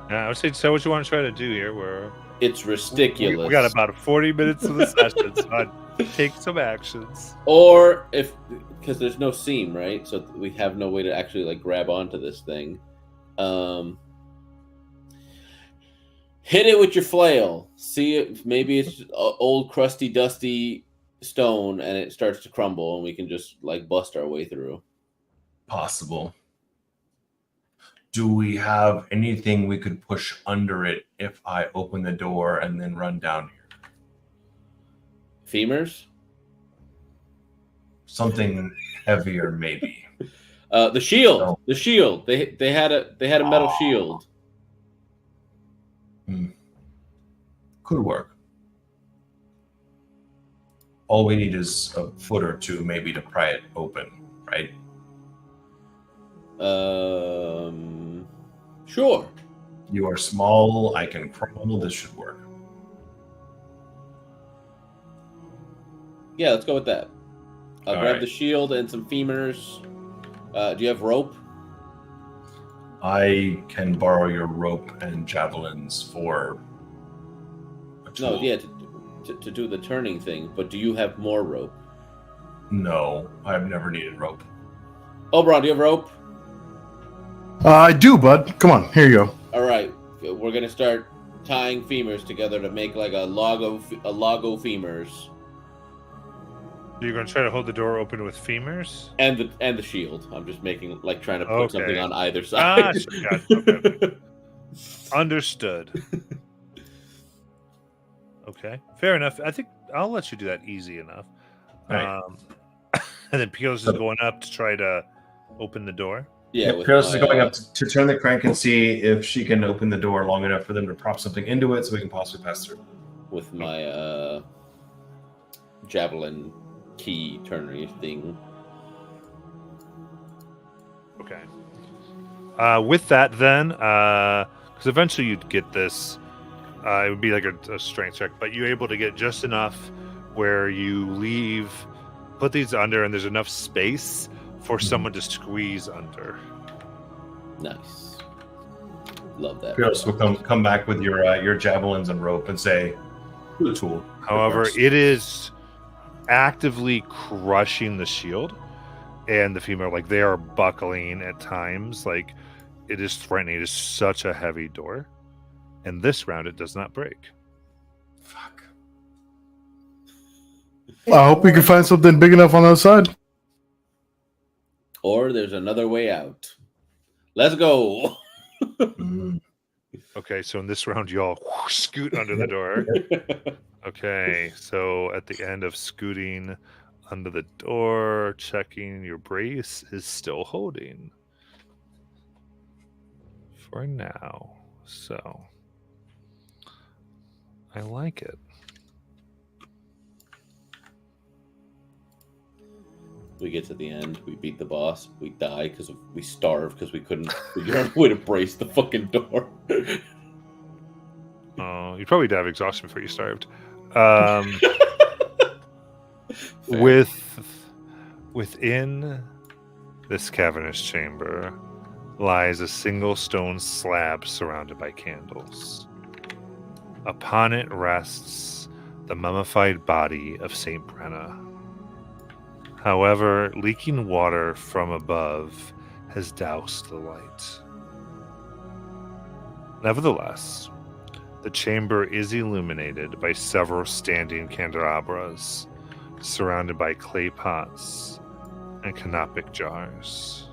I would say so. What you want to try to do here? It's ridiculous. We got about 40 minutes of the session, so I'd take some actions. Or if, because there's no seam, right? So we have no way to actually like grab onto this thing. Hit it with your flail. See if maybe it's old, crusty, dusty stone, and it starts to crumble, and we can just like bust our way through. Possible. Do we have anything we could push under it if I open the door and then run down here? Femurs? Something heavier, maybe. The shield. No. The shield. They had a metal shield. Could work. All we need is a foot or two, maybe, to pry it open, right? Sure. You are small. I can crawl. This should work. Yeah, let's go with that. I'll All grab right. the shield and some femurs. Do you have rope? I can borrow your rope and javelins for a tool. No, yeah, to do the turning thing. But do you have more rope? No, I've never needed rope. Oberon, do you have rope? I do, bud. Come on, here you go. All right, we're gonna start tying femurs together to make like a logo femurs, You're going to try to hold the door open with femurs? and the shield. I'm just making like trying to put Okay. something on either Ah, side. sure, gotcha, okay. Understood. Okay, fair enough. I think I'll let you do that easy enough. Right. And then Peels is going up to try to open the door. Yeah, with Peerless is my, going up to turn the crank and see if she can open the door long enough for them to prop something into it so we can possibly pass through. with my javelin key turnery thing. Okay. With that, then, because eventually you'd get this, it would be like a strength check, but you're able to get just enough where you put these under, and there's enough space for someone to squeeze under. Nice. Love that. Peerless will come back with your javelins and rope and say, "Good tool." However, works. it is actively crushing the shield and the femur. Like, they are buckling at times. Like, it is threatening. It is such a heavy door. And this round, it does not break. Fuck. I hope we can find something big enough on the other side. Or there's another way out. Let's go. Okay, so in this round, you all scoot under the door. Okay, so at the end of scooting under the door, checking your brace is still holding for now. So I like it. We get to the end, we beat the boss, we die because we starve because we couldn't figure out a way to brace the fucking door. Oh, you'd probably die of exhaustion before you starved. Fair. Within this cavernous chamber lies a single stone slab surrounded by candles. Upon it rests the mummified body of Saint Brenna. However, leaking water from above has doused the light. Nevertheless, the chamber is illuminated by several standing candelabras, surrounded by clay pots and canopic jars.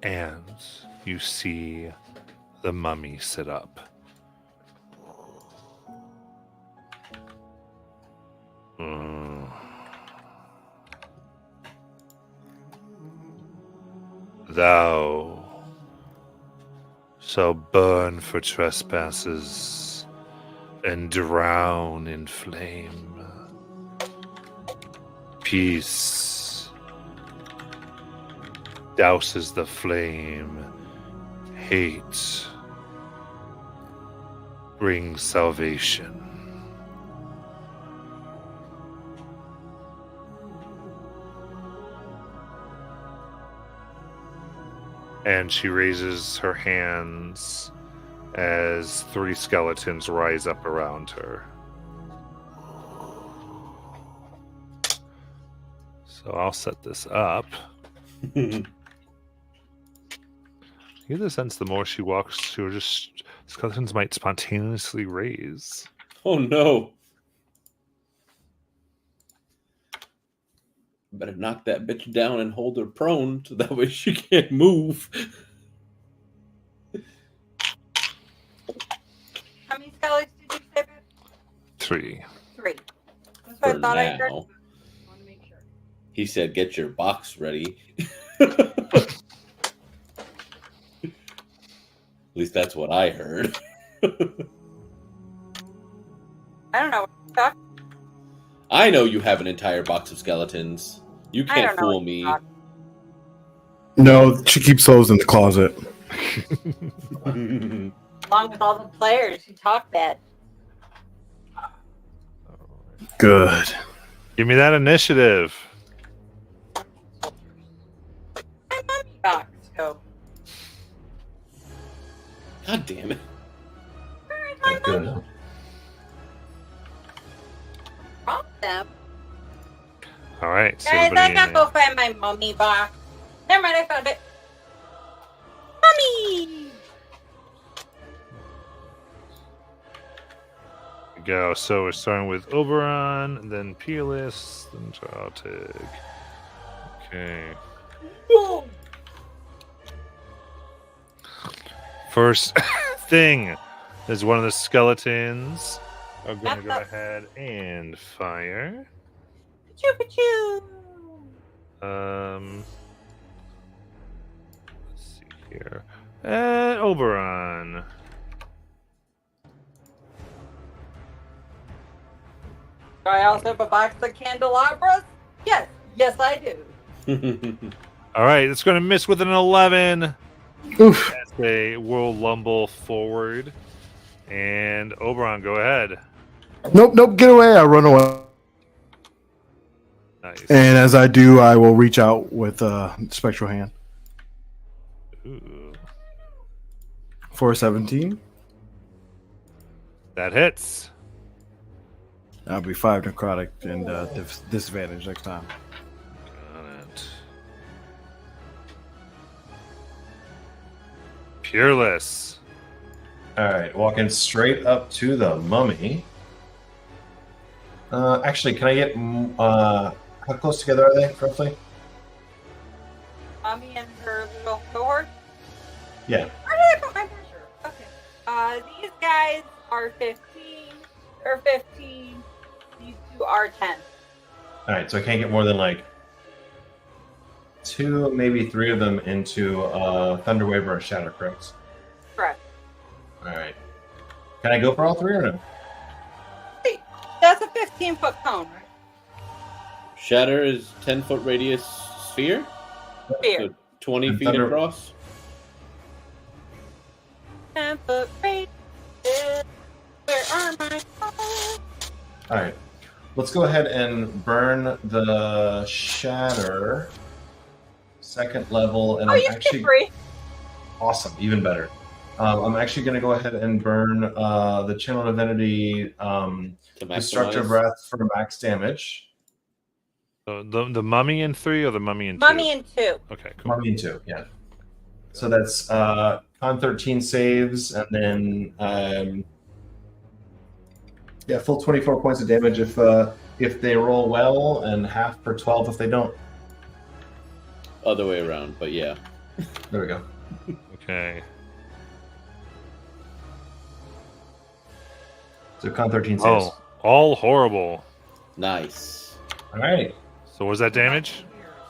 And you see the mummy sit up. Thou shall burn for trespasses and drown in flame. Peace douses the flame. Hate brings salvation. And she raises her hands as 3 skeletons rise up around her. So I'll set this up. You get the sense the more she walks, she'll just skeletons might spontaneously raise. Oh no. Better knock that bitch down and hold her prone so that way she can't move. How many skeletons did you say? 3. 3. That's what For I thought I heard. now. I want to make sure. He said, get your box ready. At least that's what I heard. I don't know. What you're talking I know you have an entire box of skeletons. You I can't don't know fool what me. you're talking No, she keeps those in the closet. Along with all the players who talk that. Good. Give me that initiative. My mummy box. So, God damn it. where is my mummy? Good. Wrong with them. All right. So Guys, everybody I gotta go find my mummy box. Never mind, I found it. Mummy! go. So we're starting with Oberon, and then Peerless, then Childig. Okay. Boom! First thing is one of the skeletons are going to go That's ahead and fire. Choo-choo! Let's see here. Oberon. Do I also have a box of candelabras? Yes. Yes, I do. All right, it's going to miss with an 11. Oof. As they will lumble forward. And Oberon, go ahead. Nope, get away. I run away. Nice. And as I do, I will reach out with a spectral hand Ooh, for 17. that hits. That'll be 5 necrotic and disadvantage next time. Got it. Fearless. All right, walking straight up to the mummy. Actually, can I get how close together are they roughly? Mommy and her little cohort. Yeah. Where did I put my picture? Okay. These guys are 15. They're 15. These two are 10. All right, so I can't get more than like 2, maybe 3 of them into Thunderwave or a Shatter, correct? Correct. All right. Can I go for all 3 or no? See, that's a 15-foot cone, right? Shatter is 10-foot radius sphere. Sphere. So 20 And feet thunder- across. 10-foot radius. Where are my cones? All right. Let's go ahead and burn the Shatter. 2nd level, and Oh, I'm you actually get free. awesome, even better. I'm actually going to go ahead and burn the Channel Divinity To Destructive maximize. Breath for max damage. So the mummy in 3 or the mummy in 2? Mummy in 2. Okay, cool. Mummy in 2, yeah. So that's con 13 saves, and then yeah, full 24 points of damage if they roll well, and half per 12 if they don't. Other way around, but yeah. There we go. Okay. So con 13 saves. Oh, all horrible. Nice. All right. So what was that damage?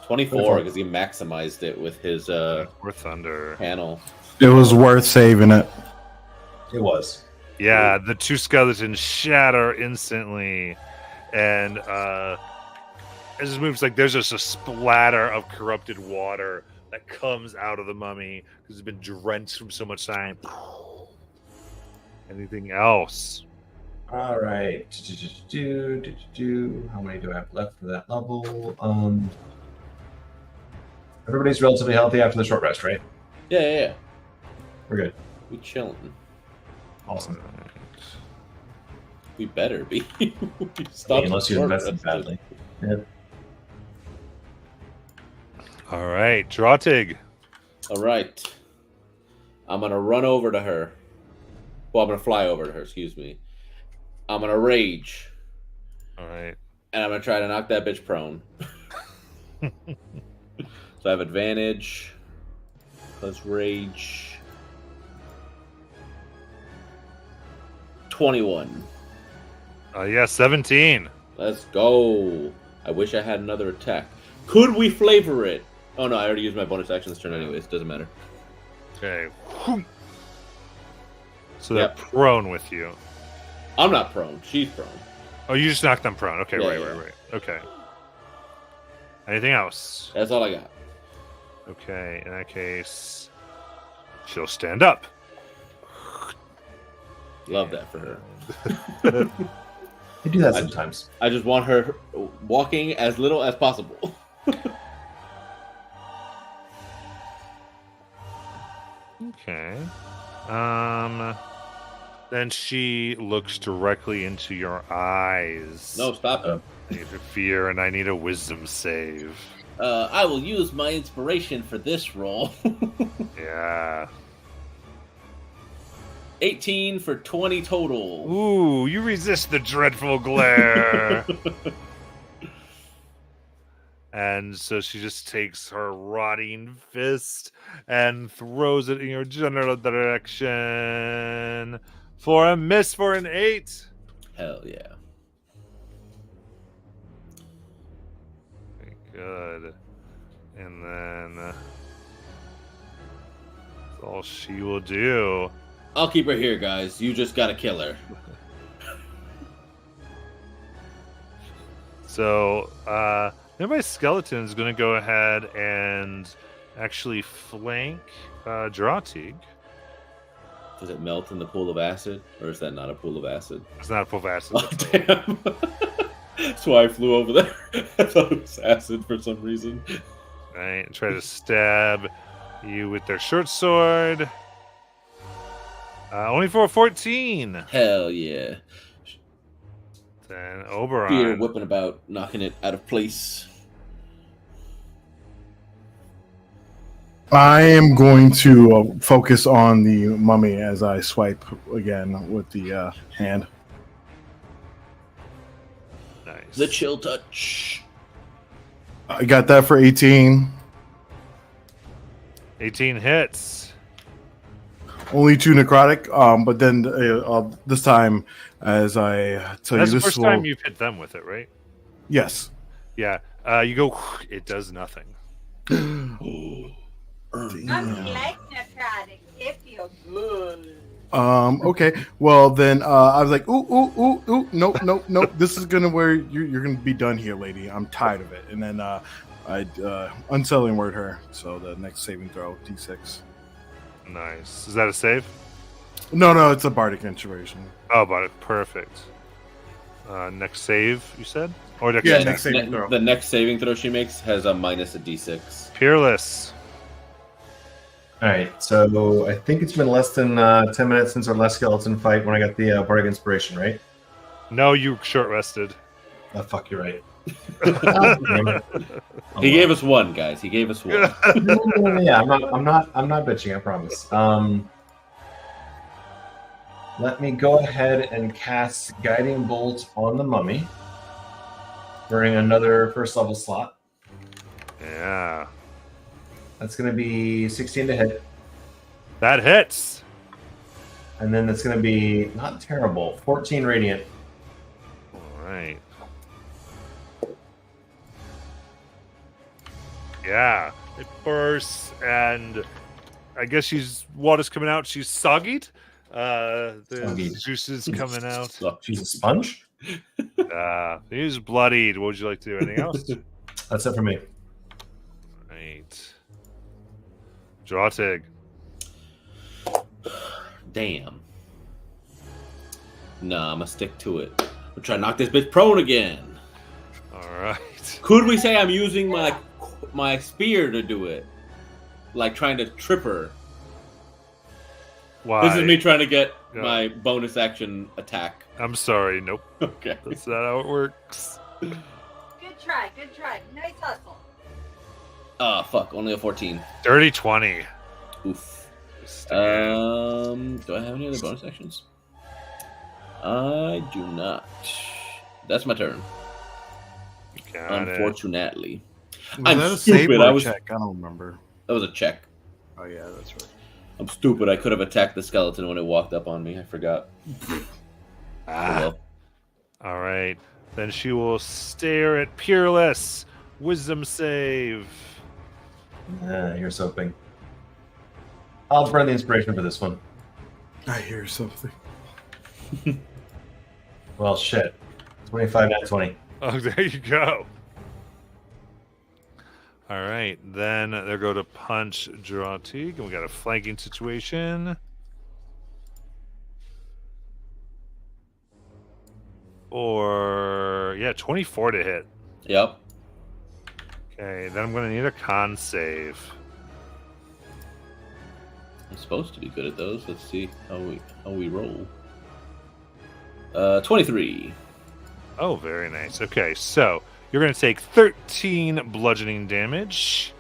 24 because he maximized it with his Or thunder. panel. It was worth saving it. It was. Yeah, the 2 skeletons shatter instantly, and as it moves, like there's just a splatter of corrupted water that comes out of the mummy because it's been drenched from so much time. Anything else? All right. How many do I have left for that level? Everybody's relatively healthy after the short rest, right? Yeah. We're good. We chilling. Awesome. We better be. Stop Unless you short invested rested. badly. Yeah. All right, Drotig. All right. I'm gonna run over to her. Well, I'm gonna fly over to her. Excuse me. I'm gonna rage, All right. and I'm gonna try to knock that bitch prone. So I have advantage. Plus rage. 21. Yeah, 17. Let's go. I wish I had another attack. Could we flavor it? Oh no, I already used my bonus action this turn anyways. Doesn't matter. Okay. So they're Yep. prone with you. I'm not prone. She's prone. Oh, you just knocked them prone. Okay, Yeah, right. yeah. Okay. Anything else? That's all I got. Okay, in that case, she'll stand up. Love that for her. You do that sometimes. I just want her walking as little as possible. Okay. Then she looks directly into your eyes. No, stop it. I need a fear, and I need a wisdom save. I will use my inspiration for this roll. Yeah. 18 for 20 total. Ooh, you resist the dreadful glare. And so she just takes her rotting fist and throws it in your general direction for a miss for an 8. Hell yeah. Okay, good. And then that's all she will do. I'll keep her here, guys. You just gotta kill her. So, nearby skeleton is going to go ahead and actually flank Drotig. Does it melt in the pool of acid? Or is that not a pool of acid? It's not a full acid. Oh, damn. That's why I flew over there. I thought it was acid for some reason. Right, and try to stab you with their short sword. Only for a 14. Hell yeah. Then Oberon. Fear whipping about, knocking it out of place. I am going to focus on the mummy as I swipe again with the hand. Nice. The chill touch. I got that for 18. 18 hits. Only 2 necrotic, but then this time, as I tell That's you, the this first will... time you've hit them with it, right? Yes. Yeah. You go. It does nothing. I'm like necrotic. It feels good. Okay. Well, then I was like, ooh, nope. This is gonna where you're gonna be done here, lady. I'm tired of it. And then I unsettling word her. So the next saving throw, D6. Nice. Is that a save? No, it's a bardic inspiration. Oh, about it. Perfect. Next save, you said? Or next Yeah, attack? next saving throw. The next saving throw she makes has a minus a d6. Peerless. All right, so I think it's been less than 10 minutes since our last skeleton fight when I got the bardic inspiration, right? No, you short rested. Oh, fuck, you're right. He gave us one, guys. He gave us one. Yeah, I'm not bitching. I promise. Let me go ahead and cast Guiding Bolt on the mummy during another first level slot. Yeah. That's going to be 16 to hit, That hits. and then that's going to be not terrible. 14 radiant. All right. Yeah. It bursts, and I guess water's coming out. She's soggied. The Soggied. juices coming out. Suck. She's a sponge. He's bloodied. What would you like to do? Anything else? That's it for me. Right. Drawtig. Damn. Nah, I'm gonna stick to it. We'll try to knock this bitch prone again. All right. Could we say I'm using my spear to do it? Like trying to trip her. Why? This is me trying to get Yeah. my bonus action attack. I'm sorry. Nope. Okay. That's not how it works. Good try. Nice hustle. Fuck, only a 14. Dirty 20. Oof. Just again. Do I have any other bonus actions? I do not. That's my turn. Got it. Unfortunately. Was I'm that a save stupid, or I a was- check? I don't remember. That was a check. Oh yeah, that's right. I'm stupid. I could have attacked the skeleton when it walked up on me. I forgot. Oh, well. All right. Then she will stare at Peerless. Wisdom save. Here's hoping. I'll burn the inspiration for this one. I hear something. Well, shit. 25 out of 20. Oh, there you go. All right. Then they'll go to punch Drawtig, and we got a flanking situation. Or, yeah, 24 to hit. Yep. Okay, then I'm going to need a con save. I'm supposed to be good at those. Let's see how we roll. 23. Oh, very nice. Okay, so you're going to take 13 bludgeoning damage.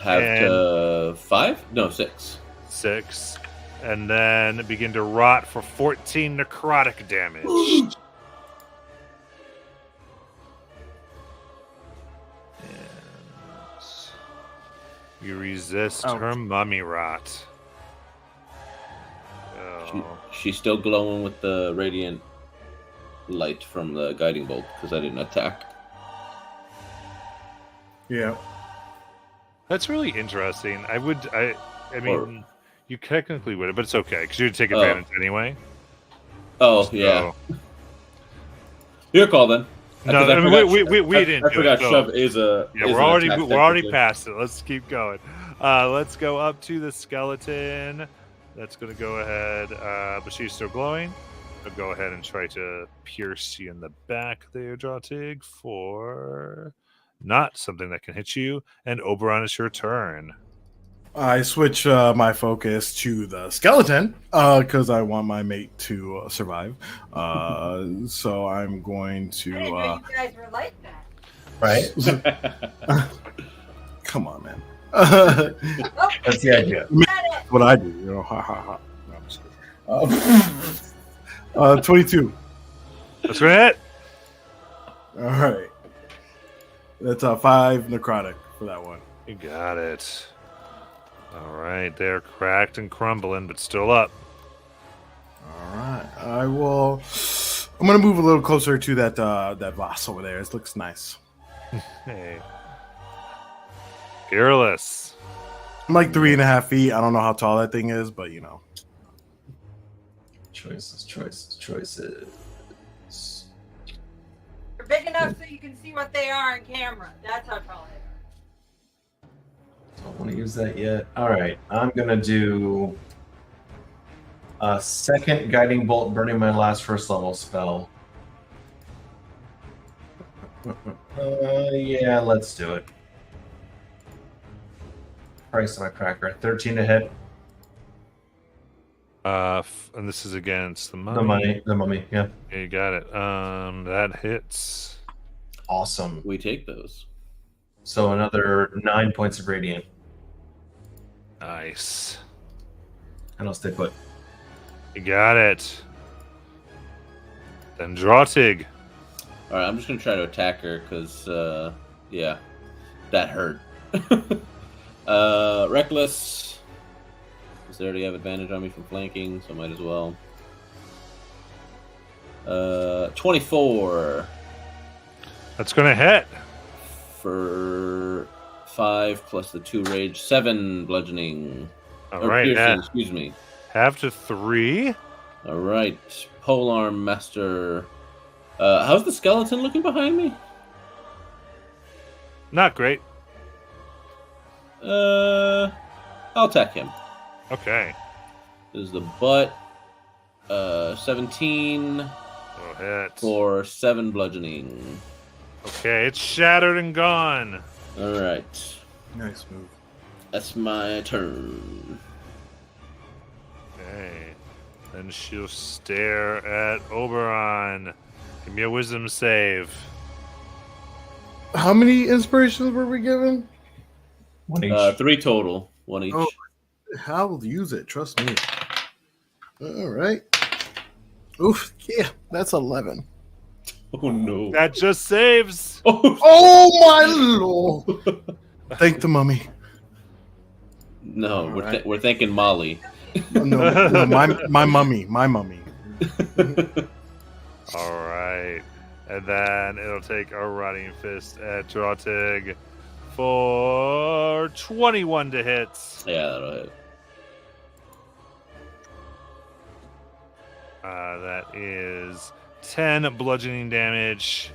Have And- to 5? No, 6. 6. And then begin to rot for 14 necrotic damage. And you resist Ouch. her mummy rot. She, Oh. she's still glowing with the radiant light from the guiding bolt because I didn't attack. Yeah. That's really interesting. I mean, Or- you technically would, but it's okay because you'd take Oh. advantage anyway. Oh, yeah. So- Your call then. No, Because I mean, forgot we I didn't do forgot it, so- shove is a. Yeah, is we're an already attack, technically. past it. Let's keep going. Let's go up to the skeleton. That's going to go ahead, but she's still glowing. I'll go ahead and try to pierce you in the back there, Drawtig, for not something that can hit you. And Oberon, it's your turn. I switch my focus to the skeleton because I want my mate to survive. So I'm going I didn't know to. you guys were like that. Right? Come on, man. Oh, That's the idea. said it. What I do, you know, ha ha ha. No, I'm just kidding. Um, 22. That's gonna hit. All right. That's 5 necrotic for that one. You got it. All right, they're cracked and crumbling, but still up. All right. I'm gonna move a little closer to that vase over there. It looks nice. Hey, fearless. I'm like 3.5 feet. I don't know how tall that thing is, but you know. choices. They're big enough so you can see what they are on camera. That's how tall they are. Don't want to use that yet. All right, I'm gonna do a second guiding bolt, burning my last first level spell. Yeah, let's do it. Price of my cracker, 13 to hit. And this is against the mummy. The mummy. Yeah, Yeah, you got it. That hits. awesome. We take those. So another 9 points of radiant, Nice. and I'll stay put. You got it. Then Drotig. All right, I'm just gonna try to attack her because, yeah, that hurt. Reckless. Because they already have advantage on me from flanking, so might as well. 24 That's gonna hit. for 5 plus the 2 rage, 7 bludgeoning. All Or right, piercing, now excuse me. half to 3. All right, Polearm Master. How's the skeleton looking behind me? Not great. I'll attack him. Okay. This is the butt. 17 Oh, hit. for 7 bludgeoning. Okay, it's shattered and gone. All right, Nice move. that's my turn. Okay. Then she'll stare at Oberon. Give me a wisdom save. How many inspirations were we given? One each. 3 total, 1 each. Oh. I'll use it. Trust me. All right. Oof. Yeah, that's 11. Oh no! That just saves. Oh my lord! Thank the mummy. No, All we're right. we're thanking Molly. No, my mummy. All right. And then it'll take a rotting fist at Drotig for 21 to hit. Yeah, that'll hit. That is 10 bludgeoning damage,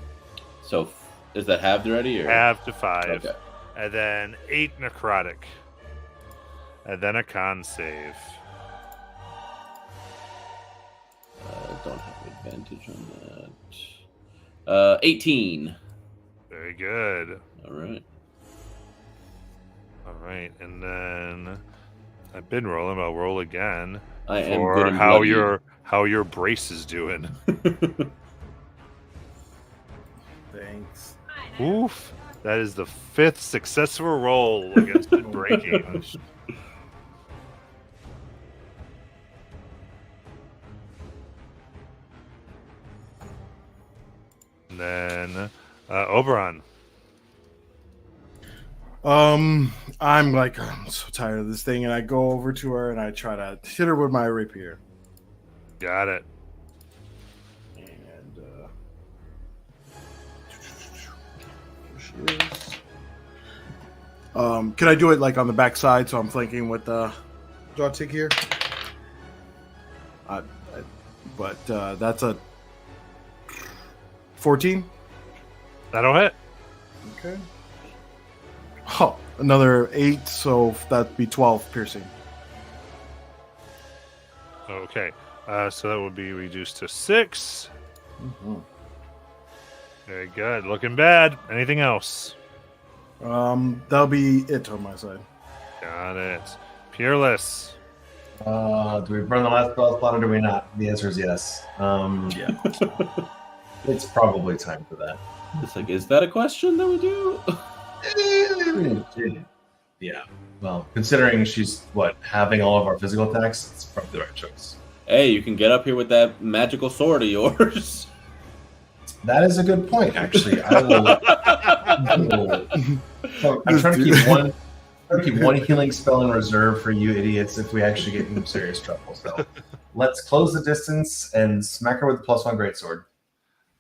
So, is that halved already? Or? half to 5. Okay. And then 8 necrotic. And then a con save. Don't have advantage on that. 18. Very good. All right. All right. And then I've been rolling. I'll roll again I am good for and how bloody. how your brace is doing. Thanks. Oof. That is the 5th successful roll against it breaking. And then Oberon. I'm so tired of this thing, and I go over to her and I try to hit her with my rapier. Got it. And here she is. Can I do it like on the back side so I'm flanking with the Drotig here? But that's a 14. That'll hit. Okay. Oh, another 8, so that'd be 12 piercing. Okay. So that would be reduced to 6. Mm-hmm. Very good. Looking bad. Anything else? That'll be it on my side. Got it. Peerless. Do we burn the last spell slot or do we not? The answer is yes. Yeah. It's probably time for that. It's like, is that a question that we do? Yeah. Well, considering she's having all of our physical attacks, it's probably the right choice. Hey, you can get up here with that magical sword of yours. That is a good point, actually. So I'm trying to keep one healing spell in reserve for you idiots if we actually get into serious trouble. So let's close the distance and smack her with the +1 greatsword.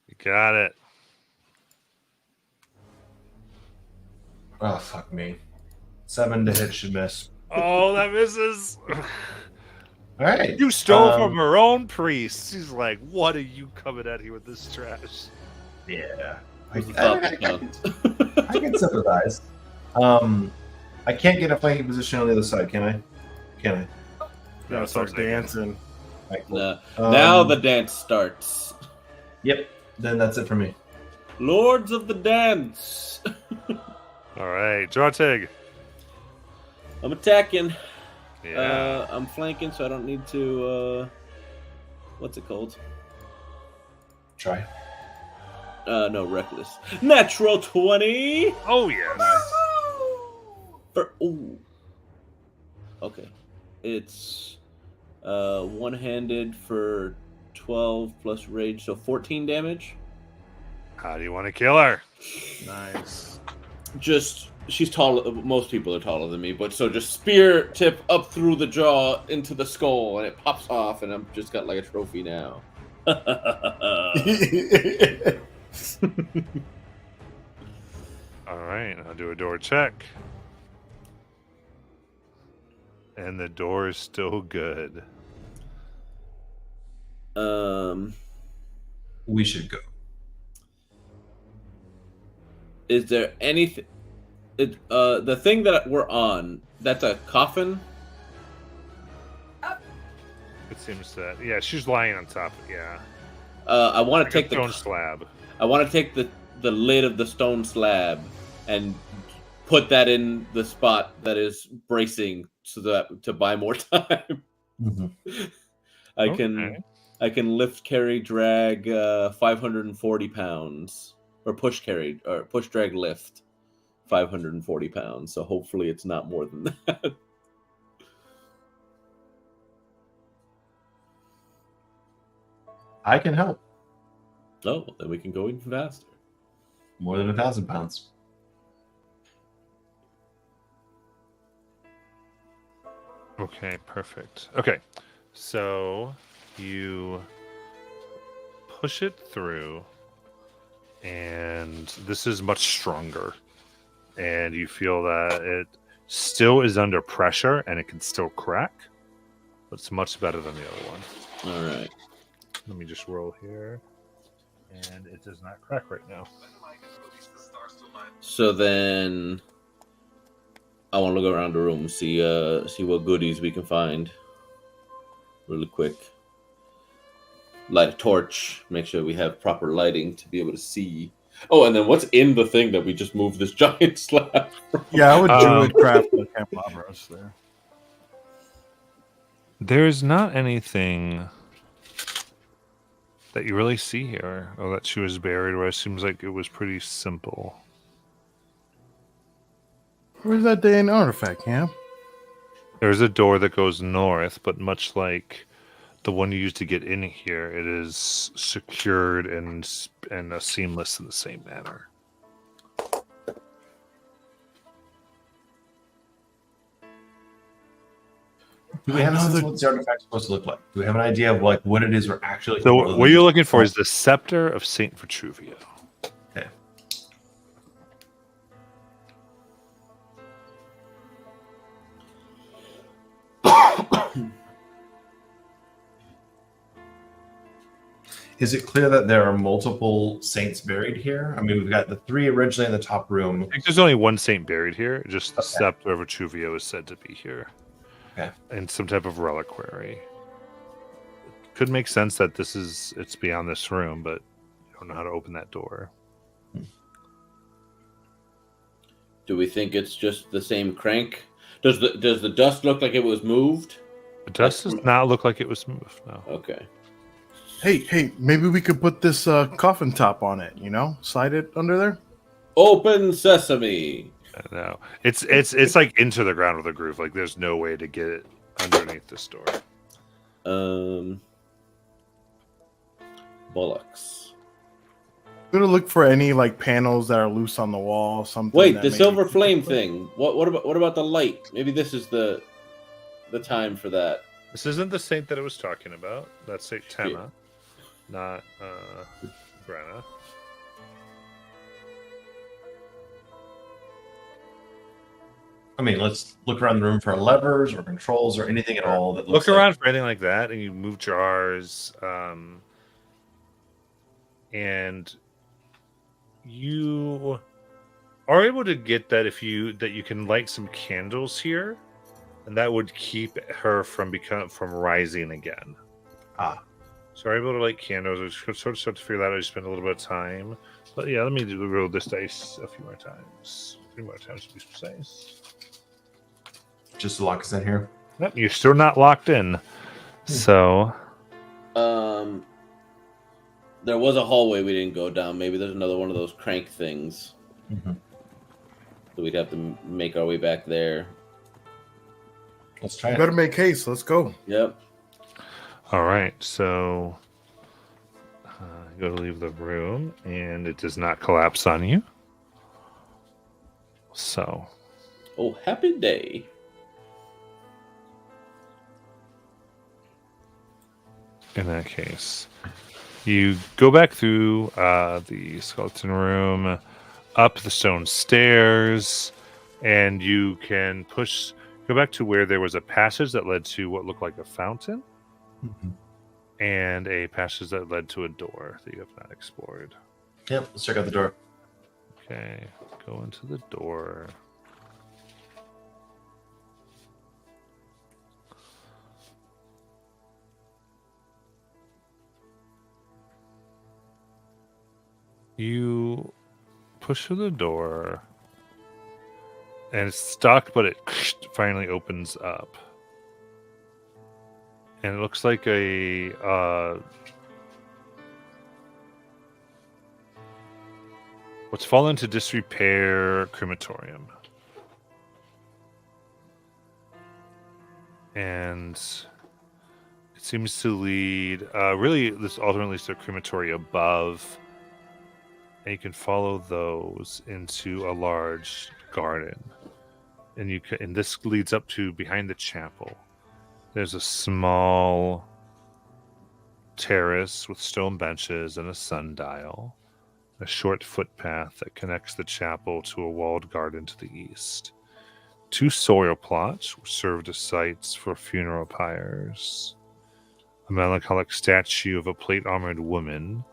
You got it. Oh, fuck me. 7 to hit should miss. Oh, that misses. All right. You stole from her own priest. She's like, what are you coming at here with this trash? Yeah. Who's the top count? I can sympathize. I can't get a fighting position on the other side, can I? Can I? Gotta start dancing. All right, cool. Now the dance starts. Yep. Then that's it for me. Lords of the dance. All right, Jartig. I'm attacking. Yeah. I'm flanking, so I don't need to. What's it called? Try. No, reckless. Natural 20. Oh, yes. Ooh. Okay. It's one-handed for 12 plus rage, so 14 damage. How do you want to kill her? Nice. Just she's tall. Most people are taller than me, but so just spear tip up through the jaw into the skull, and it pops off, and I'm just got like a trophy now. All right, I'll do a door check. And the door is still good. We should go. Is there anything? The thing that we're on, that's a coffin. It seems that she's lying on top. Yeah, I want like to take a stone the slab. I want to take the lid of the stone slab and put that in the spot that is bracing, so that to buy more time. Mm-hmm. I can lift, carry, drag 540 pounds, or push drag lift 540 pounds. So hopefully it's not more than that. I can help. Oh, then we can go even faster. More than 1,000 pounds. Okay, perfect. Okay, so you push it through, and this is much stronger. And you feel that it still is under pressure, and it can still crack, but it's much better than the other one. All right. Let me just roll here. And it does not crack right now. So then I want to look around the room, see what goodies we can find really quick. Light a torch, make sure we have proper lighting to be able to see. Oh, and then what's in the thing that we just moved this giant slab from? Yeah, I would druid craft the candelabras there. There's not anything that you really see here, or that she was buried, where it seems like it was pretty simple. Where's that day in artifact, Cam? There's a door that goes north, but much like the one you used to get in here, it is secured and seamless in the same manner. Do we have a sense of what the artifact's supposed to look like? Do we have an idea of what it is we're actually? So what you're looking for is the Scepter of Saint Vitruvio. Okay. Is it clear that there are multiple saints buried here? I mean, we've got the 3 originally in the top room. I think there's only one saint buried here. Just the Scepter of Vitruvio is said to be here. Okay. And some type of reliquary. Could make sense that it's beyond this room, but I don't know how to open that door. Do we think it's just the same crank? Does the dust look like it was moved? The dust does not look like it was moved, no. Okay. Hey, maybe we could put this coffin top on it, slide it under there? Open sesame. No, it's like into the ground with a groove. Like there's no way to get it underneath this door. Bollocks. I'm gonna look for any like panels that are loose on the wall. Something. Wait, that the maybe- silver flame thing. What about the light? Maybe this is the time for that. This isn't the saint that I was talking about. That's Saint Tenna, not Brenna. I mean, let's look around the room for levers or controls or anything at all that Look looks like- around for anything like that, and you move jars, and you are able to get that you can light some candles here, and that would keep her from rising again. Ah. So are able to light candles. We sort of start to figure that out. You spend a little bit of time, but yeah, let me roll this dice a few more times. 3 more times to be precise. just to lock us in here. Nope, you're still not locked in. So There was a hallway we didn't go down. Maybe there's another one of those crank things. Mhm. So we'd have to make our way back there. Let's try You it. better make haste. Let's go. Yep. all right, so you go to leave the room, and it does not collapse on you. So Oh, happy day. in that case, you go back through the skeleton room, up the stone stairs, and you can go back to where there was a passage that led to what looked like a fountain, Mhm. and a passage that led to a door that you have not explored. Yep, let's check out the door. Okay, go into the door. You push through the door, and it's stuck, but it finally opens up. And it looks like what's fallen into disrepair crematorium. And it seems to lead, really, this ultimately leads to a crematory above. And you can follow those into a large garden. And this leads up to behind the chapel. There's a small terrace with stone benches and a sundial. A short footpath that connects the chapel to a walled garden to the east. 2 soil plots which served as sites for funeral pyres. A melancholic statue of a plate-armored woman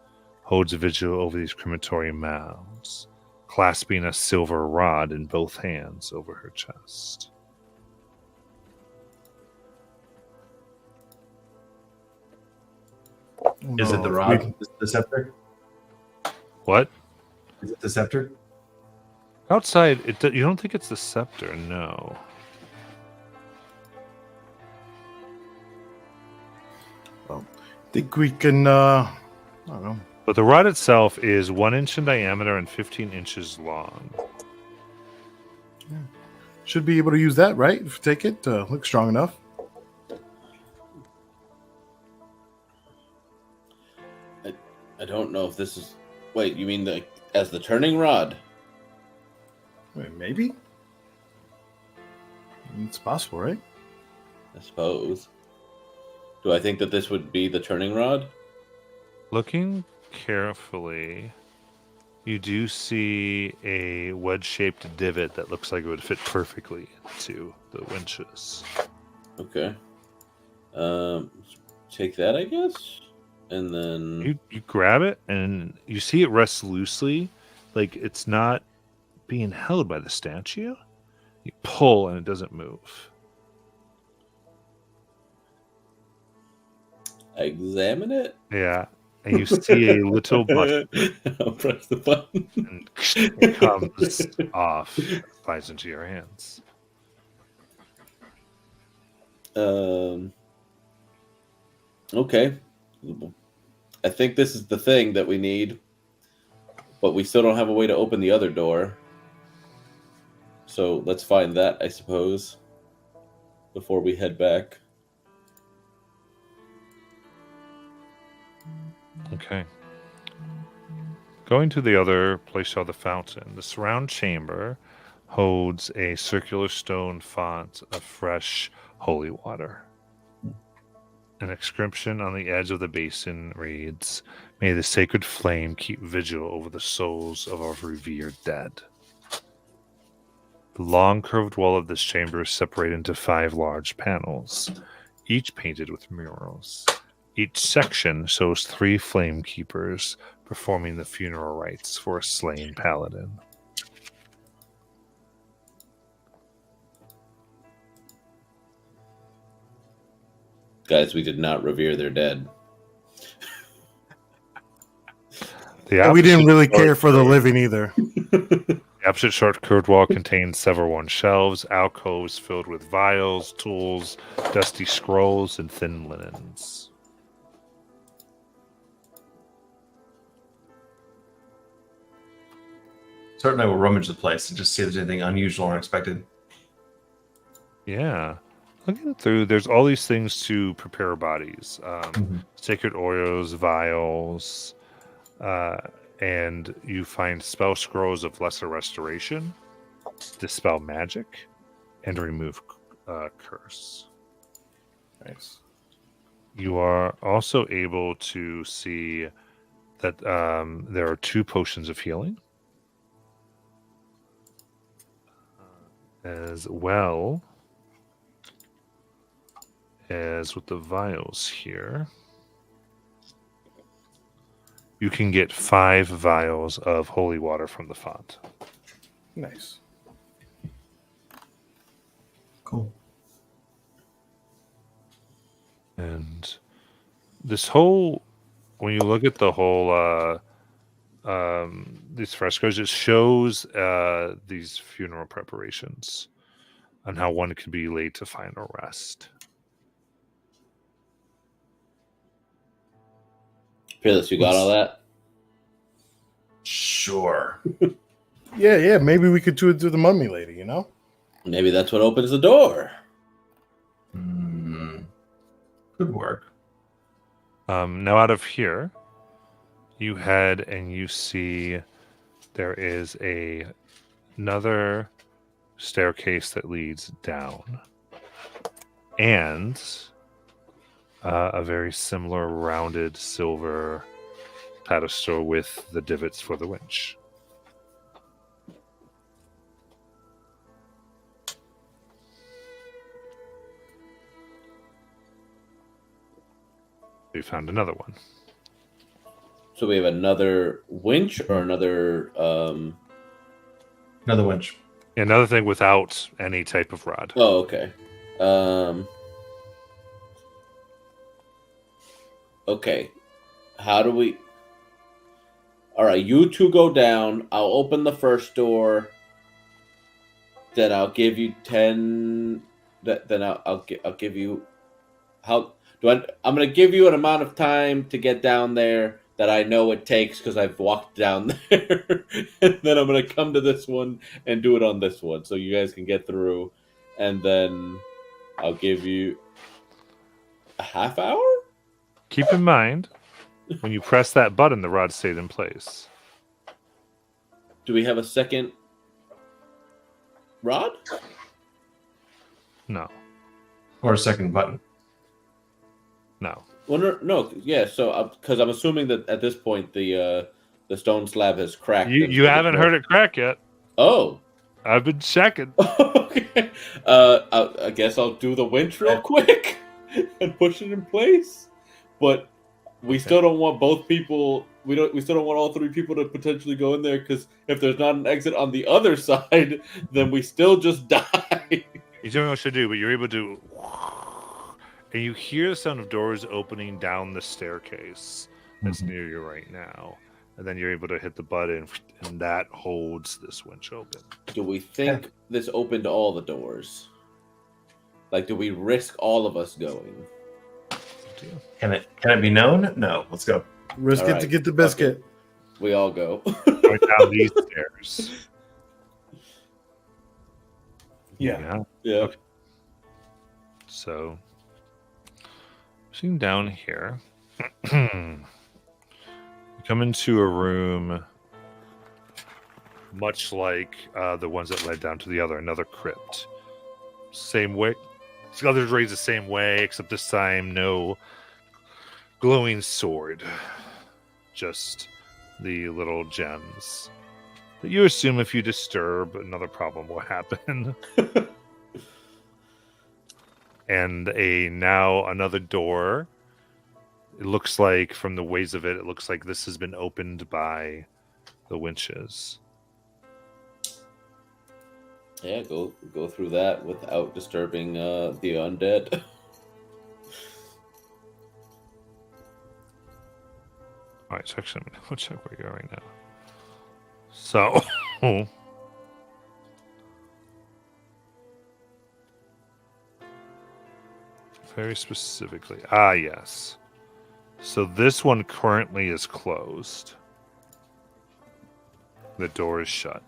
holds vigil over these crematorium mounds, clasping a silver rod in both hands over her chest. Is it the rod? Is it the scepter? What? Is it the scepter? Outside, you don't think it's the scepter, no. Think we can I don't know. But the rod itself is 1 inch in diameter and 15 inches long. Should be able to use that, right? If we take it, looks strong enough. I don't know if this is. Wait, you mean as the turning rod? Wait, maybe? It's possible, right? I suppose. Do I think that this would be the turning rod? Looking carefully, you do see a wedge-shaped divot that looks like it would fit perfectly into the winches. Okay. Take that, I guess, and then You grab it, and you see it rests loosely, like it's not being held by the statue. You pull, and it doesn't move. I examine it. Yeah, and you see a little button, I'll press the button. and it comes off, and flies into your hands. Okay. I think this is the thing that we need, but we still don't have a way to open the other door. So let's find that, I suppose, before we head back. Okay. Going to the other place called the fountain. This round chamber holds a circular stone font of fresh holy water. An inscription on the edge of the basin reads, "May the sacred flame keep vigil over the souls of our revered dead." The long curved wall of this chamber is separated into 5 large panels, each painted with murals. Each section shows 3 flame keepers performing the funeral rites for a slain paladin. Guys, we did not revere their dead. The We didn't opposite really short care for the curved- living either. The opposite short curved wall contains several worn shelves, alcoves filled with vials, tools, dusty scrolls, and thin linens. Certainly, we'll rummage the place and just see if there's anything unusual or unexpected. Yeah. Looking through, there's all these things to prepare bodies. Sacred oils, vials, and you find spell scrolls of lesser restoration, dispel magic, and remove curse. Nice. You are also able to see that there are 2 potions of healing, as well as with the vials here. You can get 5 vials of holy water from the font. Nice. Cool. And this whole, when you look at the whole, these frescoes, it shows these funeral preparations on how one can be laid to final rest. Peerless, you got all that? Sure. Yeah. Maybe we could do it to the mummy lady, you know? Maybe that's what opens the door. Could work. Now out of here, you head and you see there is another staircase that leads down, and a very similar rounded silver pedestal with the divots for the winch. We found another one. So we have another winch or another Another winch. Another thing without any type of rod. Oh, okay. Okay. How do we... All right, you 2 go down. I'll open the first door. Then I'll give you 10... Then I'll give you... How... I'm going to give you an amount of time to get down there that I know it takes because I've walked down there. And then I'm going to come to this one and do it on this one so you guys can get through. And then I'll give you a half hour? Keep in mind, when you press that button, the rod stayed in place. Do we have a second rod? No. Or a second button. No. Well, no, yeah. So, because I'm assuming that at this point the stone slab has cracked. You haven't heard it crack yet. Oh, I've been checking. okay. I guess I'll do the winch real quick and push it in place. But we still don't want both people. We still don't want all 3 people to potentially go in there because if there's not an exit on the other side, then we still just die. You don't know what to do, but you're able to. And you hear the sound of doors opening down the staircase that's near you right now. And then you're able to hit the button, and that holds this winch open. Do we think this opened all the doors? Like, do we risk all of us going? Can it be known? No. Let's go. Risk All it right, to get the fuck biscuit. We all go. Right down these stairs. Yeah. Yeah. Okay. So, sitting down here, you come into a room much like the ones that led down to another crypt. Same way. The others raised the same way, except this time no glowing sword, just the little gems. But you assume if you disturb, another problem will happen. And another door. It looks like, from the ways of it, it looks like this has been opened by the winches. Yeah, go through that without disturbing the undead. All right, so actually, I'll check where you are right now. So, very specifically, yes. So this one currently is closed. The door is shut.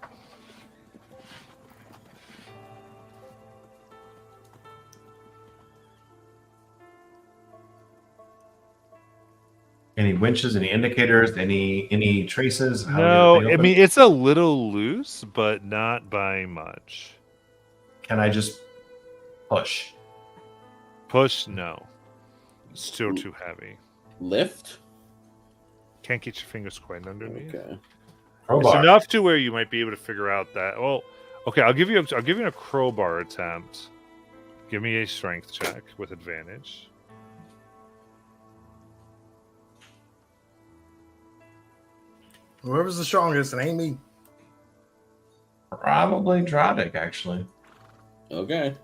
Any winches, any indicators, any traces? Of how No, they I open? mean it's a little loose, but not by much. Can I just push? Push, no. It's still too heavy. Lift? Can't get your fingers quite underneath. Okay. It's Crowbar. enough to where you might be able to figure out that. Well, okay, I'll give you a crowbar attempt. Give me a strength check with advantage. Whoever's the strongest, it ain't me. Probably Drodic, actually. Okay.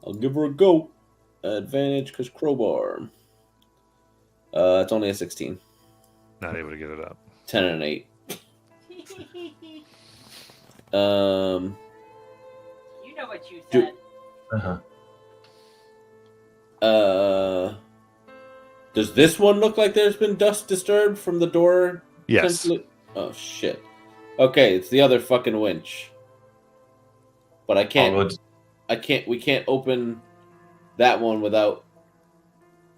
I'll give her a go. Advantage because crowbar. It's only a 16. Not able to get it up. 10 and an 8. You know what you Do- said. Does this one look like there's been dust disturbed from the door? Yes. Simply- Oh shit. Okay, it's the other fucking winch. But I can't. We can't open that one without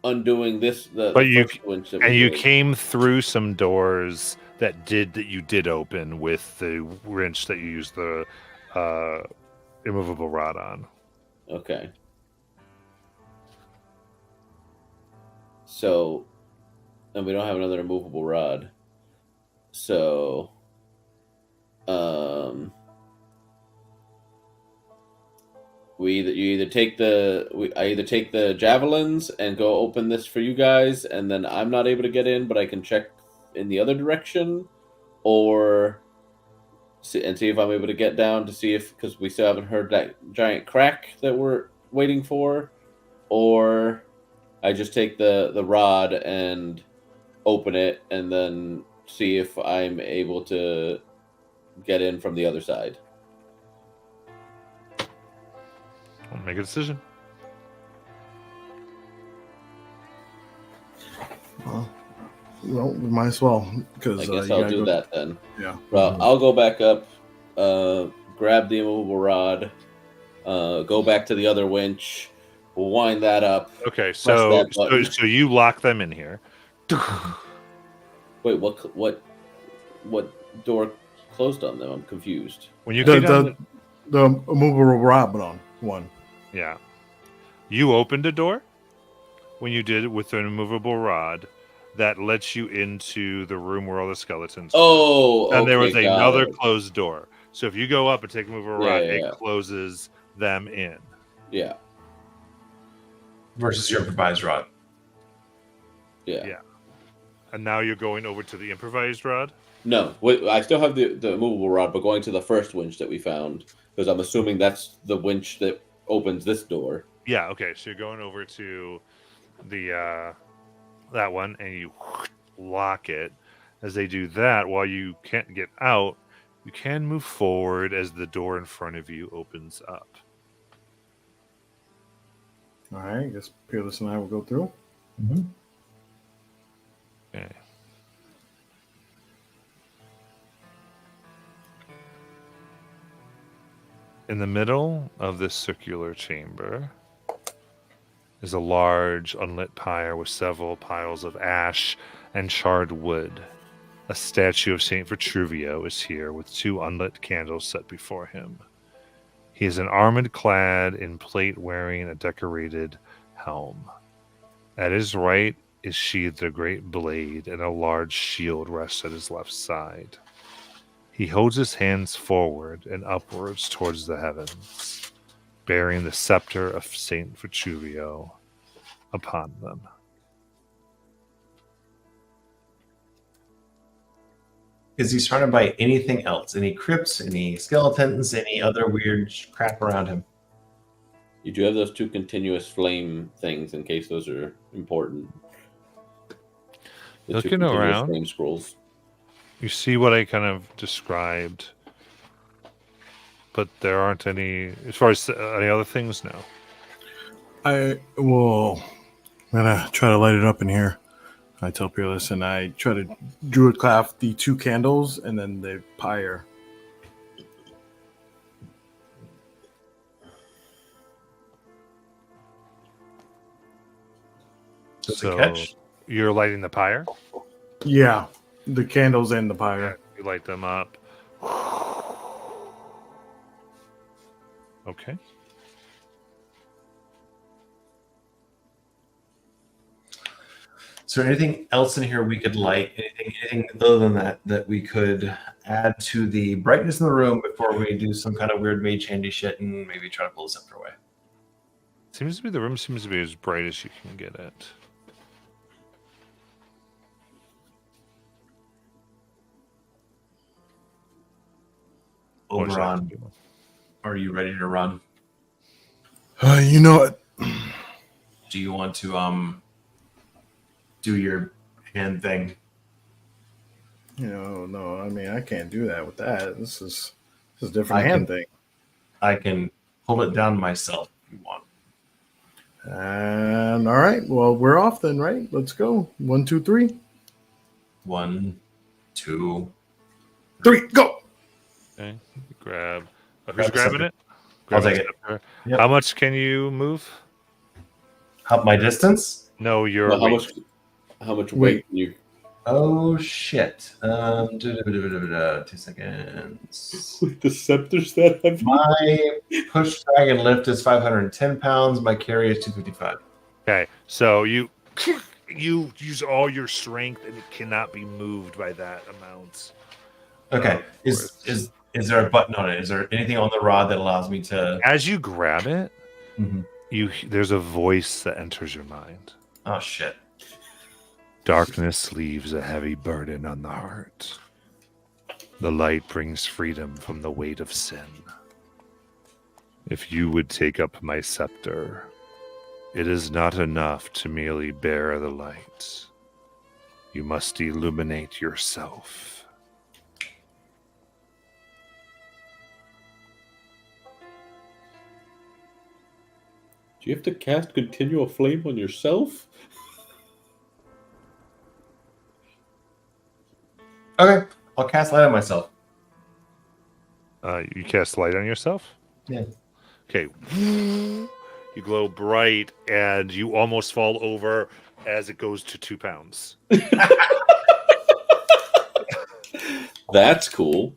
undoing this. The first winch that And we you did. came through some doors that you did open with the wrench that you used the immovable rod on. Okay. So, and we don't have another immovable rod. So, I either take the javelins and go open this for you guys, and then I'm not able to get in, but I can check in the other direction, or see if I'm able to get down to see if, because we still haven't heard that giant crack that we're waiting for, or I just take the rod and open it and then see if I'm able to get in from the other side. I'll make a decision. Well, we might as well because I guess I'll do that then. Yeah. Well, I'll go back up, grab the immovable rod, go back to the other winch, we'll wind that up. Okay, Press so that button. so you lock them in here. Wait, what door closed on them? I'm confused. When you came down, The immovable rod on one. yeah, you opened a door when you did it with an immovable rod that lets you into the room where all the skeletons are. Oh, And there okay, was got another it. closed door. So if you go up and take a immovable Yeah, rod, yeah, it yeah. closes them in. Yeah, Versus your improvised rod. yeah. Yeah. And now you're going over to the improvised rod. No, wait, I still have the movable rod, but going to the first winch that we found, because I'm assuming that's the winch that opens this door. Yeah. Okay. So you're going over to the that one, and you lock it. As they do that, while you can't get out, you can move forward as the door in front of you opens up. All right. I guess Peerless and I will go through. Okay. In the middle of this circular chamber is a large unlit pyre with several piles of ash and charred wood. A statue of Saint Vitruvio is here with 2 unlit candles set before him. He is an armored clad in plate wearing a decorated helm. At his right is sheathed a great blade, and a large shield rests at his left side. He holds his hands forward and upwards towards the heavens, bearing the scepter of Saint Vitruvio upon them. Is he surrounded by anything else? Any crypts, any skeletons, any other weird crap around him? You do have those 2 continuous flame things in case those are important. The 2 Looking continuous around. flame scrolls. You see what I kind of described, but there aren't any, as far as any other things, no. I'm gonna try to light it up in here. I tell Peerless, and I try to druid craft the 2 candles and then the pyre. Does So it catch? you're lighting the pyre? Yeah, the candles and the pyre. You light them up. Okay. Is there anything else in here we could light? Anything other than that we could add to the brightness in the room before we do some kind of weird mage handy shit and maybe try to pull the scepter away? The room seems to be as bright as you can get it. What does that Oberon, do? are you ready to run? You know what? Do you want to do your hand thing? No. I mean, I can't do that with that. This is a different I hand can- thing. I can pull it down myself if you want. And all right, well, we're off then, right? Let's go. 1, 2, 3. 1, 2. 3, go. Okay. Grab. Who's Grab the grabbing scepter. it? I'll Grab take the it. scepter. Yep. How much can you move? Up my distance? No, your Well, weight. how much Wait. weight can you? Oh shit. 2 seconds. The scepter's that heavy? My push dragon lift is 510 pounds. My carry is 255. Okay, so you use all your strength, and it cannot be moved by that amount. Okay. Is there a button on it? Is there anything on the rod that allows me to? As you grab it, Mhm. there's a voice that enters your mind. Oh shit. Darkness leaves a heavy burden on the heart. The light brings freedom from the weight of sin. If you would take up my scepter, it is not enough to merely bear the light. You must illuminate yourself. Do you have to cast continual flame on yourself? Okay. I'll cast light on myself. You cast light on yourself? Yeah. Okay. You glow bright, and you almost fall over as it goes to 2 pounds. That's cool.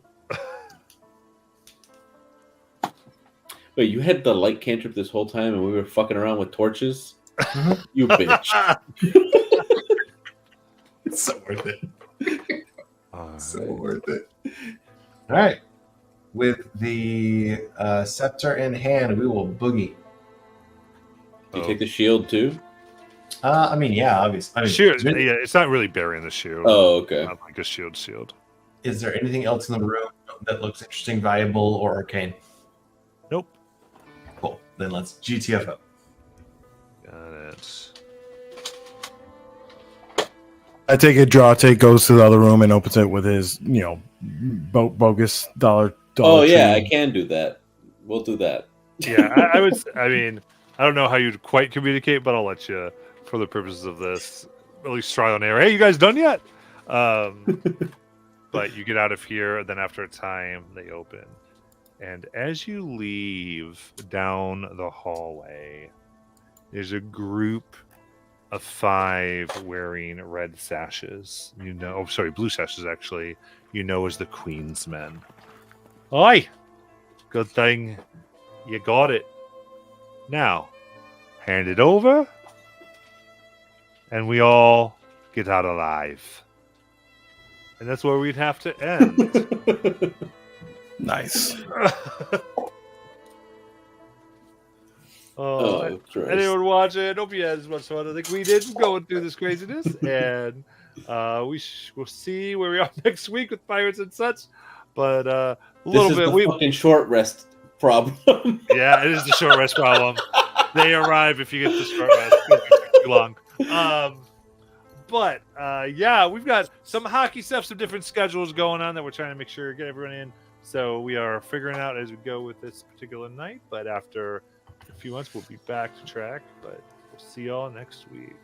Wait, you had the light cantrip this whole time and we were fucking around with torches? You bitch. It's so worth it. Alright. So worth it. All right. With the scepter in hand, we will boogie. Do you take the shield too? I mean, yeah, obviously. I mean, Shield, yeah, it's not really burying the shield. Oh, okay. Not like a shield. is there anything else in the room that looks interesting, valuable, or arcane? Nope. Cool. Then let's GTFO. Got it. I take it. Jarte goes to the other room and opens it with his, bogus dollar. Oh yeah, I Tree. can do that. We'll do that. Yeah, I mean, I don't know how you'd quite communicate, but I'll let you, for the purposes of this, at least try on air. Hey, you guys done yet? But you get out of here, and then after a time, they open. And as you leave down the hallway, there's a group of 5 wearing red sashes. Blue sashes actually. As the Queen's men. Oi! Good thing you got it. Now, hand it over, and we all get out alive. And that's where we'd have to end. Nice. Oh, Christ. Anyone watching? Hope you had as much fun. I think we did going through this craziness, and we'll see where we are next week with Pirates and such. But a little This bit, is the fucking short rest problem. yeah, it is the short rest problem. They arrive if you get the short rest. It's too long. But yeah, we've got some hockey stuff, some different schedules going on that we're trying to make sure get everyone in. So we are figuring out as we go with this particular night. But after a few months, we'll be back to track. But we'll see y'all next week.